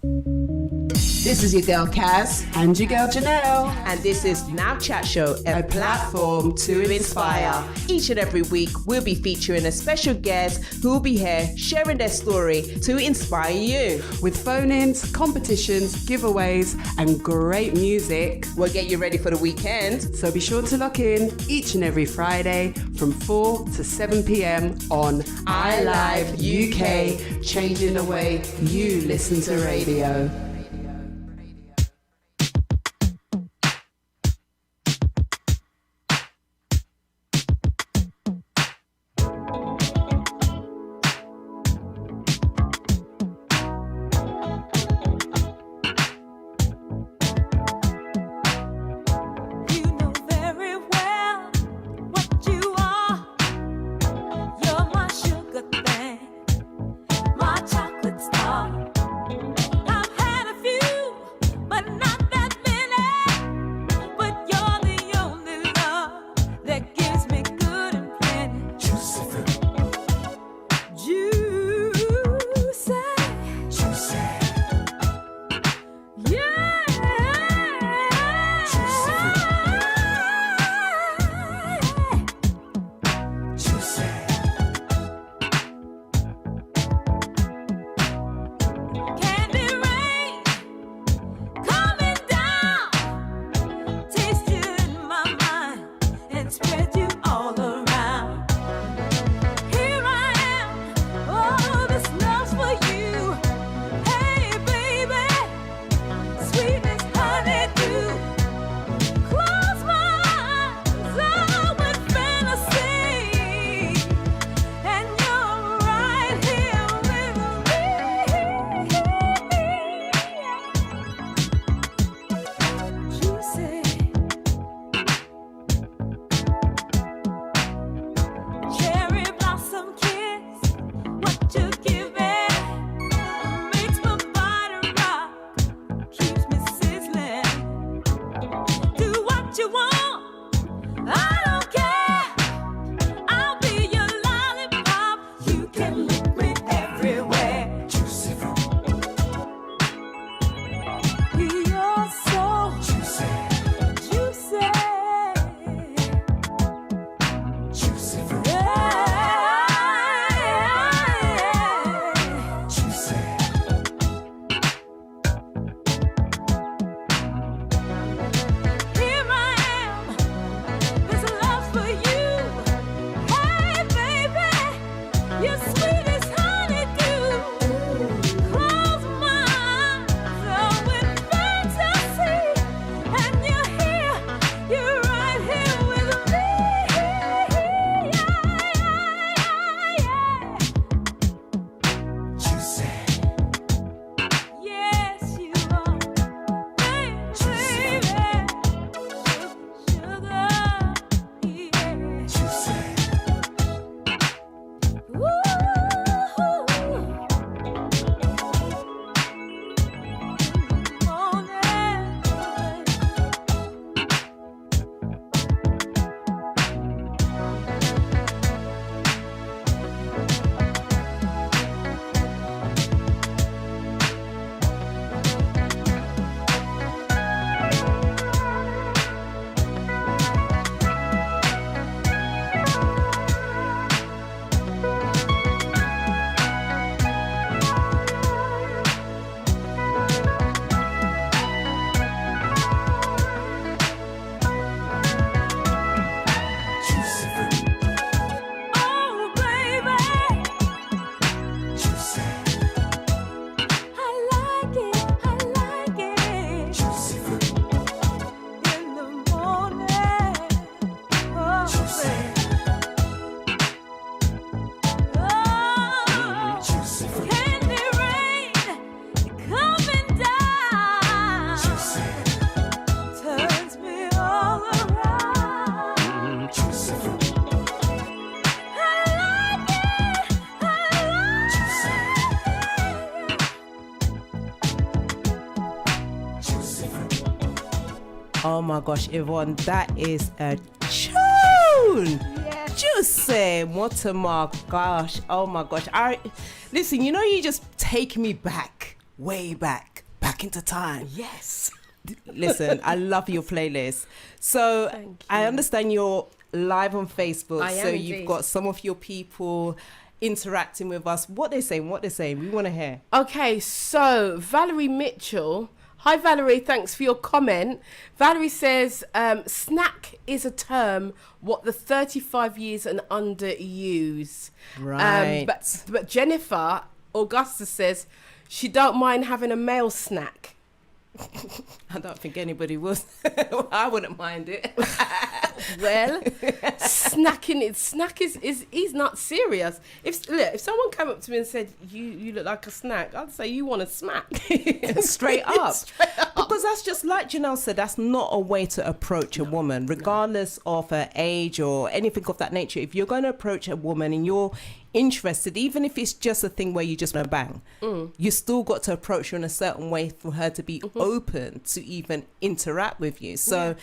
[SPEAKER 3] This is your girl Kaz
[SPEAKER 5] and your girl Janelle,
[SPEAKER 3] and this is Now Chat Show, a platform to inspire. Each and every week we'll be featuring a special guest who will be here sharing their story to inspire you.
[SPEAKER 5] With phone-ins, competitions, giveaways and great music.
[SPEAKER 3] We'll get you ready for the weekend.
[SPEAKER 5] So be sure to lock in each and every Friday from 4 to 7 p.m. on iLive UK, changing the way you listen to radio.
[SPEAKER 11] My chocolate star. I've had
[SPEAKER 3] Oh my gosh, Yvonne, that is a tune. Just say watermark. Gosh, oh my gosh. Listen, you know, you just take me back, way back into time.
[SPEAKER 10] Yes.
[SPEAKER 3] Listen, I love your playlist. So I understand you're live on Facebook.
[SPEAKER 10] I am
[SPEAKER 3] so
[SPEAKER 10] indeed.
[SPEAKER 3] you've got some of your people interacting with us. What they're saying. We want to hear.
[SPEAKER 10] Okay, so Valerie Mitchell. Hi, Valerie. Thanks for your comment. Valerie says, snack is a term what the 35 years and under use.
[SPEAKER 3] Right.
[SPEAKER 10] But Jennifer Augusta says she don't mind having a male snack.
[SPEAKER 3] I don't think anybody would. I wouldn't mind it.
[SPEAKER 10] Well, snack is he's not serious. If someone came up to me and said you look like a snack, I'd say you want a smack.
[SPEAKER 3] Straight up. Because that's just like Janelle said, that's not a way to approach a woman, regardless of her age or anything of that nature. If you're going to approach a woman and you're interested, even if it's just a thing where you just want to bang, you still got to approach her in a certain way for her to be open to even interact with you. So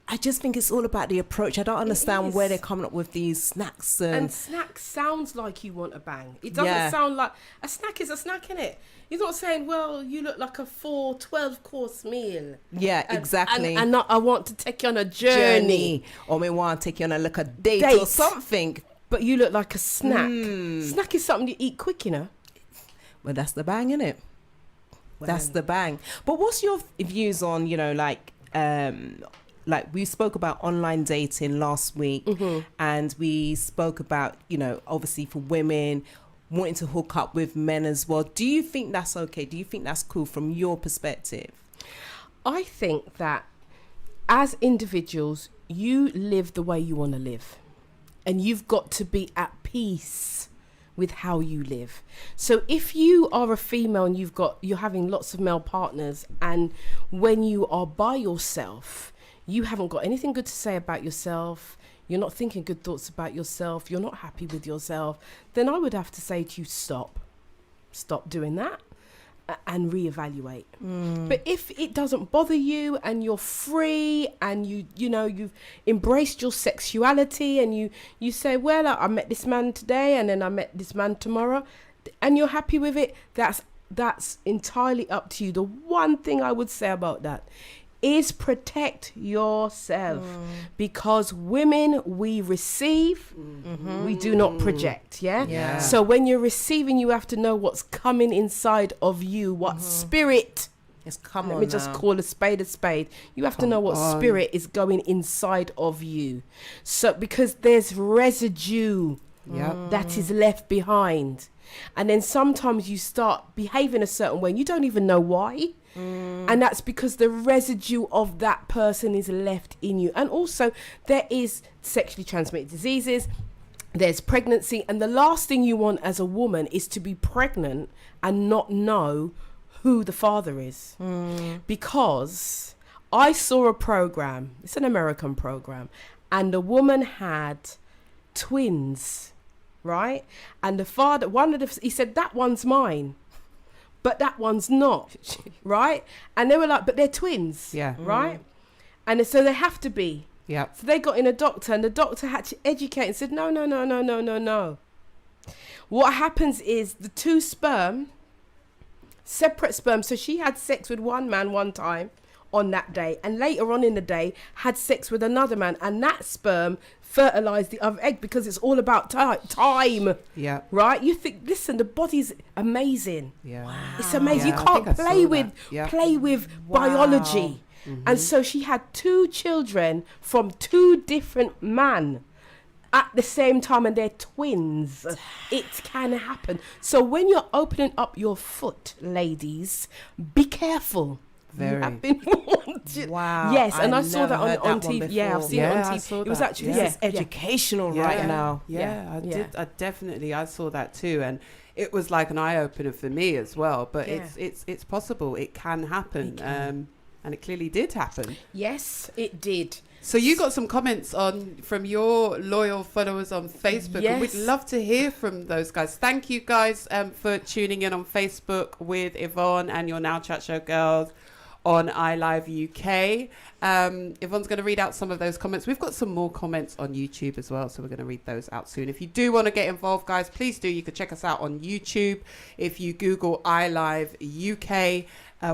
[SPEAKER 3] I just think it's all about the approach. I don't understand where they're coming up with these snacks.
[SPEAKER 10] And snack sounds like you want a bang. It doesn't sound like a snack is a snack, innit? You're not saying, well, you look like a 12-course meal.
[SPEAKER 3] Yeah, exactly.
[SPEAKER 10] And not, I want to take you on a journey.
[SPEAKER 3] Or we want to take you on a look a date or something.
[SPEAKER 10] But you look like a snack. Snack is something you eat quick, you know.
[SPEAKER 3] Well, that's the bang, innit? That's the bang. But what's your views on, you know, like we spoke about online dating last week, and we spoke about, you know, obviously for women wanting to hook up with men as well. Do you think that's okay? Do you think that's cool from your perspective?
[SPEAKER 10] I think that as individuals, you live the way you want to live. And you've got to be at peace with how you live. So if you are a female and you're having lots of male partners, and when you are by yourself, you haven't got anything good to say about yourself, you're not thinking good thoughts about yourself, you're not happy with yourself, then I would have to say to you, stop doing that and reevaluate. But if it doesn't bother you and you're free and you've embraced your sexuality and you say, well, I met this man today and then I met this man tomorrow, and you're happy with it, that's entirely up to you. The one thing I would say about that is protect yourself, because women, we receive, we do not project. Yeah. So when you're receiving, you have to know what's coming inside of you, what spirit. Let me just call a spade a spade. You have to know what spirit is going inside of you. So because there's residue that is left behind, and then sometimes you start behaving a certain way and you don't even know why. And that's because the residue of that person is left in you. And also there is sexually transmitted diseases, there's pregnancy, and the last thing you want as a woman is to be pregnant and not know who the father is. Because I saw a program, it's an American program, and the woman had twins, right? And the father, he said, that one's mine, but that one's not, right? And they were like, but they're twins, right? And so they have to be.
[SPEAKER 5] Yeah.
[SPEAKER 10] So they got in a doctor, and the doctor had to educate and said, no. What happens is the two separate sperm. So she had sex with one man one time on that day, and later on in the day had sex with another man, and that sperm fertilized the other egg, because it's all about time.
[SPEAKER 5] Yeah.
[SPEAKER 10] Right? You think, listen, the body's amazing.
[SPEAKER 5] Yeah. Wow.
[SPEAKER 10] It's amazing.
[SPEAKER 5] Yeah,
[SPEAKER 10] You can't play with biology. And so she had two children from two different men at the same time, and they're twins. It can happen. So when you're opening up your foot, ladies, be careful.
[SPEAKER 5] Very.
[SPEAKER 10] You have been warned.
[SPEAKER 3] Wow.
[SPEAKER 10] Yes, and I saw that
[SPEAKER 3] never
[SPEAKER 10] on
[SPEAKER 3] heard that one
[SPEAKER 10] TV. Yeah, I've
[SPEAKER 3] before.
[SPEAKER 10] seen it on
[SPEAKER 5] I
[SPEAKER 10] TV.
[SPEAKER 5] saw
[SPEAKER 10] It was
[SPEAKER 5] that.
[SPEAKER 10] actually
[SPEAKER 3] This is educational right now.
[SPEAKER 5] I definitely saw that too, and it was like an eye opener for me as well. But it's possible, it can happen, and it clearly did happen.
[SPEAKER 10] Yes, it did.
[SPEAKER 5] So you got some comments from your loyal followers on Facebook, and we'd love to hear from those guys. Thank you guys for tuning in on Facebook with Yvonne and your Now Chat Show girls on iLive UK. Yvonne's going to read out some of those comments. We've got some more comments on YouTube as well, so we're going to read those out soon. If you do want to get involved, guys, please do. You can check us out on YouTube. If you Google iLive UK,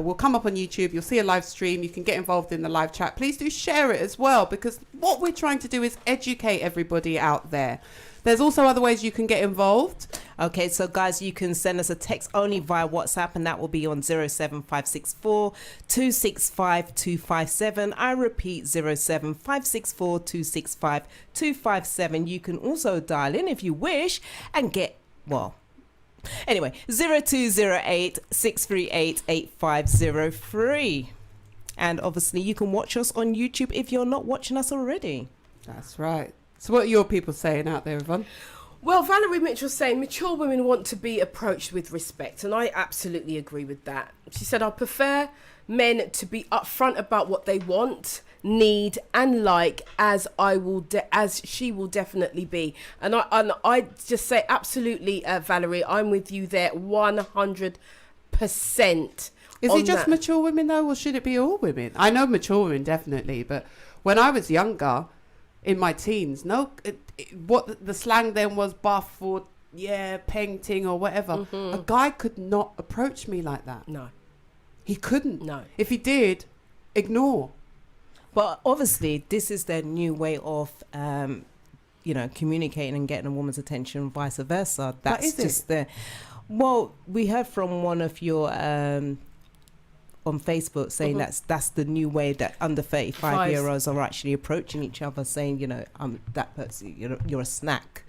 [SPEAKER 5] we'll come up on YouTube. You'll see a live stream. You can get involved in the live chat. Please do share it as well, because what we're trying to do is educate everybody out there. There's also other ways you can get involved.
[SPEAKER 3] Okay, so guys, you can send us a text only via WhatsApp, and that will be on 07564 265 257. I repeat, 07564 265 257. You can also dial in if you wish and get, well, anyway, 0208 638 8503. And obviously, you can watch us on YouTube if you're not watching us already.
[SPEAKER 5] That's right. So what are your people saying out there, Yvonne?
[SPEAKER 10] Well, Valerie Mitchell's saying mature women want to be approached with respect, and I absolutely agree with that. She said, I prefer men to be upfront about what they want, need, and like, as she will definitely be. And I just say absolutely, Valerie, I'm with you there 100%.
[SPEAKER 5] Is it just mature women though, or should it be all women? I know mature women definitely, but when I was younger, in my teens, what the slang then was buff or painting or whatever.
[SPEAKER 10] Mm-hmm.
[SPEAKER 5] A guy could not approach me like that.
[SPEAKER 10] No.
[SPEAKER 5] He couldn't.
[SPEAKER 10] No.
[SPEAKER 5] If he did, ignore.
[SPEAKER 3] But obviously, this is their new way of, communicating and getting a woman's attention, vice versa. That's just the. Well, we heard from one of your on Facebook saying that's the new way that under 35-year-olds are actually approaching each other, saying, that person, you're a snack.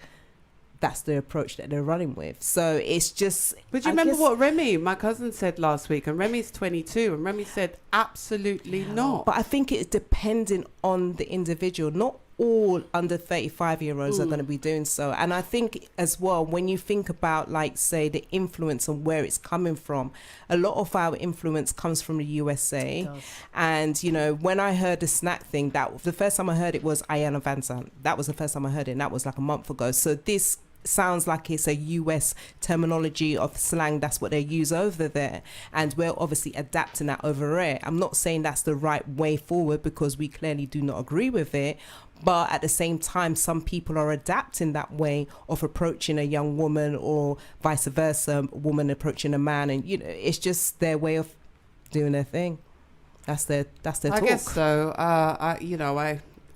[SPEAKER 3] That's the approach that they're running with. So it's just.
[SPEAKER 5] But you remember what Remy, my cousin, said last week? And Remy's 22, and Remy said absolutely not.
[SPEAKER 3] But I think it's depending on the individual. Not all under 35-year-olds are going to be doing so. And I think as well, when you think about, like, say, the influence and where it's coming from, a lot of our influence comes from the USA. And, when I heard the snack thing, the first time I heard it was Ayanna Van Sant. That was the first time I heard it, and that was like a month ago. So this sounds like it's a US terminology of slang. That's what they use over there, and we're obviously adapting that over here. I'm not saying that's the right way forward, because we clearly do not agree with it, but at the same time, some people are adapting that way of approaching a young woman, or vice versa, a woman approaching a man, and it's just their way of doing their thing. That's their talk.
[SPEAKER 5] I guess so. I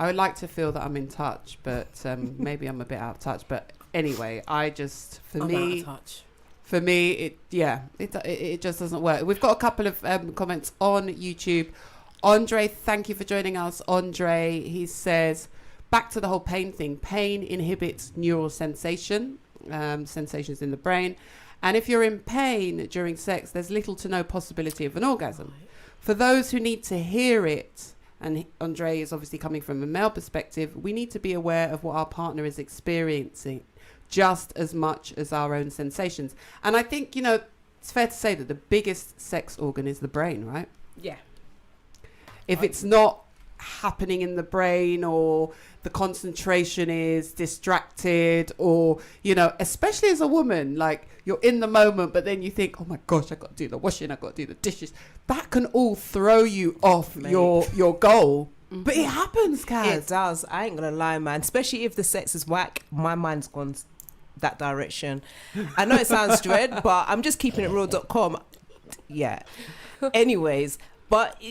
[SPEAKER 5] would like to feel that I'm in touch, but maybe I'm a bit out of touch. But anyway, for me, it just doesn't work. We've got a couple of comments on YouTube. Andre, thank you for joining us. Andre, he says, back to the whole pain thing. Pain inhibits neural sensations in the brain. And if you're in pain during sex, there's little to no possibility of an orgasm. For those who need to hear it, and Andre is obviously coming from a male perspective, we need to be aware of what our partner is experiencing just as much as our own sensations. And I think, it's fair to say that the biggest sex organ is the brain, right?
[SPEAKER 10] Yeah.
[SPEAKER 5] If it's not happening in the brain, or the concentration is distracted, or, especially as a woman, like, you're in the moment, but then you think, oh my gosh, I got to do the washing, I got to do the dishes. That can all throw you off your goal. Mm-hmm. But it happens, Kaz.
[SPEAKER 3] It does. I ain't going to lie, man. Especially if the sex is whack, my mind's gone that direction. I know it sounds dread, but I'm just keeping it real.com. Yeah. Anyways, but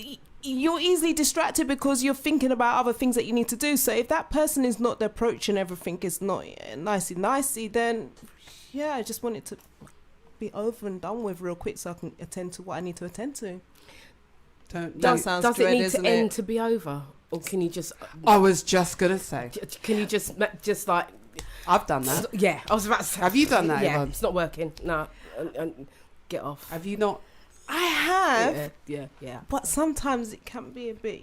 [SPEAKER 3] you're easily distracted because you're thinking about other things that you need to do. So if that person is not the approach and everything is not nicey, then I just want it to be over and done with real quick so I can attend to what I need to attend to.
[SPEAKER 10] Does it need to end to be over? Or can you just...
[SPEAKER 5] I was just going to say.
[SPEAKER 10] Can you just like...
[SPEAKER 5] I've done that.
[SPEAKER 10] Yeah, I was about to say.
[SPEAKER 5] Have you done that,
[SPEAKER 10] Yeah,
[SPEAKER 5] Yvonne?
[SPEAKER 10] it's not working. No, and get off.
[SPEAKER 5] Have you not?
[SPEAKER 3] I have.
[SPEAKER 10] Yeah.
[SPEAKER 3] But sometimes it can be a bit,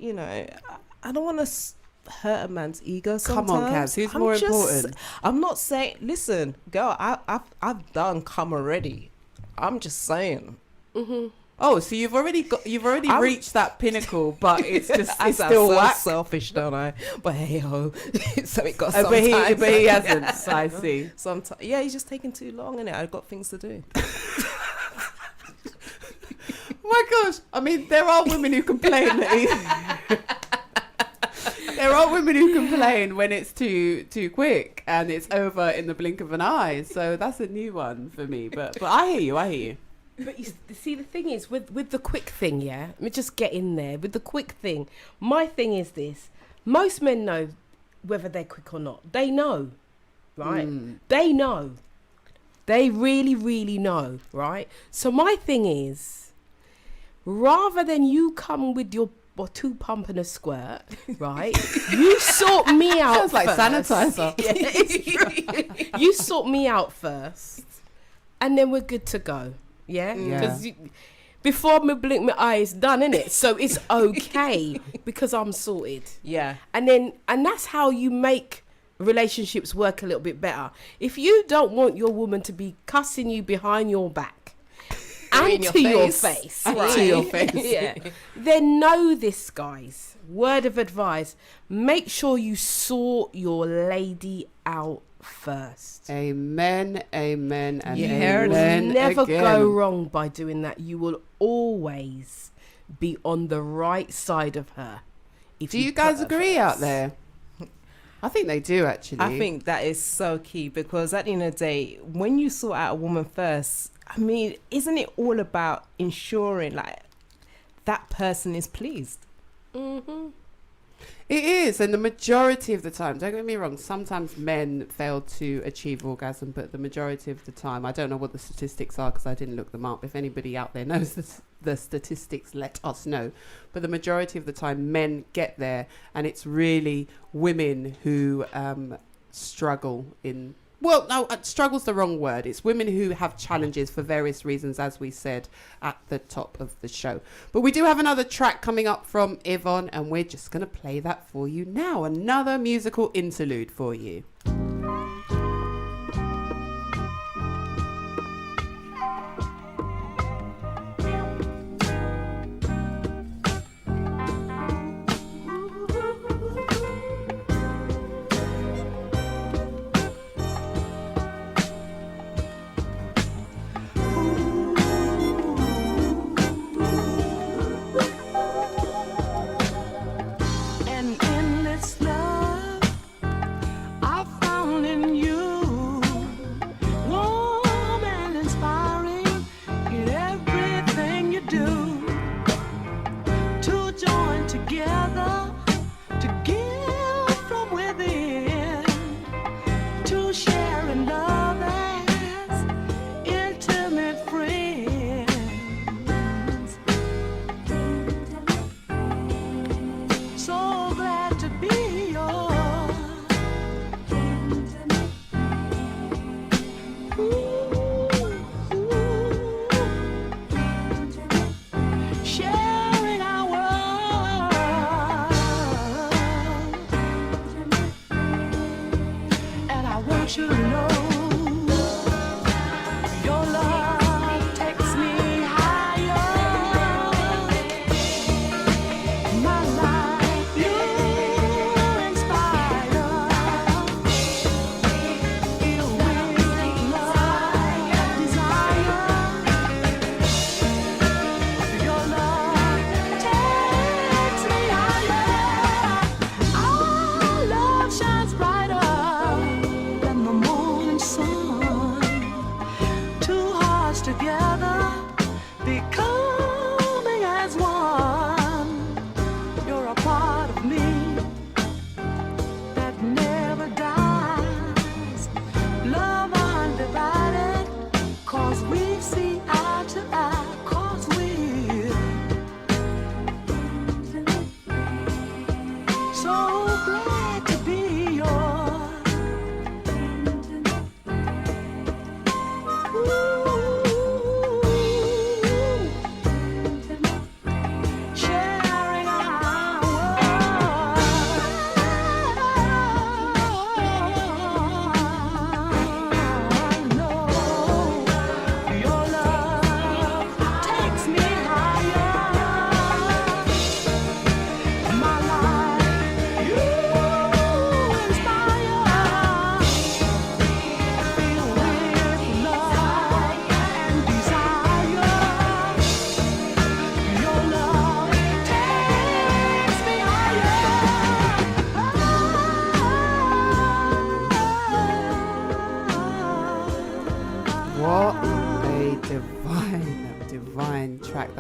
[SPEAKER 3] I don't want to hurt a man's ego sometimes.
[SPEAKER 5] Come on, Kaz. Who's more important?
[SPEAKER 3] I'm not saying... Listen, girl, I've done come already. I'm just saying.
[SPEAKER 10] Mm-hmm.
[SPEAKER 5] Oh, so you've already reached that pinnacle, but it's just
[SPEAKER 3] I
[SPEAKER 5] it's
[SPEAKER 3] sound
[SPEAKER 5] still
[SPEAKER 3] so
[SPEAKER 5] whack.
[SPEAKER 3] Selfish, don't I? But hey ho, so it got sometimes.
[SPEAKER 5] But he hasn't. I see.
[SPEAKER 3] Sometimes, he's just taking too long, and I've got things to do.
[SPEAKER 5] my gosh. I mean, there are women who complain there are women who complain when it's too quick and it's over in the blink of an eye. So that's a new one for me. But I hear you.
[SPEAKER 10] But you see, the thing is, with the quick thing, yeah? Let me just get in there. With the quick thing, my thing is this. Most men know whether they're quick or not. They know, right? They know. They really, really know, right? So my thing is, rather than you come with your two pump and a squirt, right? You sort me out
[SPEAKER 5] Sounds like
[SPEAKER 10] first.
[SPEAKER 5] sanitizer.
[SPEAKER 10] Yeah, it's true. You sort me out first, and then we're good to go. Yeah? Because before me blink my eye, it's done, innit? So it's okay because I'm sorted.
[SPEAKER 3] Yeah.
[SPEAKER 10] And that's how you make relationships work a little bit better. If you don't want your woman to be cussing you behind your back and to your face, right?
[SPEAKER 5] To your face.
[SPEAKER 10] Yeah. Then know this, guys. Word of advice. Make sure you sort your lady out first.
[SPEAKER 5] Amen, amen, and
[SPEAKER 10] You
[SPEAKER 5] amen.
[SPEAKER 10] will never
[SPEAKER 5] again.
[SPEAKER 10] go wrong by doing that. You will always be on the right side of her.
[SPEAKER 5] Do you guys agree out there? I think they do, actually.
[SPEAKER 3] I think that is so key because at the end of the day, when you sort out a woman first, I mean, isn't it all about ensuring like that person is pleased?
[SPEAKER 10] Mm-hmm.
[SPEAKER 5] It is, and the majority of the time, don't get me wrong, sometimes men fail to achieve orgasm, but the majority of the time, I don't know what the statistics are because I didn't look them up. If anybody out there knows the statistics, let us know. But the majority of the time, men get there, and it's really women who struggle in... Well, no, struggle's the wrong word. It's women who have challenges for various reasons, as we said at the top of the show. But we do have another track coming up from YVONNE, and we're just going to play that for you now. Another musical interlude for you.
[SPEAKER 2] And in this love, I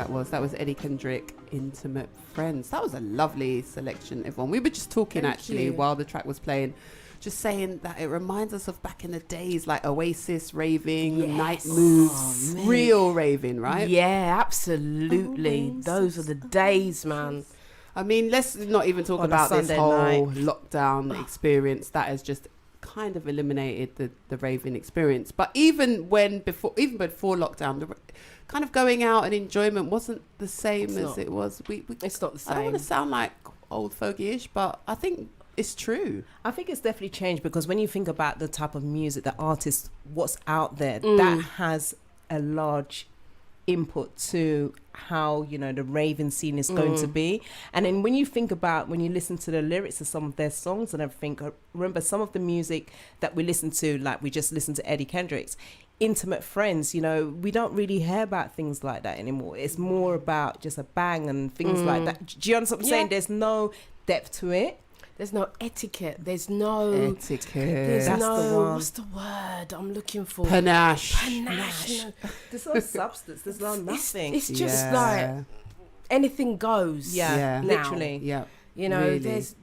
[SPEAKER 5] that was. That was Eddie Kendrick, Intimate Friends. That was a lovely selection, Yvonne. We were just talking while the track was playing, just saying that it reminds us of back in the days, like Oasis raving, Night Moves, real raving, right?
[SPEAKER 10] Yeah, absolutely. Those are the days, man.
[SPEAKER 5] I mean, let's not even talk about this whole lockdown experience that has just kind of eliminated the raving experience. But even before lockdown, the kind of going out and enjoyment wasn't the same as it was.
[SPEAKER 10] It's not the same.
[SPEAKER 5] I don't want to sound like old fogey-ish, but I think it's true.
[SPEAKER 3] I think it's definitely changed, because when you think about the type of music, the artists, what's out there, that has a large input to how, you know, the raving scene is going to be. And then when you listen to the lyrics of some of their songs and everything, remember some of the music that we listen to, like we just listened to Eddie Kendrick's Intimate Friends, you know, we don't really hear about things like that anymore. It's more about just a bang and things like that. Do you understand what I'm saying? There's no depth to it.
[SPEAKER 10] There's no etiquette. There's no
[SPEAKER 5] etiquette.
[SPEAKER 10] There's
[SPEAKER 3] That's
[SPEAKER 10] no
[SPEAKER 3] the one.
[SPEAKER 10] what's the word I'm looking for?
[SPEAKER 5] Panache.
[SPEAKER 10] Panache.
[SPEAKER 3] There's no substance. There's no nothing.
[SPEAKER 10] It's just like anything goes.
[SPEAKER 3] Yeah.
[SPEAKER 10] Now.
[SPEAKER 3] Literally.
[SPEAKER 5] Yeah.
[SPEAKER 10] You know,
[SPEAKER 5] really.
[SPEAKER 10] there's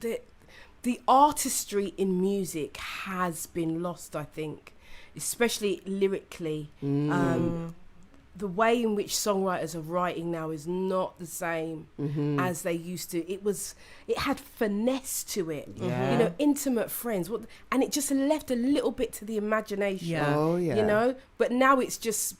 [SPEAKER 10] the artistry in music has been lost, I think, especially lyrically. The way in which songwriters are writing now is not the same as they used to. It had finesse to it.
[SPEAKER 5] Yeah.
[SPEAKER 10] You know, Intimate Friends, and it just left a little bit to the imagination.
[SPEAKER 3] Yeah.
[SPEAKER 5] Oh, yeah.
[SPEAKER 10] You know, but now it's just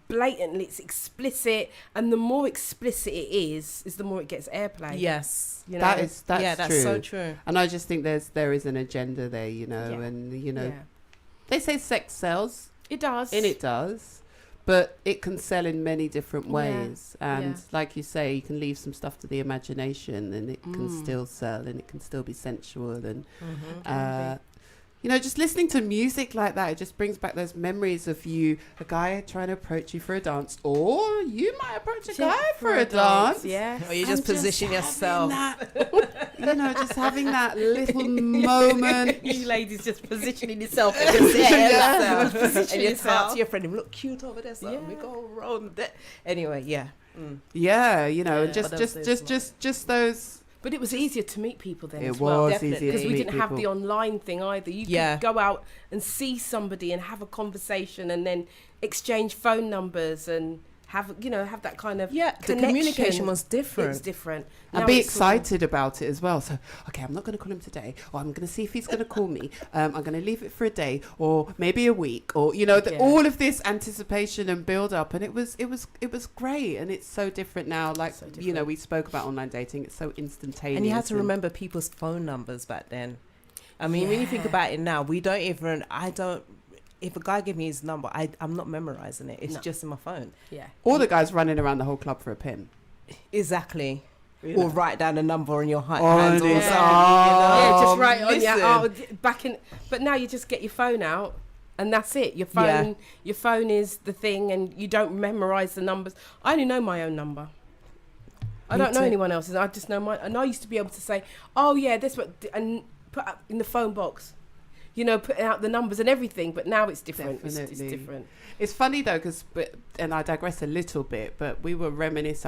[SPEAKER 10] blatantly, it's explicit, and the more explicit it is the more it gets airplay.
[SPEAKER 3] Yes.
[SPEAKER 10] You know?
[SPEAKER 5] That's
[SPEAKER 3] that's so true.
[SPEAKER 5] And I just think there is an agenda there, you know, and you know, they say sex sells,
[SPEAKER 10] it does,
[SPEAKER 5] and it does. But it can sell in many different ways. And like you say, you can leave some stuff to the imagination and it can still sell and it can still be sensual. And, you know, just listening to music like that, it just brings back those memories of a guy trying to approach you for a dance, or you might approach a guy for a dance.
[SPEAKER 10] Yeah.
[SPEAKER 3] Or you just position yourself.
[SPEAKER 5] You know, just having that little moment.
[SPEAKER 10] You ladies just positioning yourself.
[SPEAKER 3] And you talk to your friend, look cute over there, so we go around that. Anyway,
[SPEAKER 5] Yeah, you know, just those.
[SPEAKER 10] But it was easier to meet people then.
[SPEAKER 5] It
[SPEAKER 10] as well,
[SPEAKER 5] was easier to
[SPEAKER 10] because we
[SPEAKER 5] meet
[SPEAKER 10] didn't have
[SPEAKER 5] people.
[SPEAKER 10] the online thing either. You could go out and see somebody and have a conversation and then exchange phone numbers and have that kind of
[SPEAKER 3] the communication was different.
[SPEAKER 10] It's different.
[SPEAKER 5] And
[SPEAKER 10] Now
[SPEAKER 5] be
[SPEAKER 10] it's
[SPEAKER 5] excited about it as well. So, okay, I'm not going to call him today, or I'm going to see if he's going to call me. I'm going to leave it for a day, or maybe a week, or you know, all of this anticipation and build up, and it was great, and it's so different now. Like you know, we spoke about online dating; it's so instantaneous.
[SPEAKER 3] And you had to remember people's phone numbers back then. I mean, when you think about it now, if a guy give me his number, I'm not memorizing it. It's just in my phone.
[SPEAKER 10] Yeah.
[SPEAKER 5] Or the guy's running around the whole club for a pen.
[SPEAKER 3] Exactly.
[SPEAKER 5] You
[SPEAKER 3] Or
[SPEAKER 5] know.
[SPEAKER 3] write down a number on your hands.
[SPEAKER 5] On
[SPEAKER 3] Or
[SPEAKER 5] his
[SPEAKER 3] something,
[SPEAKER 10] Yeah, just write on
[SPEAKER 3] listen.
[SPEAKER 10] back in. But now you just get your phone out, and that's it. Your phone is the thing, and you don't memorize the numbers. I only know my own number. I don't know anyone else's. I just know mine. And I used to be able to say, "Oh yeah, this what," and put up in the phone box. You know, putting out the numbers and everything, but now it's different. It's different.
[SPEAKER 5] It's funny though, and I digress a little bit, but I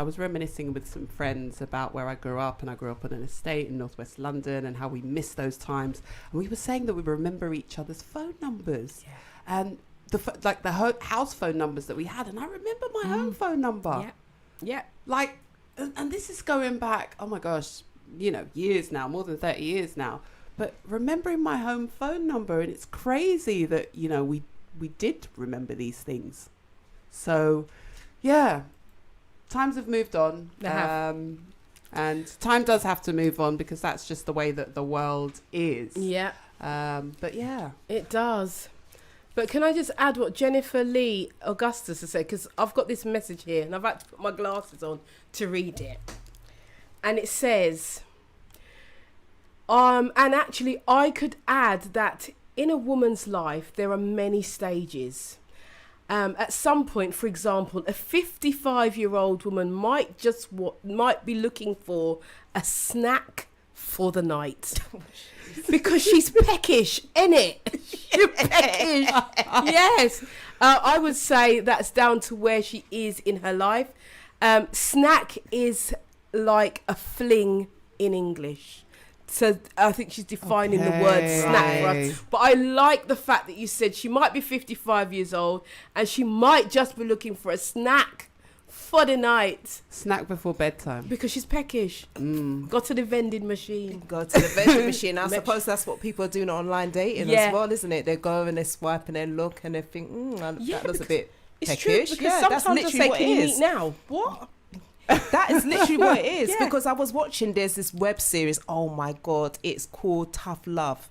[SPEAKER 5] was reminiscing with some friends about where I grew up, and I grew up on an estate in northwest London, and how we miss those times. And we were saying that we remember each other's phone numbers, and the house phone numbers that we had, and I remember my home phone number.
[SPEAKER 10] Yeah.
[SPEAKER 5] Like, and this is going back, oh my gosh, you know, years now, more than 30 years now. But remembering my home phone number, and it's crazy that, you know, we did remember these things. So, yeah, times have moved on.
[SPEAKER 10] They have.
[SPEAKER 5] And time does have to move on, because that's just the way that the world is.
[SPEAKER 10] Yeah.
[SPEAKER 5] But yeah.
[SPEAKER 10] It does. But can I just add what Jennifer Lee Augustus has said? Because I've got this message here, and I've had to put my glasses on to read it. And it says... and actually, I could add that in a woman's life, there are many stages. At some point, for example, a 55-year-old woman might be looking for a snack for the night. Because she's peckish, innit? She's peckish. Yes. I would say that's down to where she is in her life. Snack is like a fling in English. So I think she's defining the word snack for us. But I like the fact that you said she might be 55 years old and she might just be looking for a snack for the night.
[SPEAKER 5] Snack before bedtime.
[SPEAKER 10] Because she's peckish. Go to the vending machine.
[SPEAKER 3] Go to the vending machine. I suppose that's what people are doing online dating as well, isn't it? They go and they swipe and they look and they think, that looks a bit
[SPEAKER 10] It's
[SPEAKER 3] peckish.
[SPEAKER 10] true, because sometimes they say, can you eat now? What?
[SPEAKER 3] That is literally what it is. Because I was watching, there's this web series, oh my God, it's called Tough Love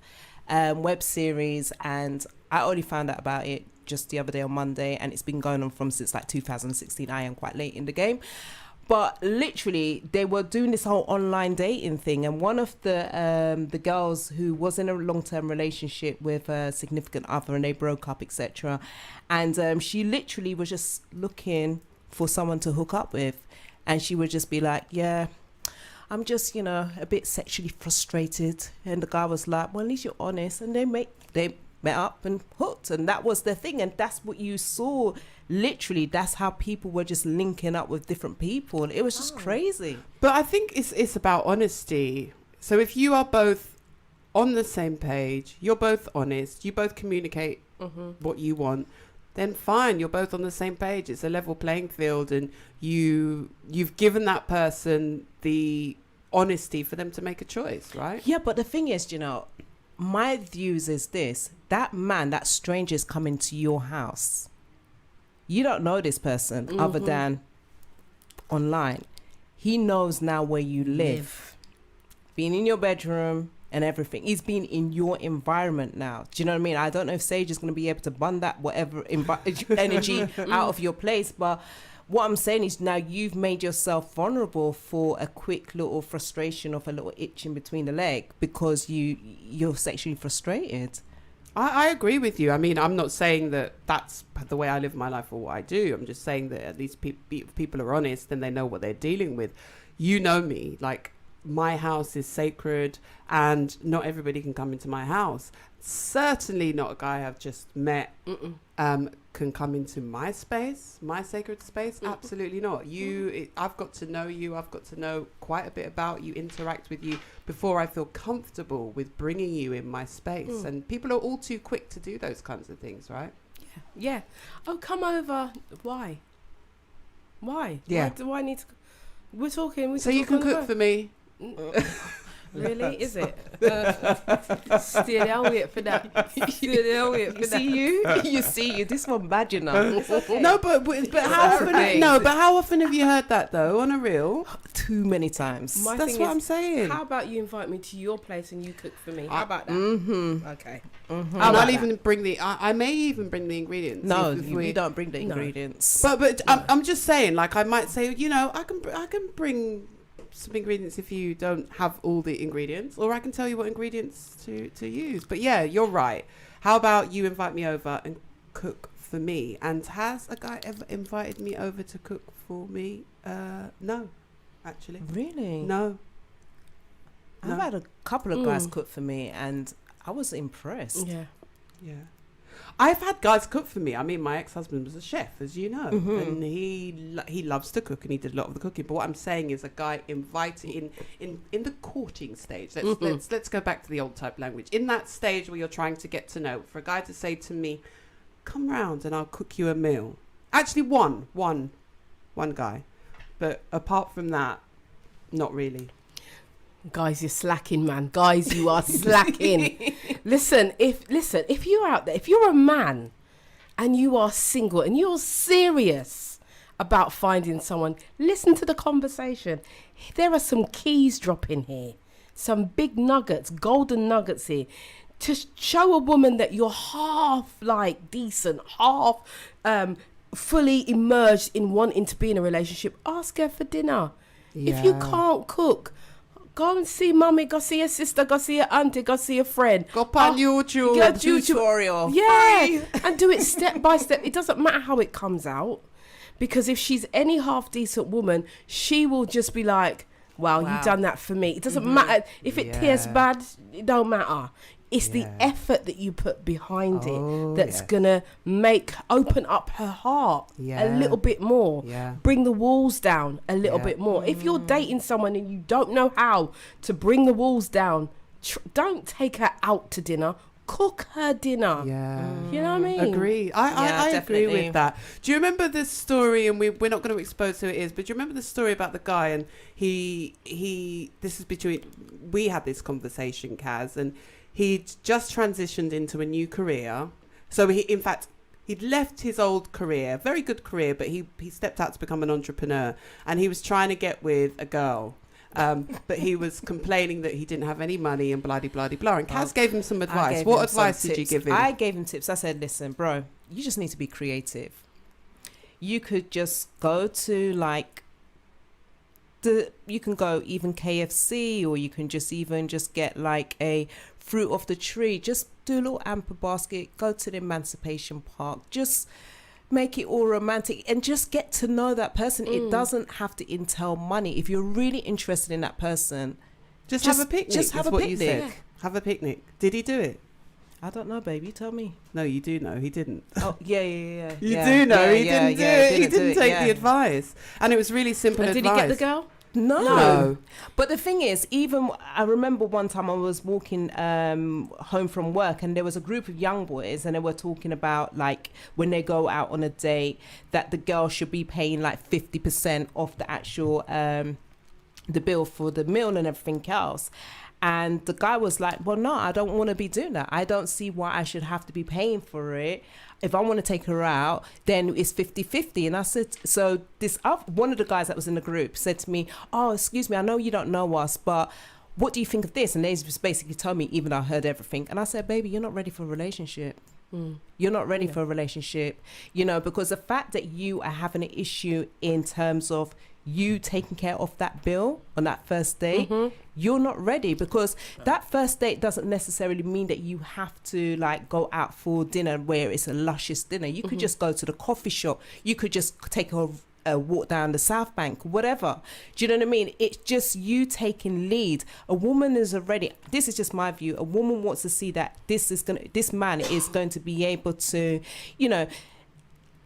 [SPEAKER 3] web series, and I only found out about it just the other day on Monday, and it's been going on from since like 2016. I am quite late in the game. But literally, they were doing this whole online dating thing, and one of the girls who was in a long-term relationship with a significant other, and they broke up, etc. And she literally was just looking for someone to hook up with, and she would just be like, "Yeah, I'm just, a bit sexually frustrated." And the guy was like, "Well, at least you're honest." And they met up and hooked, and that was the thing. And that's what you saw. Literally, that's how people were just linking up with different people. It was just crazy.
[SPEAKER 5] But I think it's about honesty. So if you are both on the same page, you're both honest, you both communicate what you want, then fine, you're both on the same page. It's a level playing field, and you've given that person the honesty for them to make a choice, right?
[SPEAKER 3] Yeah, but the thing is, my views is this: that man, that stranger is coming to your house. You don't know this person other than online. He knows now where you live. Being in your bedroom and everything. He's been in your environment now. Do you know what I mean? I don't know if Sage is going to be able to bund that whatever energy out of your place, but what I'm saying is now you've made yourself vulnerable for a quick little frustration of a little itch in between the leg because you're sexually frustrated.
[SPEAKER 5] I agree with you. I mean, I'm not saying that that's the way I live my life or what I do. I'm just saying that at least people are honest and they know what they're dealing with. You know me, like my house is sacred and not everybody can come into my house. Certainly not a guy I've just met can come into my space, my sacred space. Absolutely not. I've got to know you. I've got to know quite a bit about you, interact with you before I feel comfortable with bringing you in my space. And people are all too quick to do those kinds of things, right?
[SPEAKER 10] Yeah. Oh, come over. Why?
[SPEAKER 5] Yeah.
[SPEAKER 10] Why do I need to? We're talking.
[SPEAKER 5] So you can cook for me.
[SPEAKER 10] Really? Is it? Still, I'll wait for that.
[SPEAKER 3] You see, this one bad, Okay.
[SPEAKER 5] No, but how often? No, but how often have you heard that though? On a real?
[SPEAKER 3] Too many times.
[SPEAKER 5] That's what I'm saying.
[SPEAKER 10] How about you invite me to your place and you cook for me? How about that? Okay.
[SPEAKER 5] And I'll even bring I may even bring the ingredients.
[SPEAKER 3] No, we don't bring the ingredients.
[SPEAKER 5] But I'm just saying, like I might say, I can bring some ingredients if you don't have all the ingredients, or I can tell you what ingredients to use. But yeah, you're right. How about you invite me over and cook for me? And has a guy ever invited me over to cook for me? No, actually.
[SPEAKER 3] Really?
[SPEAKER 5] No.
[SPEAKER 3] I've had a couple of guys cook for me and I was impressed.
[SPEAKER 10] Yeah.
[SPEAKER 5] I've had guys cook for me. I mean, my ex-husband was a chef, as you know, and he loves to cook, and he did a lot of the cooking. But what I'm saying is, a guy invited in the courting stage. Let's go back to the old type language. In that stage where you're trying to get to know, for a guy to say to me, "Come round and I'll cook you a meal." Actually, one guy, but apart from that, not really.
[SPEAKER 10] Guys, you're slacking, man. Guys, you are slacking. Listen, if you're out there, if you're a man and you are single and you're serious about finding someone, listen to the conversation. There are some keys dropping here. Some big nuggets, golden nuggets here. To show a woman that you're half like decent, half fully immersed in wanting to be in a relationship, ask her for dinner.
[SPEAKER 5] Yeah.
[SPEAKER 10] If you can't cook, go and see mummy, go see your sister, go see your auntie, go see your friend.
[SPEAKER 5] Go on YouTube.
[SPEAKER 3] Get a tutorial.
[SPEAKER 10] Yeah, and do it step by step. It doesn't matter how it comes out, because if she's any half decent woman, she will just be like, wow. You done that for me. It doesn't matter if it tastes bad. It don't matter. It's the effort that you put behind
[SPEAKER 5] Oh,
[SPEAKER 10] it that's
[SPEAKER 5] yes.
[SPEAKER 10] gonna open up her heart a little bit more.
[SPEAKER 5] Yeah.
[SPEAKER 10] Bring the walls down a little bit more. If you're dating someone and you don't know how to bring the walls down, don't take her out to dinner. Cook her dinner.
[SPEAKER 5] Yeah.
[SPEAKER 10] You know what I mean?
[SPEAKER 5] Agree. I agree
[SPEAKER 3] definitely.
[SPEAKER 5] with that. Do you remember this story? And we're not going to expose who it is, but do you remember the story about the guy? And he this is between, we had this conversation, Kaz, and he'd just transitioned into a new career. So he'd left his old career, very good career, but he stepped out to become an entrepreneur, and he was trying to get with a girl. But he was complaining that he didn't have any money and blah, blah, blah, blah. And Kaz gave him some advice. What advice did you give him?
[SPEAKER 3] I gave him tips. I said, listen, bro, you just need to be creative. You could just go to you can go even KFC, or you can just get like a fruit off the tree. Just do a little amper basket, go to the Emancipation Park, just make it all romantic and just get to know that person. It doesn't have to entail money. If you're really interested in that person,
[SPEAKER 5] just have a picnic.
[SPEAKER 3] Just have a
[SPEAKER 5] what
[SPEAKER 3] picnic.
[SPEAKER 5] You said. Have a picnic. Did he do it?
[SPEAKER 3] I don't know, baby. You tell me.
[SPEAKER 5] No, you do know. He didn't.
[SPEAKER 3] Oh, yeah.
[SPEAKER 5] You do know. He didn't do it. He didn't take the advice. And it was really simple advice.
[SPEAKER 10] Did he get the girl?
[SPEAKER 3] No. But the thing is, even I remember one time I was walking home from work, and there was a group of young boys, and they were talking about like when they go out on a date that the girl should be paying like 50% of the actual the bill for the meal and everything else. And the guy was like, well, no, I don't want to be doing that. I don't see why I should have to be paying for it. If I want to take her out, then it's 50-50. And I said, so one of the guys that was in the group said to me, oh, excuse me, I know you don't know us, but what do you think of this? And they just basically told me, even though I heard everything. And I said, baby, you're not ready for a relationship. You're not ready for a relationship, because the fact that you are having an issue in terms of you taking care of that bill on that first date, you're not ready, because that first date doesn't necessarily mean that you have to like go out for dinner where it's a luscious dinner. You could just go to the coffee shop. You could just take a walk down the South Bank, whatever. Do you know what I mean? It's just you taking lead. A woman is already, this is just my view, a woman wants to see that this man is going to be able to,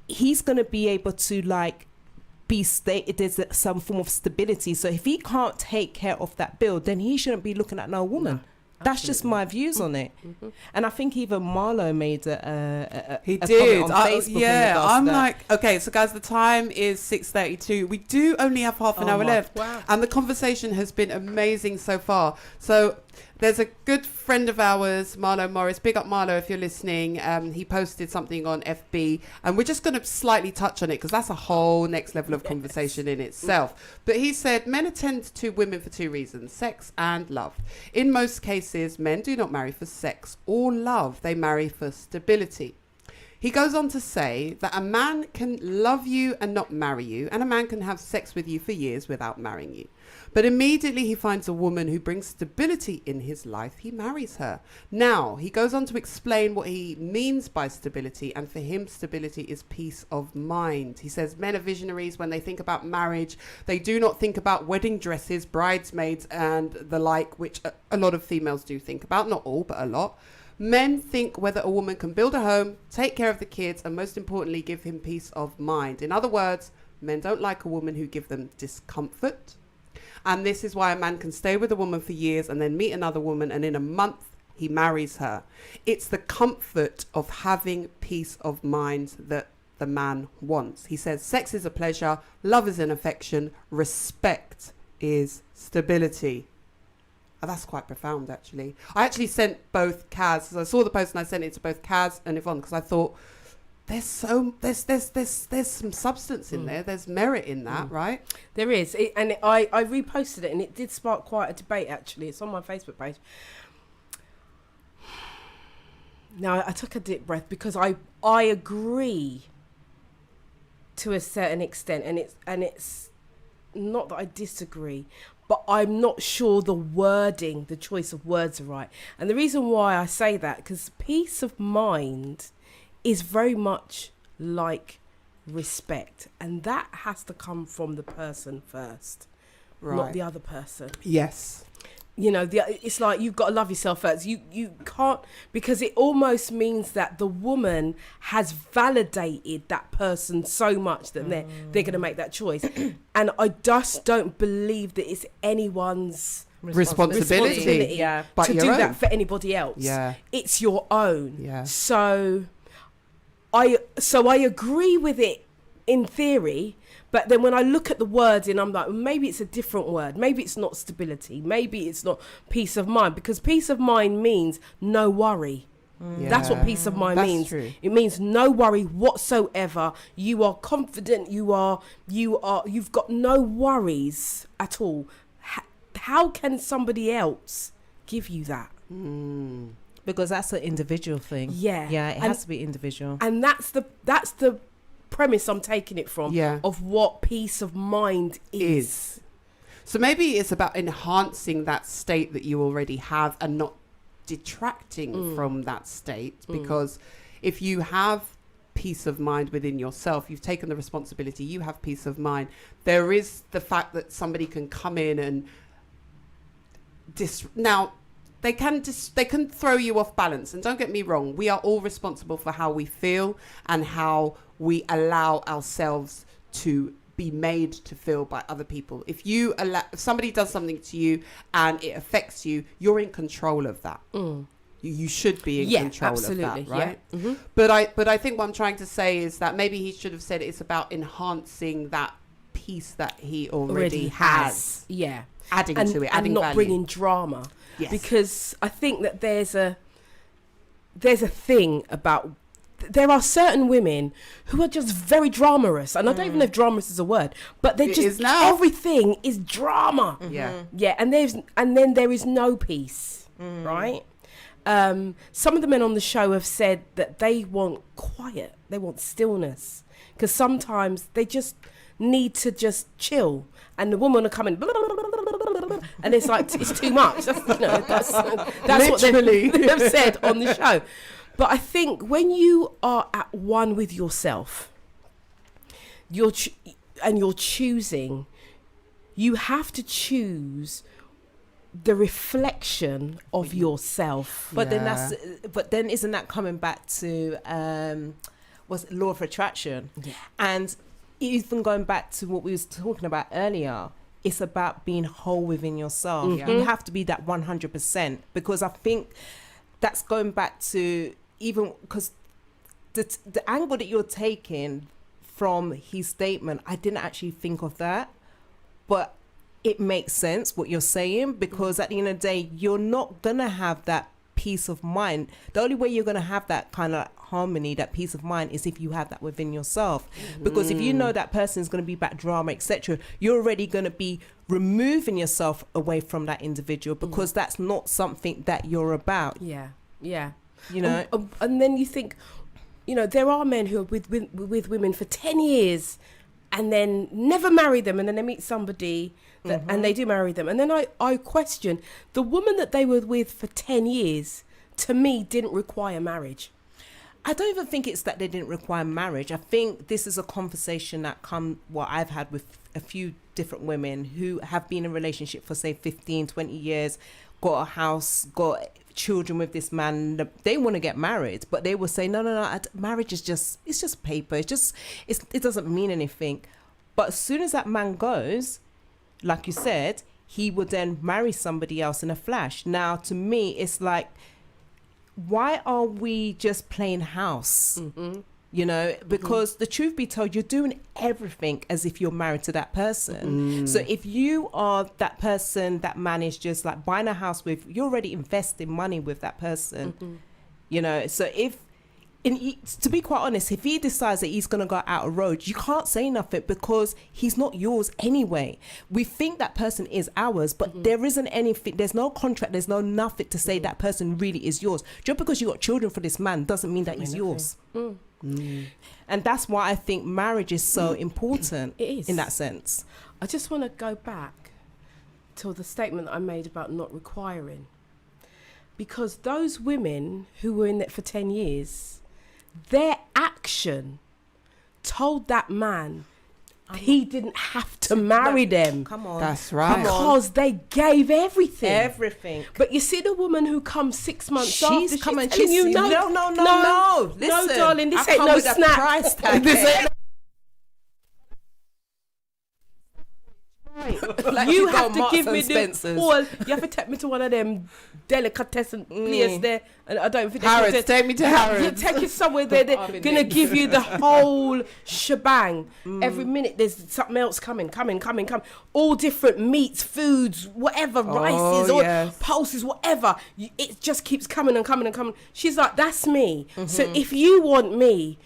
[SPEAKER 3] he's going to be able to like there's some form of stability. So if he can't take care of that bill, then he shouldn't be looking at no woman. No. That's just my views on it. And I think even Marlo made a comment on Facebook.
[SPEAKER 5] I'm like, okay, so guys, the time is 6:32. We do only have half an hour left.
[SPEAKER 10] Wow.
[SPEAKER 5] And the conversation has been amazing so far. So there's a good friend of ours, Marlo Morris. Big up Marlo if you're listening. He posted something on FB, and we're just going to slightly touch on it because that's a whole next level of conversation in itself. But he said men attend to women for two reasons: sex and love. In most cases, men do not marry for sex or love. They marry for stability. He goes on to say that a man can love you and not marry you, and a man can have sex with you for years without marrying you. But immediately he finds a woman who brings stability in his life, he marries her. Now, he goes on to explain what he means by stability, and for him, stability is peace of mind. He says men are visionaries when they think about marriage. They do not think about wedding dresses, bridesmaids, and the like, which a lot of females do think about. Not all, but a lot. Men think whether a woman can build a home, take care of the kids, and most importantly, give him peace of mind. In other words, men don't like a woman who gives them discomfort. And this is why a man can stay with a woman for years and then meet another woman, and in a month he marries her. It's the comfort of having peace of mind that the man wants. He says sex is a pleasure, love is an affection, respect is stability. Oh, that's quite profound, actually. I actually sent both Kaz. I saw the post and I sent it to both Kaz and Yvonne because I thought there's some substance in there. There's merit in that, right?
[SPEAKER 10] There is. I reposted it and it did spark quite a debate, actually. It's on my Facebook page. Now, I took a deep breath because I agree to a certain extent, and it's not that I disagree, but I'm not sure the choice of words are right. And the reason why I say that, because peace of mind is very much like respect, and that has to come from the person first, not the other person.
[SPEAKER 5] Yes.
[SPEAKER 10] you know, it's like you've got to love yourself first. You can't, because it almost means that the woman has validated that person so much that they're going to make that choice. And I just don't believe that it's anyone's
[SPEAKER 5] responsibility
[SPEAKER 10] to do that for anybody else. It's your own. So I agree with it in theory. But then when I look at the wording, I'm like, maybe it's a different word. Maybe it's not stability. Maybe it's not peace of mind. Because peace of mind means no worry. That's what peace of mind means.
[SPEAKER 5] True.
[SPEAKER 10] It means no worry whatsoever. You are confident. You've got no worries at all. How can somebody else give you that?
[SPEAKER 3] Because that's an individual thing. Yeah, it has to be individual.
[SPEAKER 10] And that's the premise I'm taking it from, of what peace of mind is.
[SPEAKER 5] So maybe it's about enhancing that state that you already have and not detracting from that state, because if you have peace of mind within yourself, you've taken the responsibility, you have peace of mind. There is the fact that somebody can come in and now they can throw you off balance. And don't get me wrong, we are all responsible for how we feel and how we allow ourselves to be made to feel by other people. If somebody does something to you and it affects you, you're in control of that. You should be in control of that, right? But I think what I'm trying to say is that maybe he should have said it's about enhancing that piece that he already has. Adding to it, adding
[SPEAKER 10] and not
[SPEAKER 5] value.
[SPEAKER 10] Bringing drama. Because I think that there's a thing about, there are certain women who are just very dramarous, and I don't even know if dramarous is a word, but they're just, everything is drama. And then there is no peace, right? Some of the men on the show have said that they want quiet, they want stillness, because sometimes they just need to just chill, and the woman will come in and it's like, it's too much. That's what they've said on the show. But I think when you are at one with yourself, you're choosing, you have to choose the reflection of yourself.
[SPEAKER 3] But then isn't that coming back to what's it, law of attraction? And even going back to what we was talking about earlier, it's about being whole within yourself. You have to be that 100%, because I think that's going back to, even because the angle that you're taking from his statement, I didn't actually think of that, but it makes sense what you're saying, because at the end of the day, you're not gonna have that peace of mind. The only way you're gonna have that kind of harmony, that peace of mind, is if you have that within yourself. Because if you know that person is going to be back drama, etc., you're already going to be removing yourself away from that individual, because that's not something that you're about.
[SPEAKER 10] You know, and then you think, you know, there are men who are with women for 10 years and then never marry them, and then they meet somebody that, and they do marry them, and then I question the woman that they were with for 10 years. To me, didn't require marriage.
[SPEAKER 3] I don't even think it's that they didn't require marriage. I think this is a conversation that I've had with a few different women who have been in a relationship for say 15, 20 years, got a house, got children with this man. They want to get married, but they will say, no, marriage is it's just paper. It doesn't mean anything. But as soon as that man goes, like you said, he would then marry somebody else in a flash. Now, to me, it's like, why are we just playing house? You know, because the truth be told, you're doing everything as if you're married to that person. So if you are that person, that man is just like buying a house with, you're already investing money with that person. You know, so to be quite honest, if he decides that he's going to go out of road, you can't say nothing, because he's not yours anyway. We think that person is ours, but there isn't anything, there's no contract, there's no nothing to say that person really is yours. Just because you got children for this man doesn't mean that he's yours. And that's why I think marriage is so important.
[SPEAKER 10] It is.
[SPEAKER 3] In that sense.
[SPEAKER 10] I just want to go back to the statement that I made about not requiring, because those women who were in it for 10 years, their action told that man, he didn't have to marry them.
[SPEAKER 3] Come on.
[SPEAKER 5] That's right.
[SPEAKER 10] Because they gave everything.
[SPEAKER 3] Everything.
[SPEAKER 10] But you see the woman who comes 6 months
[SPEAKER 3] She's
[SPEAKER 10] after,
[SPEAKER 3] coming.
[SPEAKER 10] telling you,
[SPEAKER 3] No,
[SPEAKER 10] no,
[SPEAKER 3] Listen,
[SPEAKER 10] darling, this
[SPEAKER 3] I
[SPEAKER 10] ain't
[SPEAKER 3] come
[SPEAKER 10] no
[SPEAKER 3] with a
[SPEAKER 10] snap.
[SPEAKER 3] price tag.
[SPEAKER 10] This ain't
[SPEAKER 3] Like
[SPEAKER 10] you
[SPEAKER 3] you
[SPEAKER 10] have
[SPEAKER 3] go
[SPEAKER 10] to
[SPEAKER 3] Marks
[SPEAKER 10] give me
[SPEAKER 3] and
[SPEAKER 10] the
[SPEAKER 3] Spencer's.
[SPEAKER 10] all. You have to take me to one of them delicatessen place there, and I don't think they
[SPEAKER 5] Harrods,
[SPEAKER 10] should
[SPEAKER 5] take me to
[SPEAKER 10] You
[SPEAKER 5] Harrods.
[SPEAKER 10] take it somewhere there. They're gonna give you the whole shebang. Every minute there's something else coming. All different meats, foods, whatever, rices, or
[SPEAKER 5] yes.
[SPEAKER 10] pulses, whatever. It just keeps coming and coming and coming. She's like, that's me. So if you want me,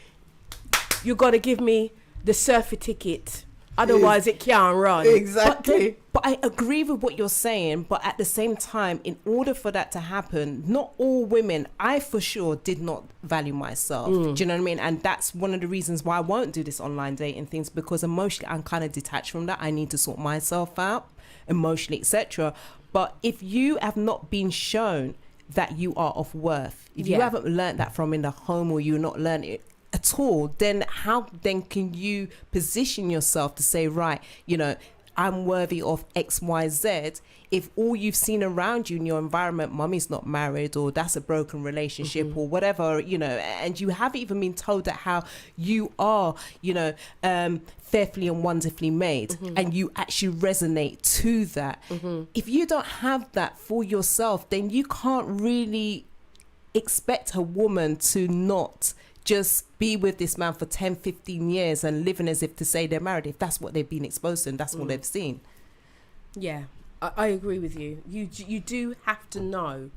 [SPEAKER 10] you got to give me the surfer ticket. Otherwise, it can't run.
[SPEAKER 5] Exactly.
[SPEAKER 3] But I agree with what you're saying. But at the same time, in order for that to happen, not all women, I for sure did not value myself. Do you know what I mean? And that's one of the reasons why I won't do this online dating things, because emotionally, I'm kind of detached from that. I need to sort myself out emotionally, etc. But if you have not been shown that you are of worth, if you haven't learned that from in the home, or you're not learning it at all, then how then can you position yourself to say, right, you know, I'm worthy of XYZ, if all you've seen around you in your environment, mummy's not married, or that's a broken relationship, or whatever, you know, and you haven't even been told that how you are, you know, fearfully and wonderfully made, and you actually resonate to that. If you don't have that for yourself, then you can't really expect a woman to not just be with this man for 10, 15 years and living as if to say they're married, if that's what they've been exposed to and that's what they've seen.
[SPEAKER 10] Yeah, I agree with you. You do have to know.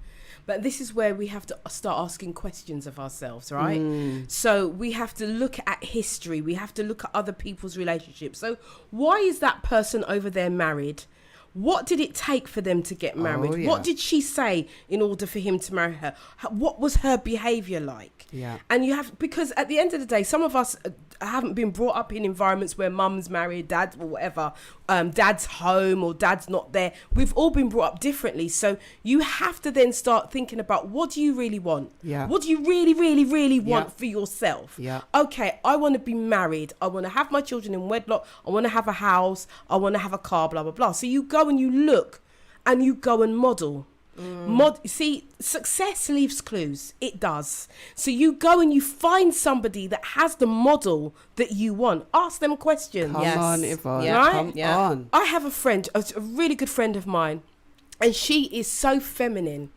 [SPEAKER 10] But this is where we have to start asking questions of ourselves, right? So we have to look at history. We have to look at other people's relationships. So why is that person over there married? What did it take for them to get married? What did she say in order for him to marry her? What was her behavior like?
[SPEAKER 5] Yeah.
[SPEAKER 10] And you have, because at the end of the day, some of us haven't been brought up in environments where mum's married, dad, or whatever, dad's home or dad's not there. We've all been brought up differently. So you have to then start thinking about, what do you really want?
[SPEAKER 5] Yeah.
[SPEAKER 10] What do you really, really, really want for yourself?
[SPEAKER 5] Yeah.
[SPEAKER 10] Okay, I want to be married. I want to have my children in wedlock. I want to have a house. I want to have a car, blah, blah, blah. So you go and you look and you go and model. See, success leaves clues. It does. So you go and you find somebody that has the model that you want. Ask them questions.
[SPEAKER 5] Come on, Yvonne.
[SPEAKER 10] Yeah.
[SPEAKER 5] Come on.
[SPEAKER 10] I have a friend, a really good friend of mine, and she is so feminine,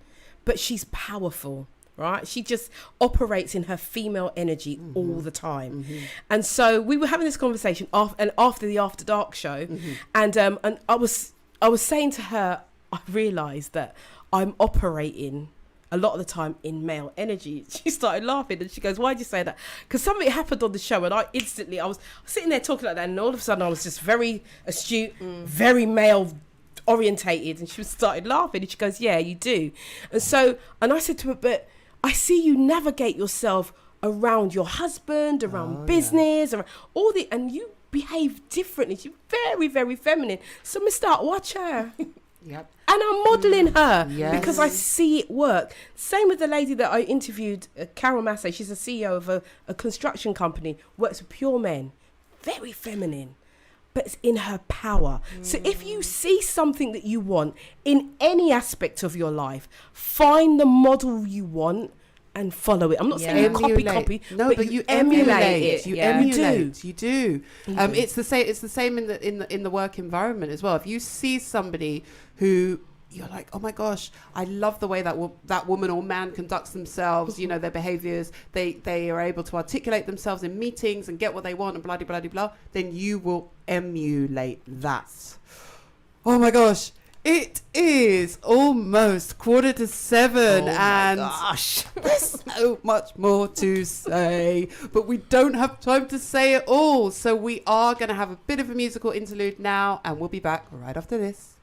[SPEAKER 10] but she's powerful. Right, she just operates in her female energy all the time, and so we were having this conversation after the After Dark show, and I was saying to her, I realised that I'm operating a lot of the time in male energy. She started laughing and she goes, why'd you say that? Because something happened on the show and I was sitting there talking like that, and all of a sudden I was just very astute, very male orientated, and she started laughing and she goes, yeah, you do. And I said to her, but I see you navigate yourself around your husband, around business, around all and you behave differently. She's very, very feminine. So me start watch her.
[SPEAKER 5] Yep.
[SPEAKER 10] And I'm modelling her
[SPEAKER 5] Yes.
[SPEAKER 10] because I see it work. Same with the lady that I interviewed, Carol Massey. She's a CEO of a construction company, works with pure men. Very feminine, but it's in her power. So if you see something that you want in any aspect of your life, find the model you want and follow it. I'm not saying you copy.
[SPEAKER 5] No, but you emulate it. You emulate. You do.
[SPEAKER 10] Mm-hmm.
[SPEAKER 5] It's the same. It's the same in the work environment as well. If you see somebody who you're like, oh my gosh, I love the way that woman or man conducts themselves. You know, their behaviors. They are able to articulate themselves in meetings and get what they want and blah blah blah blah. Then you will emulate that. Oh my gosh. It is almost 7:15 and
[SPEAKER 3] Gosh.
[SPEAKER 5] there's so much more to say, but we don't have time to say it all. So we are going to have a bit of a musical interlude now, and we'll be back right after this.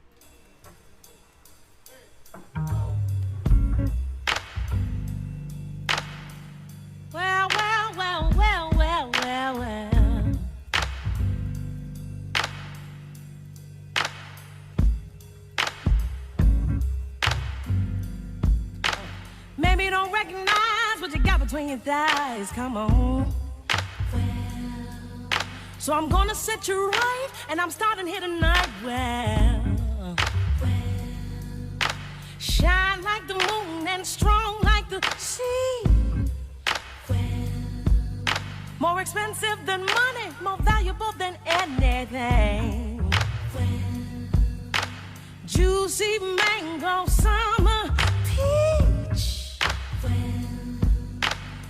[SPEAKER 4] Well, well, well, well, well, well, well. Maybe you don't recognize what you got between your thighs. Come on. Well,
[SPEAKER 9] So I'm gonna set you right, and I'm starting here tonight. Well, shine like the moon and strong like the sea. More expensive than money, more valuable than anything. Juicy mango, summer peach.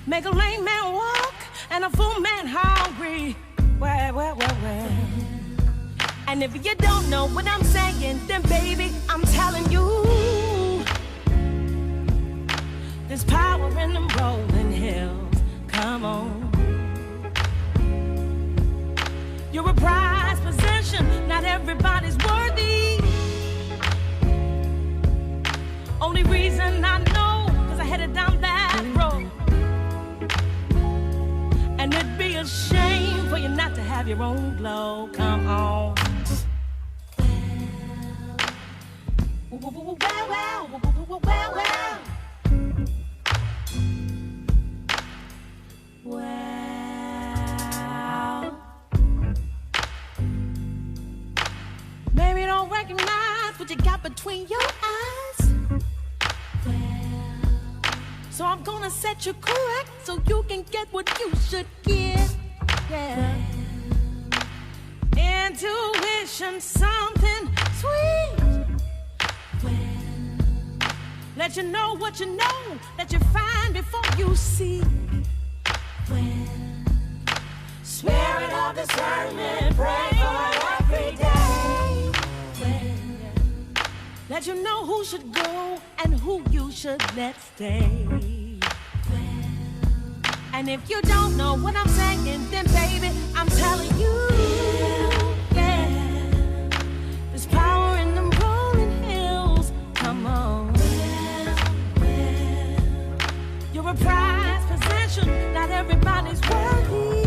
[SPEAKER 9] Make a lame man walk and a full man hungry. Well. And if you don't know what I'm saying, then baby, I'm telling you, there's power in them rolling hills. Come on. You're a prized possession, not everybody's worthy. Only reason I know, cause I headed down that road. And it'd be a shame for you not to have your own glow. Come on. Well, maybe you don't recognize what you got between your eyes. So I'm gonna set you correct so you can get what you should get. Yeah. Intuition, something sweet. Let you know what you know, that you find before you see. Spirit of discernment, pray for it every day. Let you know who should go and who you should let stay. And if you don't know what I'm saying, then baby, I'm telling you, yeah, there's power in them rolling hills. Come on. You're a prized possession, not everybody's worthy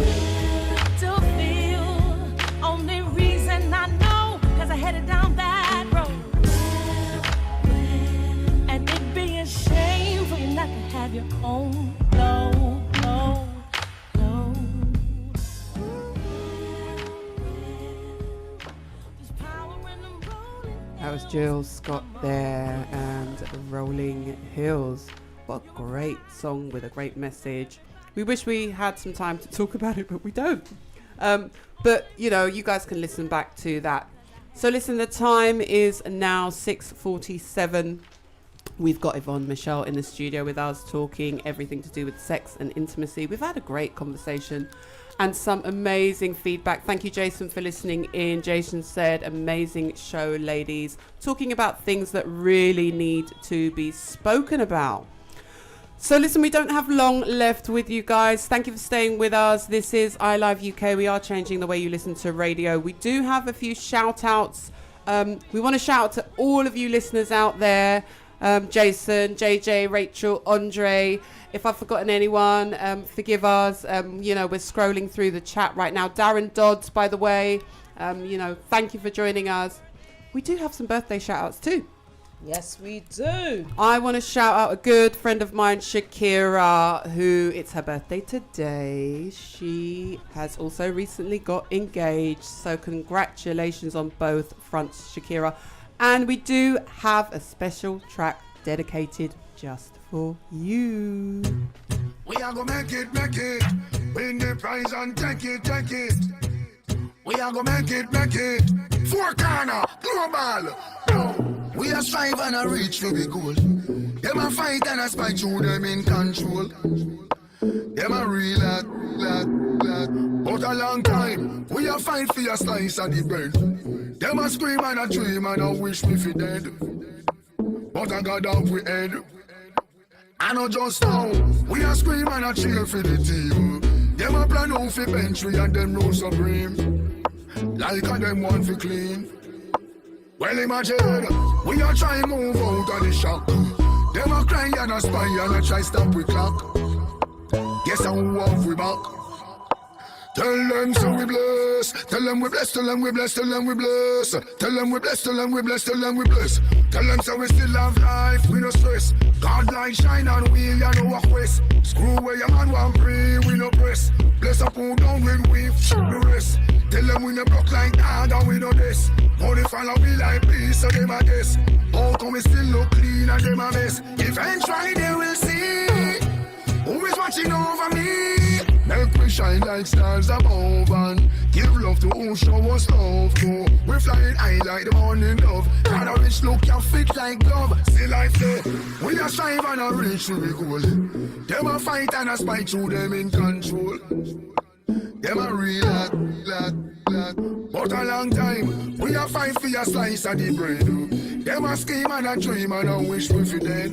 [SPEAKER 9] to feel. Only reason I know, cause I headed down that road. And it'd be a shame for you not to have your own glow.
[SPEAKER 5] That was Jill Scott there and Rolling Hills. What a great song with a great message. We wish we had some time to talk about it, but we don't. But, you know, you guys can listen back to that. So listen, the time is now 6:47. We've got Yvonne Michelle in the studio with us talking everything to do with sex and intimacy. We've had a great conversation and some amazing feedback. Thank you, Jason, for listening in. Jason said, amazing show, ladies. Talking about things that really need to be spoken about. So listen, we don't have long left with you guys. Thank you for staying with us. This is iLive UK. We are changing the way you listen to radio. We do have a few shout outs. We want to shout out to all of you listeners out there. Jason, JJ, Rachel, Andre. If I've forgotten anyone, forgive us. You know, we're scrolling through the chat right now. Darren Dodds, by the way, you know, thank you for joining us. We do have some birthday shout outs too.
[SPEAKER 3] Yes, we do.
[SPEAKER 5] I want to shout out a good friend of mine, Shakira, who it's her birthday today. She has also recently got engaged. So congratulations on both fronts, Shakira. And we do have a special track dedicated just for you.
[SPEAKER 6] We are gonna make it, win the prize and take it. We are gonna make it, four corner, global. We are strive and a reach for the goal. Them a fight and a spite through them in control. Them a real lad. But a long time, we a fight for your slice of the bread. Them a scream and a dream and a wish me fi dead. But I got down we head. I know just now, we a scream and a cheer for the team. Them a plan out fi bench we and them rule supreme. Like a them want fi clean. Well imagine, we a try move out of the shock. Them a cry and a spy and a try stop we clock. Guess how off we back. Tell them so we bless. Tell them we bless. Tell them we bless. Tell them we bless. Tell them we bless. Tell them we bless. Tell them we bless. Tell them so we still have life. We no stress. God light shine on we and no walk west. Screw where your man want pray. We no press. Bless up who down when we the rest. Tell them we no broke like dog and we know this. How they follow me like peace, so them a guess. How come we still look clean and them a mess? Eventually they will see who is watching over me. Make we shine like stars above and give love to who show us love to. We flying high like the morning dove. Got a rich look, you fit like glove. Still like say, we a strive and a reach to the goal. Them a fight and a spite through them in control. Them a real lot. But a long time, we a fight for a slice of the bread. Them a scheme and a dream and a wish we fi dead.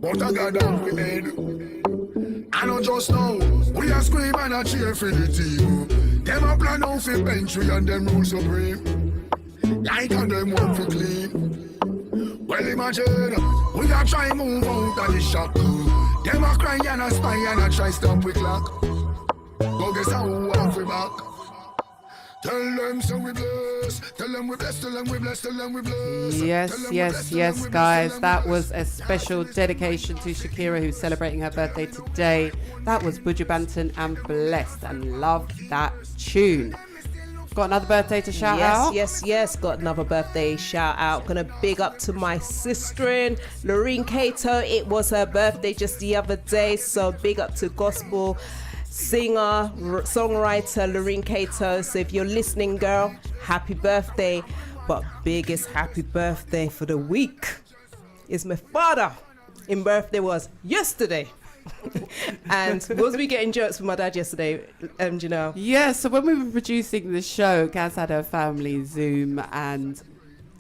[SPEAKER 6] But I got down we dead. I know just now, we a scream and a cheer for the team. Them a plan out for bench we and them rule supreme. Like and them work for clean. Well imagine, we a try move out of the shop. Them a cry and a spy and a try stop we clock. Go guess how we walk we back. Tell them so we bless. Tell them we bless. Tell them we bless. Tell them we bless.
[SPEAKER 5] Yes, guys. That was a special dedication to Shakira, who's celebrating her birthday today. That was Buju Banton and Blessed, and love that tune. Got another birthday to shout out?
[SPEAKER 3] Yes. Got another birthday shout out. Gonna big up to my sister, Lorene Cato. It was her birthday just the other day, so big up to gospel singer, songwriter Lorene Cato. So if you're listening, girl, happy birthday. But biggest happy birthday for the week is my father. His birthday was yesterday. And was we getting jokes from my dad yesterday, you know?
[SPEAKER 5] Yeah, so when we were producing the show, Kaz had her family Zoom and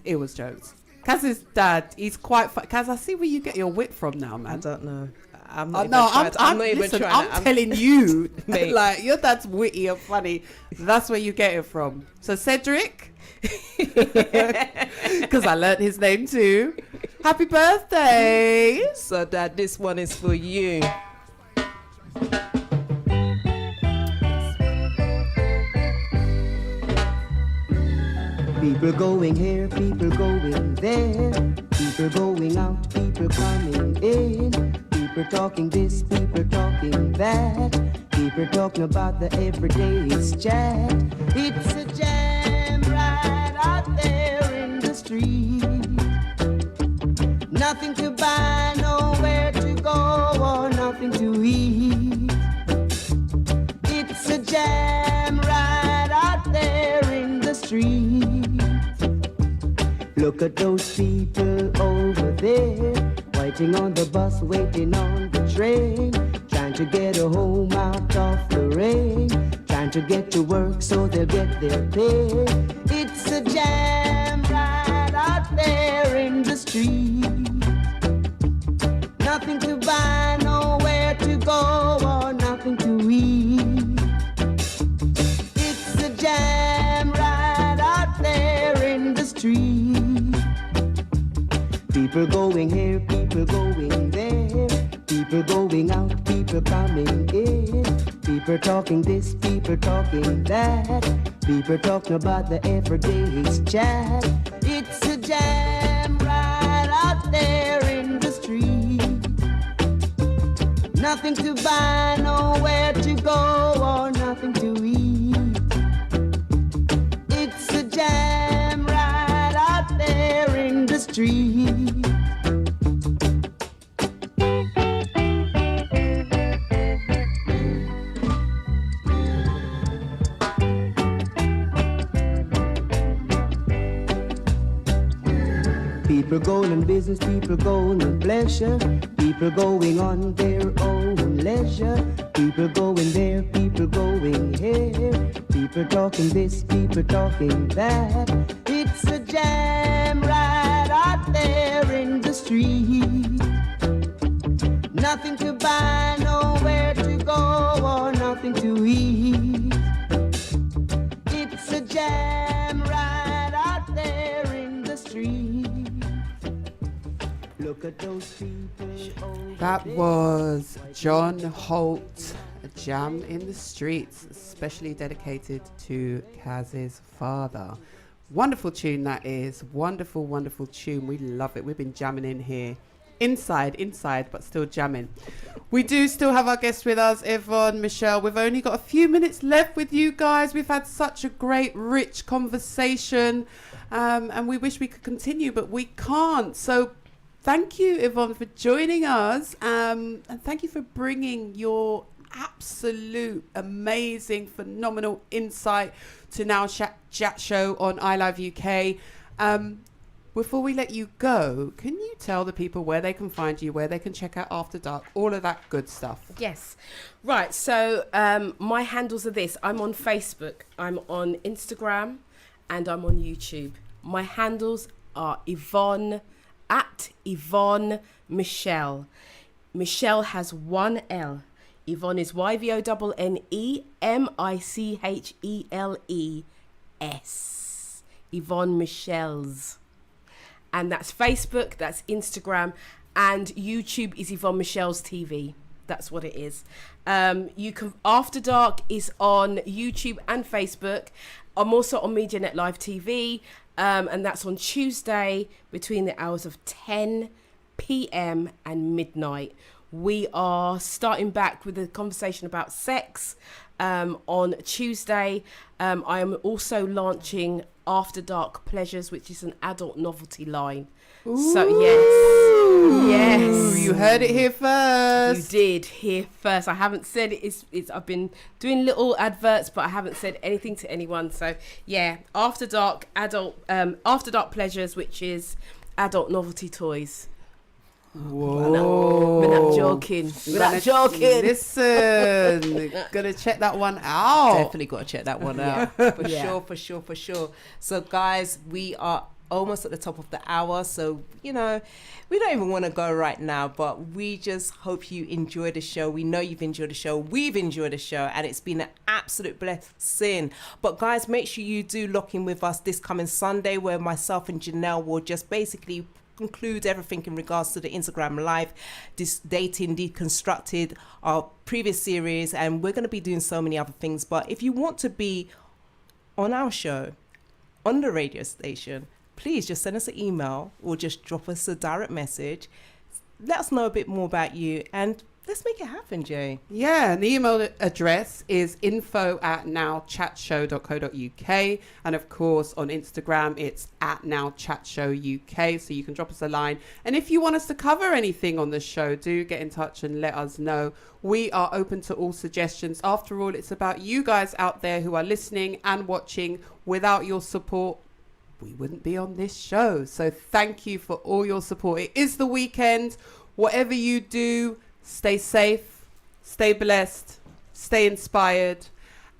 [SPEAKER 5] it was jokes. Kaz's dad, he's quite Kaz, I see where you get your wit from now, man.
[SPEAKER 3] I don't know. I'm
[SPEAKER 5] I'm telling you,
[SPEAKER 3] Mate.
[SPEAKER 5] like, your dad's witty and funny. That's where you get it from. So Cedric, because I learnt his name too. Happy birthday.
[SPEAKER 3] So Dad, this one is for you.
[SPEAKER 11] People going here, people going there, people going out, people coming in, people talking this, people talking that, people talking about the everyday's chat. It's a jam right out there in the street. Nothing to buy, nowhere to go, or nothing to eat. It's a jam right out there in the street. Look at those people over there, waiting on the bus, waiting on the train, trying to get a home out of the rain, trying to get to work so they'll get their pay. It's a jam right out there in the street. Nothing to buy, nowhere to go, or nothing to eat. It's a jam right out there in the street. People going here, people going there, people going out, people coming in, people talking this, people talking that, people talking about the everyday's chat. It's a jam right out there in the street. Nothing to buy, nowhere to go, or nothing to eat. It's a jam right out there in the street. People going on business, people going on pleasure, people going on their own leisure, people going there, people going here, people talking this, people talking that. It's a jam right out there in the street. Nothing to buy, nowhere to go, or nothing to eat. It's a jam right out there in the street. Look at those people.
[SPEAKER 5] That was John Holt, a jam in the streets, especially dedicated to Kaz's father. Wonderful tune that is. Wonderful, wonderful tune. We love it. We've been jamming in here Inside, but still jamming. We do still have our guests with us, Yvonne, Michelle. We've only got a few minutes left with you guys. We've had such a great, rich conversation, and we wish we could continue, but we can't. So thank you, Yvonne, for joining us, and thank you for bringing your absolute amazing, phenomenal insight to Now Chat Show on iLive UK. Before we let you go, can you tell the people where they can find you, where they can check out After Dark, all of that good stuff?
[SPEAKER 10] Yes. Right. So my handles are this. I'm on Facebook, I'm on Instagram, and I'm on YouTube. My handles are Yvonne, at Yvonne Michelle. Michelle has one L. Yvonne is YVONNE-MICHELES. Yvonne Michelle's. And that's Facebook, that's Instagram, and YouTube is Yvonne Michelle's TV. That's what it is. You can After Dark is on YouTube and Facebook. I'm also on MediaNet Live TV, and that's on Tuesday between the hours of 10 p.m. and midnight. We are starting back with a conversation about sex on Tuesday. I am also launching After Dark Pleasures, which is an adult novelty line.
[SPEAKER 5] Ooh.
[SPEAKER 10] So yes,
[SPEAKER 5] you heard it here first.
[SPEAKER 10] You did hear first. I haven't said it. It's I've been doing little adverts, but I haven't said anything to anyone. So yeah, After Dark After Dark Pleasures, which is adult novelty toys.
[SPEAKER 5] Whoa.
[SPEAKER 10] We're not joking.
[SPEAKER 5] Listen, gonna check that one out.
[SPEAKER 3] Definitely got to check that one out. For sure. So guys, we are almost at the top of the hour, so we don't even want to go right now, but we just hope you enjoy the show. We know you've enjoyed the show. We've enjoyed the show, and it's been an absolute blessing. But guys, make sure you do lock in with us this coming Sunday, where myself and Janelle will just basically conclude everything in regards to the Instagram Live, this Dating Deconstructed, our previous series, and we're going to be doing so many other things. But if you want to be on our show, on the radio station, please just send us an email or just drop us a direct message. Let us know a bit more about you, and let's make it happen, Jay.
[SPEAKER 5] Yeah, and the email address is info@nowchatshow.co.uk, and of course on Instagram it's @nowchatshowuk, so you can drop us a line. And if you want us to cover anything on the show, do get in touch and let us know. We are open to all suggestions. After all, it's about you guys out there who are listening and watching. Without your support, we wouldn't be on this show. So thank you for all your support. It is the weekend. Whatever you do, stay safe, stay blessed, stay inspired,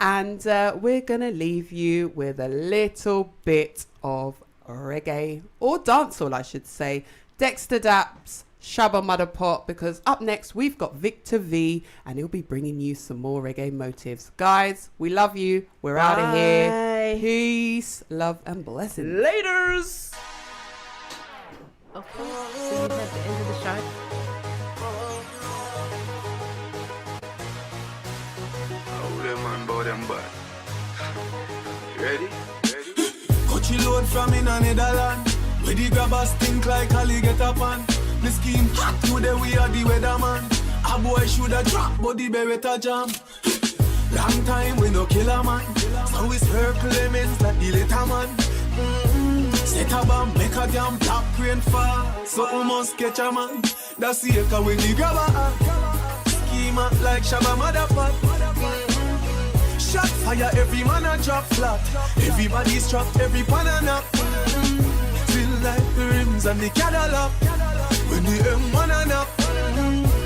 [SPEAKER 5] and we're going to leave you with a little bit of reggae, or dancehall, I should say. Dexter Daps, Shabba Mother Pot, because up next we've got Victor V, and he'll be bringing you some more reggae motives. Guys, we love you. We're out of here. Peace, love, and blessings.
[SPEAKER 3] Laters.
[SPEAKER 10] Okay, so we're at the end of the show.
[SPEAKER 6] Ready? Coachy load from in a Netherland, where the grabbers think like Ali get up on. The scheme hot today, we are the weatherman. A boy shoulda drop, but the beretta jam. Long time we no kill a man, so we circle lemons like the little man. Set a bomb, make a damn black rain fall, so we must catch a man. That's the echo when the grabber scheme up like Shabba Mother Pot. Shot fire, every man a drop flat. Everybody's trapped, every pan a knock. Feel like the rims and the Cadillac when the M1 a knock.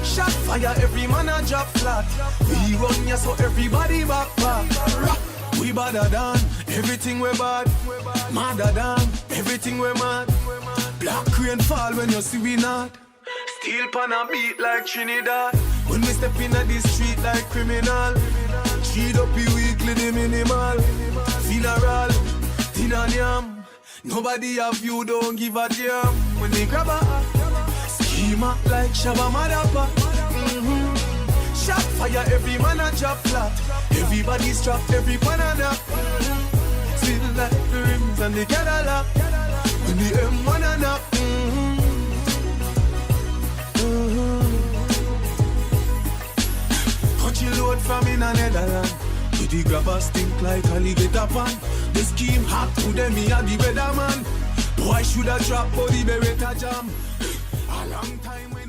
[SPEAKER 6] Shot fire, every man a drop flat. We run ya so everybody back. We badder than everything we bad. Madder than everything we mad. Black rain fall when you see we not. Steel pan a beat like Trinidad. When we step in the street like criminal. Cheat up the weekly, the minimal. Funeral, dinner yam. Nobody have you, don't give a damn. When they grab a schema like Shabba Mother Pot. Shot fire, every man a drop flat. Everybody's trapped, every banana. Still like the rims and the Cadillac when the M1 a knock.
[SPEAKER 12] never stink like alligator pan. The scheme hot to them, me and the weatherman. Why should I drop for the Beretta jam? A long time.